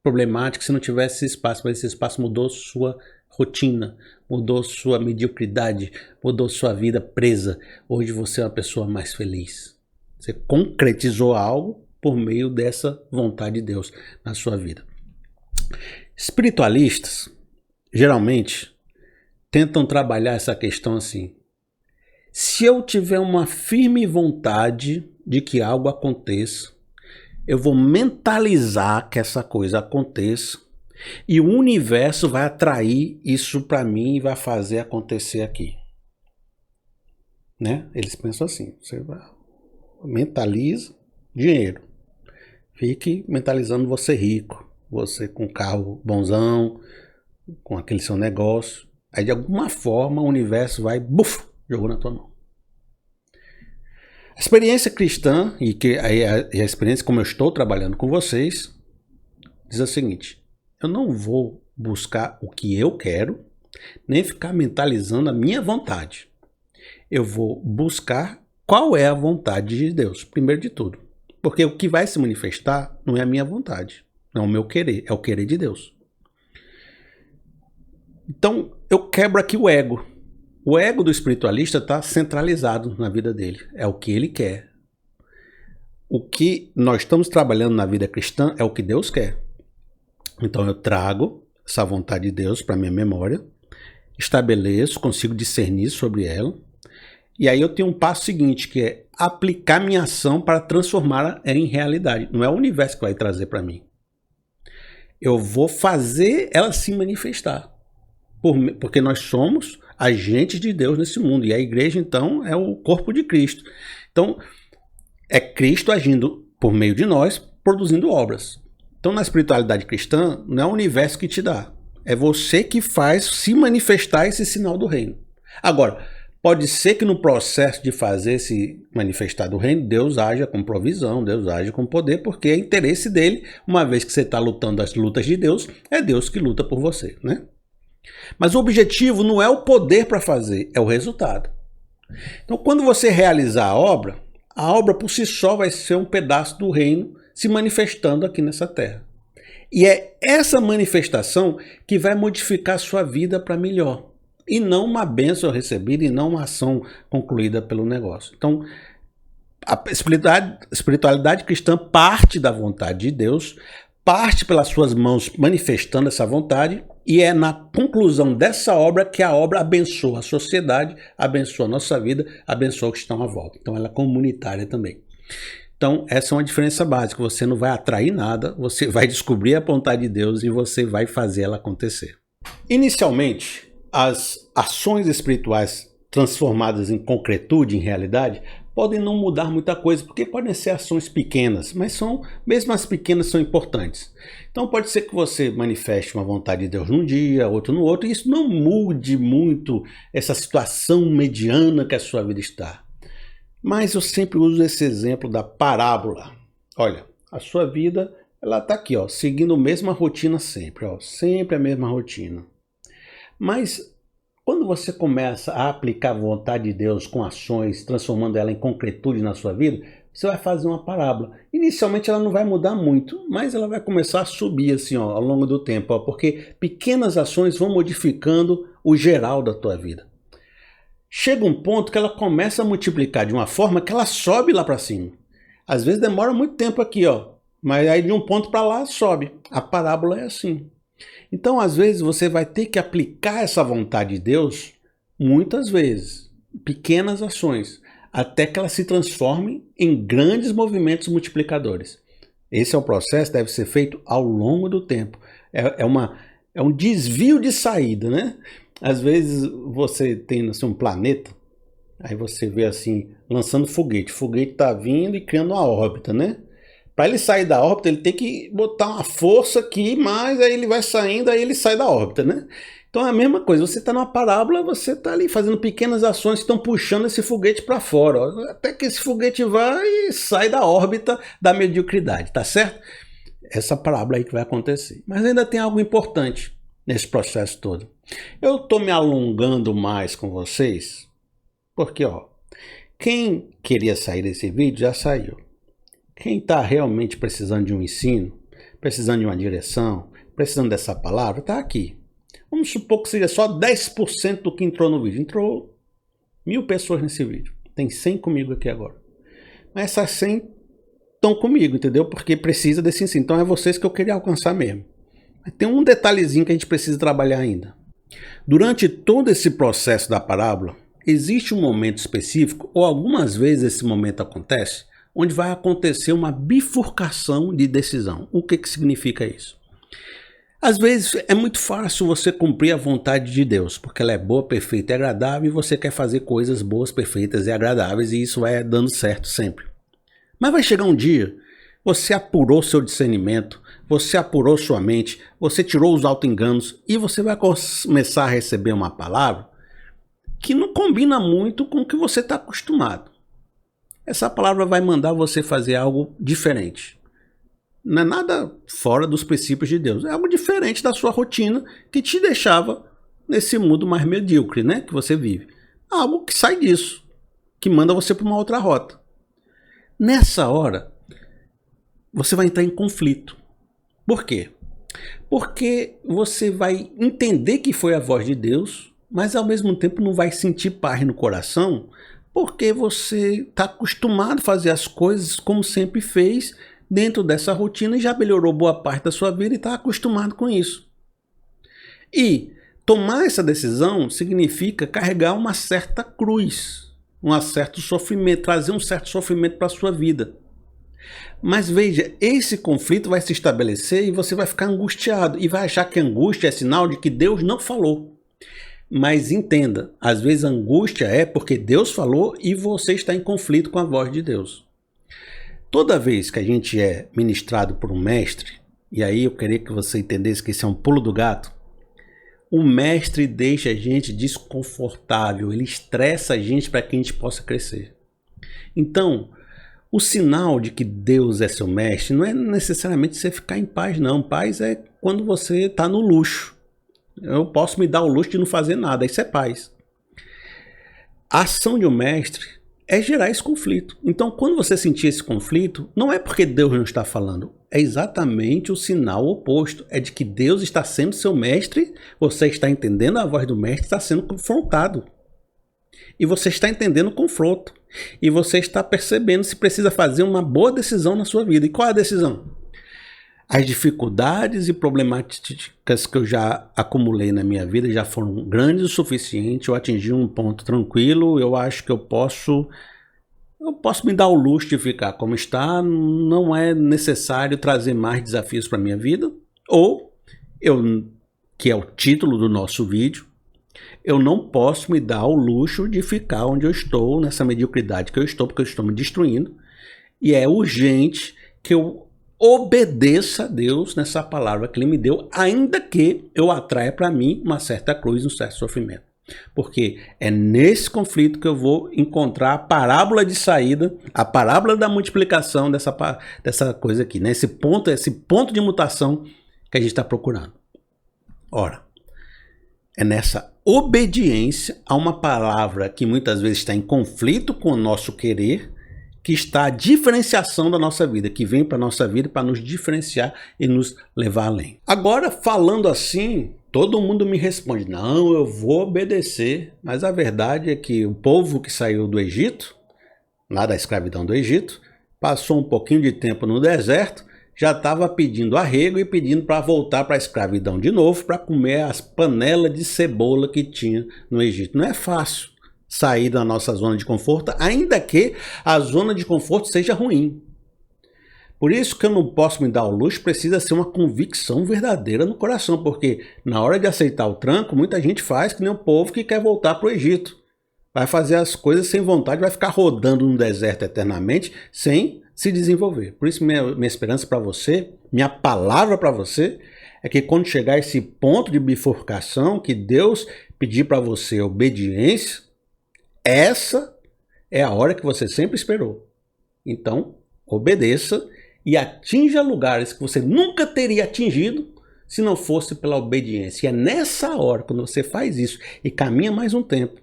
S1: problemática se não tivesse esse espaço. Mas esse espaço mudou sua rotina, mudou sua mediocridade, mudou sua vida presa. Hoje você é uma pessoa mais feliz. Você concretizou algo por meio dessa vontade de Deus na sua vida. Espiritualistas, geralmente, tentam trabalhar essa questão assim. Se eu tiver uma firme vontade de que algo aconteça, eu vou mentalizar que essa coisa aconteça e o universo vai atrair isso para mim e vai fazer acontecer aqui. Né? Eles pensam assim, você mentaliza dinheiro. Fique mentalizando você rico. você com um carro bonzão, com aquele seu negócio. Aí de alguma forma o universo vai, buf, jogou na tua mão. A experiência cristã, e a experiência como eu estou trabalhando com vocês, diz o seguinte: eu não vou buscar o que eu quero, nem ficar mentalizando a minha vontade. Eu vou buscar qual é a vontade de Deus, primeiro de tudo. Porque o que vai se manifestar não é a minha vontade, não é o meu querer, é o querer de Deus. Então, eu quebro aqui o ego. O ego do espiritualista está centralizado na vida dele. É o que ele quer. O que nós estamos trabalhando na vida cristã é o que Deus quer. Então, eu trago essa vontade de Deus para minha memória, estabeleço, consigo discernir sobre ela. E aí eu tenho um passo seguinte, que é aplicar minha ação para transformá-la em realidade. Não é o universo que vai trazer para mim. Eu vou fazer ela se manifestar. Porque nós somos agentes de Deus nesse mundo. E a igreja, então, é o corpo de Cristo. Então, é Cristo agindo por meio de nós, produzindo obras. Então, na espiritualidade cristã, não é o universo que te dá. É você que faz se manifestar esse sinal do reino. Agora, pode ser que no processo de fazer se manifestar do reino, Deus haja com provisão, Deus haja com poder, porque é interesse dele, uma vez que você está lutando as lutas de Deus, é Deus que luta por você, né? Mas o objetivo não é o poder para fazer, é o resultado. Então, quando você realizar a obra por si só vai ser um pedaço do reino se manifestando aqui nessa terra. E é essa manifestação que vai modificar a sua vida para melhor. E não uma bênção recebida e não uma ação concluída pelo negócio. Então, a espiritualidade cristã parte da vontade de Deus, parte pelas suas mãos manifestando essa vontade, e é na conclusão dessa obra que a obra abençoa a sociedade, abençoa a nossa vida, abençoa os que estão à volta. Então ela é comunitária também. Então essa é uma diferença básica, você não vai atrair nada, você vai descobrir a vontade de Deus e você vai fazer ela acontecer. Inicialmente, as ações espirituais transformadas em concretude, em realidade, podem não mudar muita coisa, porque podem ser ações pequenas, mas mesmo as pequenas são importantes. Então pode ser que você manifeste uma vontade de Deus num dia, outro no outro, e isso não mude muito essa situação mediana que a sua vida está. Mas eu sempre uso esse exemplo da parábola. Olha, a sua vida, ela está aqui, ó, seguindo a mesma rotina sempre, ó, sempre a mesma rotina. Mas quando você começa a aplicar a vontade de Deus com ações, transformando ela em concretude na sua vida, você vai fazer uma parábola. Inicialmente ela não vai mudar muito, mas ela vai começar a subir assim, ó, ao longo do tempo, ó, porque pequenas ações vão modificando o geral da tua vida. Chega um ponto que ela começa a multiplicar de uma forma que ela sobe lá para cima. Às vezes demora muito tempo aqui, ó, mas aí de um ponto para lá sobe. A parábola é assim. Então, às vezes, você vai ter que aplicar essa vontade de Deus muitas vezes, pequenas ações, até que ela se transforme em grandes movimentos multiplicadores. Esse é o processo, deve ser feito ao longo do tempo. É um desvio de saída, né? Às vezes você tem assim, um planeta, aí você vê assim, lançando foguete. O foguete está vindo e criando uma órbita, né? Para ele sair da órbita, ele tem que botar uma força aqui, mas aí ele vai saindo, aí ele sai da órbita, né? Então é a mesma coisa, você está numa parábola, você está ali fazendo pequenas ações que estão puxando esse foguete para fora, ó, até que esse foguete vai e sai da órbita da mediocridade, tá certo? Essa parábola aí que vai acontecer. Mas ainda tem algo importante nesse processo todo. Eu estou me alongando mais com vocês, porque ó, quem queria sair desse vídeo já saiu. Quem está realmente precisando de um ensino, precisando de uma direção, precisando dessa palavra, está aqui. Vamos supor que seja só 10% do que entrou no vídeo. Entrou 1000 pessoas nesse vídeo. Tem 100 comigo aqui agora. Mas essas 100 estão comigo, entendeu? Porque precisa desse ensino. Então é vocês que eu queria alcançar mesmo. Mas tem um detalhezinho que a gente precisa trabalhar ainda. Durante todo esse processo da parábola, existe um momento específico, ou algumas vezes esse momento acontece, onde vai acontecer uma bifurcação de decisão. O que significa isso? Às vezes é muito fácil você cumprir a vontade de Deus, porque ela é boa, perfeita e agradável, e você quer fazer coisas boas, perfeitas e agradáveis, e isso vai dando certo sempre. Mas vai chegar um dia, você apurou seu discernimento, você apurou sua mente, você tirou os auto-enganos e você vai começar a receber uma palavra que não combina muito com o que você está acostumado. Essa palavra vai mandar você fazer algo diferente. Não é nada fora dos princípios de Deus. É algo diferente da sua rotina que te deixava nesse mundo mais medíocre, né, que você vive. Algo que sai disso, que manda você para uma outra rota. Nessa hora, você vai entrar em conflito. Por quê? Porque você vai entender que foi a voz de Deus, mas ao mesmo tempo não vai sentir paz no coração, porque você está acostumado a fazer as coisas como sempre fez, dentro dessa rotina, e já melhorou boa parte da sua vida e está acostumado com isso. E tomar essa decisão significa carregar uma certa cruz, um certo sofrimento, trazer um certo sofrimento para a sua vida. Mas veja, esse conflito vai se estabelecer e você vai ficar angustiado e vai achar que a angústia é sinal de que Deus não falou. Mas entenda, às vezes a angústia é porque Deus falou e você está em conflito com a voz de Deus. Toda vez que a gente é ministrado por um mestre, e aí eu queria que você entendesse que esse é um pulo do gato, o mestre deixa a gente desconfortável, ele estressa a gente para que a gente possa crescer. Então, o sinal de que Deus é seu mestre não é necessariamente você ficar em paz, não. Paz é quando você está no luxo. Eu posso me dar o luxo de não fazer nada, isso é paz. A ação de um mestre é gerar esse conflito. Então, quando você sentir esse conflito, não é porque Deus não está falando, é exatamente o sinal oposto. É de que Deus está sendo seu mestre, você está entendendo a voz do mestre, está sendo confrontado. E você está entendendo o confronto. E você está percebendo se precisa fazer uma boa decisão na sua vida. E qual é a decisão? As dificuldades e problemáticas que eu já acumulei na minha vida já foram grandes o suficiente. Eu atingi um ponto tranquilo. Eu acho que eu posso me dar o luxo de ficar como está. Não é necessário trazer mais desafios para a minha vida. Ou, que é o título do nosso vídeo, eu não posso me dar o luxo de ficar onde eu estou, nessa mediocridade que eu estou, porque eu estou me destruindo. E é urgente que eu obedeça a Deus nessa palavra que Ele me deu, ainda que eu atraia para mim uma certa cruz, um certo sofrimento. Porque é nesse conflito que eu vou encontrar a parábola de saída, a parábola da multiplicação dessa coisa aqui, né? Esse ponto de mutação que a gente está procurando. Ora, é nessa obediência a uma palavra que muitas vezes está em conflito com o nosso querer, que está a diferenciação da nossa vida, que vem para a nossa vida para nos diferenciar e nos levar além. Agora, falando assim, todo mundo me responde, não, eu vou obedecer, mas a verdade é que o povo que saiu do Egito, lá da escravidão do Egito, passou um pouquinho de tempo no deserto, já estava pedindo arrego e pedindo para voltar para a escravidão de novo, para comer as panelas de cebola que tinha no Egito. Não é fácil sair da nossa zona de conforto, ainda que a zona de conforto seja ruim. Por isso que eu não posso me dar o luxo, precisa ser uma convicção verdadeira no coração, porque na hora de aceitar o tranco, muita gente faz que nem o povo que quer voltar para o Egito. Vai fazer as coisas sem vontade, vai ficar rodando no deserto eternamente, sem se desenvolver. Por isso minha esperança para você, minha palavra para você, é que quando chegar esse ponto de bifurcação, que Deus pedir para você obediência, essa é a hora que você sempre esperou. Então, obedeça e atinja lugares que você nunca teria atingido se não fosse pela obediência. E é nessa hora, quando você faz isso e caminha mais um tempo,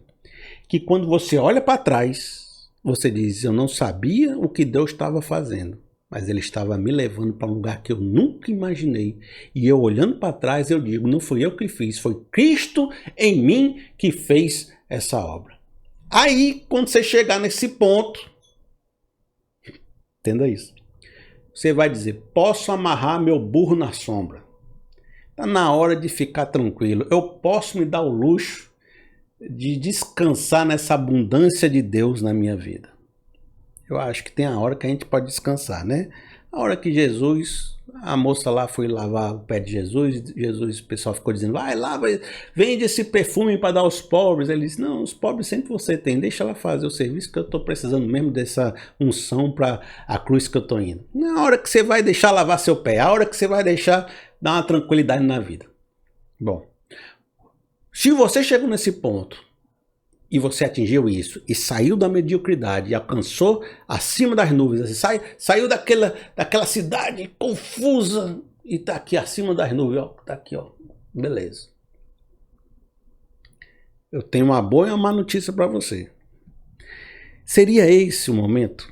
S1: que quando você olha para trás, você diz, eu não sabia o que Deus estava fazendo, mas Ele estava me levando para um lugar que eu nunca imaginei. E eu olhando para trás, eu digo, não fui eu que fiz, foi Cristo em mim que fez essa obra. Aí, quando você chegar nesse ponto, entenda isso, você vai dizer, posso amarrar meu burro na sombra. Está na hora de ficar tranquilo. Eu posso me dar o luxo de descansar nessa abundância de Deus na minha vida. Eu acho que tem a hora que a gente pode descansar, né? A hora que Jesus, a moça lá foi lavar o pé de Jesus, o pessoal ficou dizendo, vai, lava, vende esse perfume para dar aos pobres. Ele disse, não, os pobres sempre você tem, deixa ela fazer o serviço que eu estou precisando mesmo dessa unção para a cruz que eu estou indo. Na hora que você vai deixar lavar seu pé, a hora que você vai deixar dar uma tranquilidade na vida. Bom, se você chegou nesse ponto, e você atingiu isso, e saiu da mediocridade, e alcançou acima das nuvens, assim, saiu daquela cidade confusa, e está aqui acima das nuvens, ó, tá aqui, ó, beleza. Eu tenho uma boa e uma má notícia para você. Seria esse o momento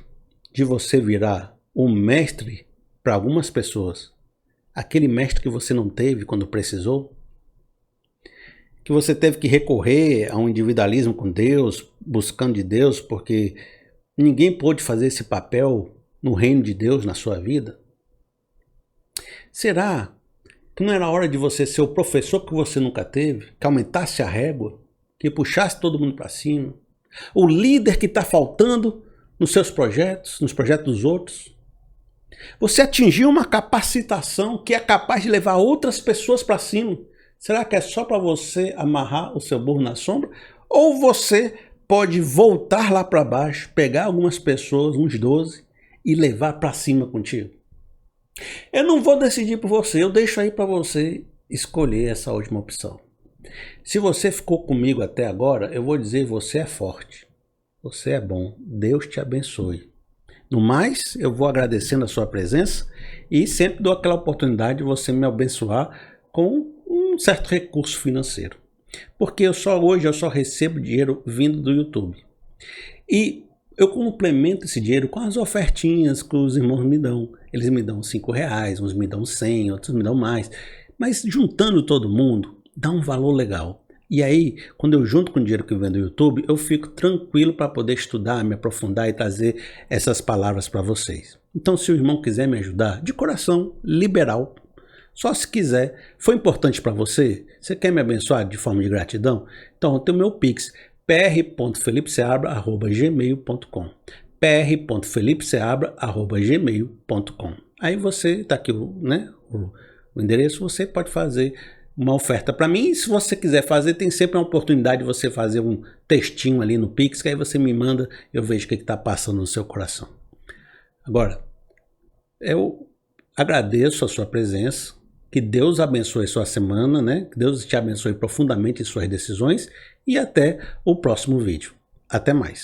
S1: de você virar um mestre para algumas pessoas, aquele mestre que você não teve quando precisou? Que você teve que recorrer a um individualismo com Deus, buscando de Deus, porque ninguém pôde fazer esse papel no reino de Deus na sua vida? Será que não era hora de você ser o professor que você nunca teve, que aumentasse a régua, que puxasse todo mundo para cima? O líder que está faltando nos seus projetos, nos projetos dos outros? Você atingiu uma capacitação que é capaz de levar outras pessoas para cima. Será que é só para você amarrar o seu burro na sombra? Ou você pode voltar lá para baixo, pegar algumas pessoas, uns 12, e levar para cima contigo? Eu não vou decidir por você, eu deixo aí para você escolher essa última opção. Se você ficou comigo até agora, eu vou dizer, você é forte, você é bom, Deus te abençoe. No mais, eu vou agradecendo a sua presença e sempre dou aquela oportunidade de você me abençoar com um certo recurso financeiro. Porque hoje eu só recebo dinheiro vindo do YouTube. E eu complemento esse dinheiro com as ofertinhas que os irmãos me dão. Eles me dão R$5, uns me dão 100, outros me dão mais. Mas juntando todo mundo, dá um valor legal. E aí, quando eu junto com o dinheiro que vem do YouTube, eu fico tranquilo para poder estudar, me aprofundar e trazer essas palavras para vocês. Então, se o irmão quiser me ajudar, de coração, liberal, só se quiser, foi importante para você? Você quer me abençoar de forma de gratidão? Então, tem o meu Pix, pr.felipeseabra@gmail.com pr.felipeseabra@gmail.com. Aí você, tá aqui o endereço, você pode fazer uma oferta para mim. E se você quiser fazer, tem sempre uma oportunidade de você fazer um textinho ali no Pix, que aí você me manda, eu vejo o que está passando no seu coração. Agora, eu agradeço a sua presença, que Deus abençoe sua semana, né? Que Deus te abençoe profundamente em suas decisões e até o próximo vídeo. Até mais.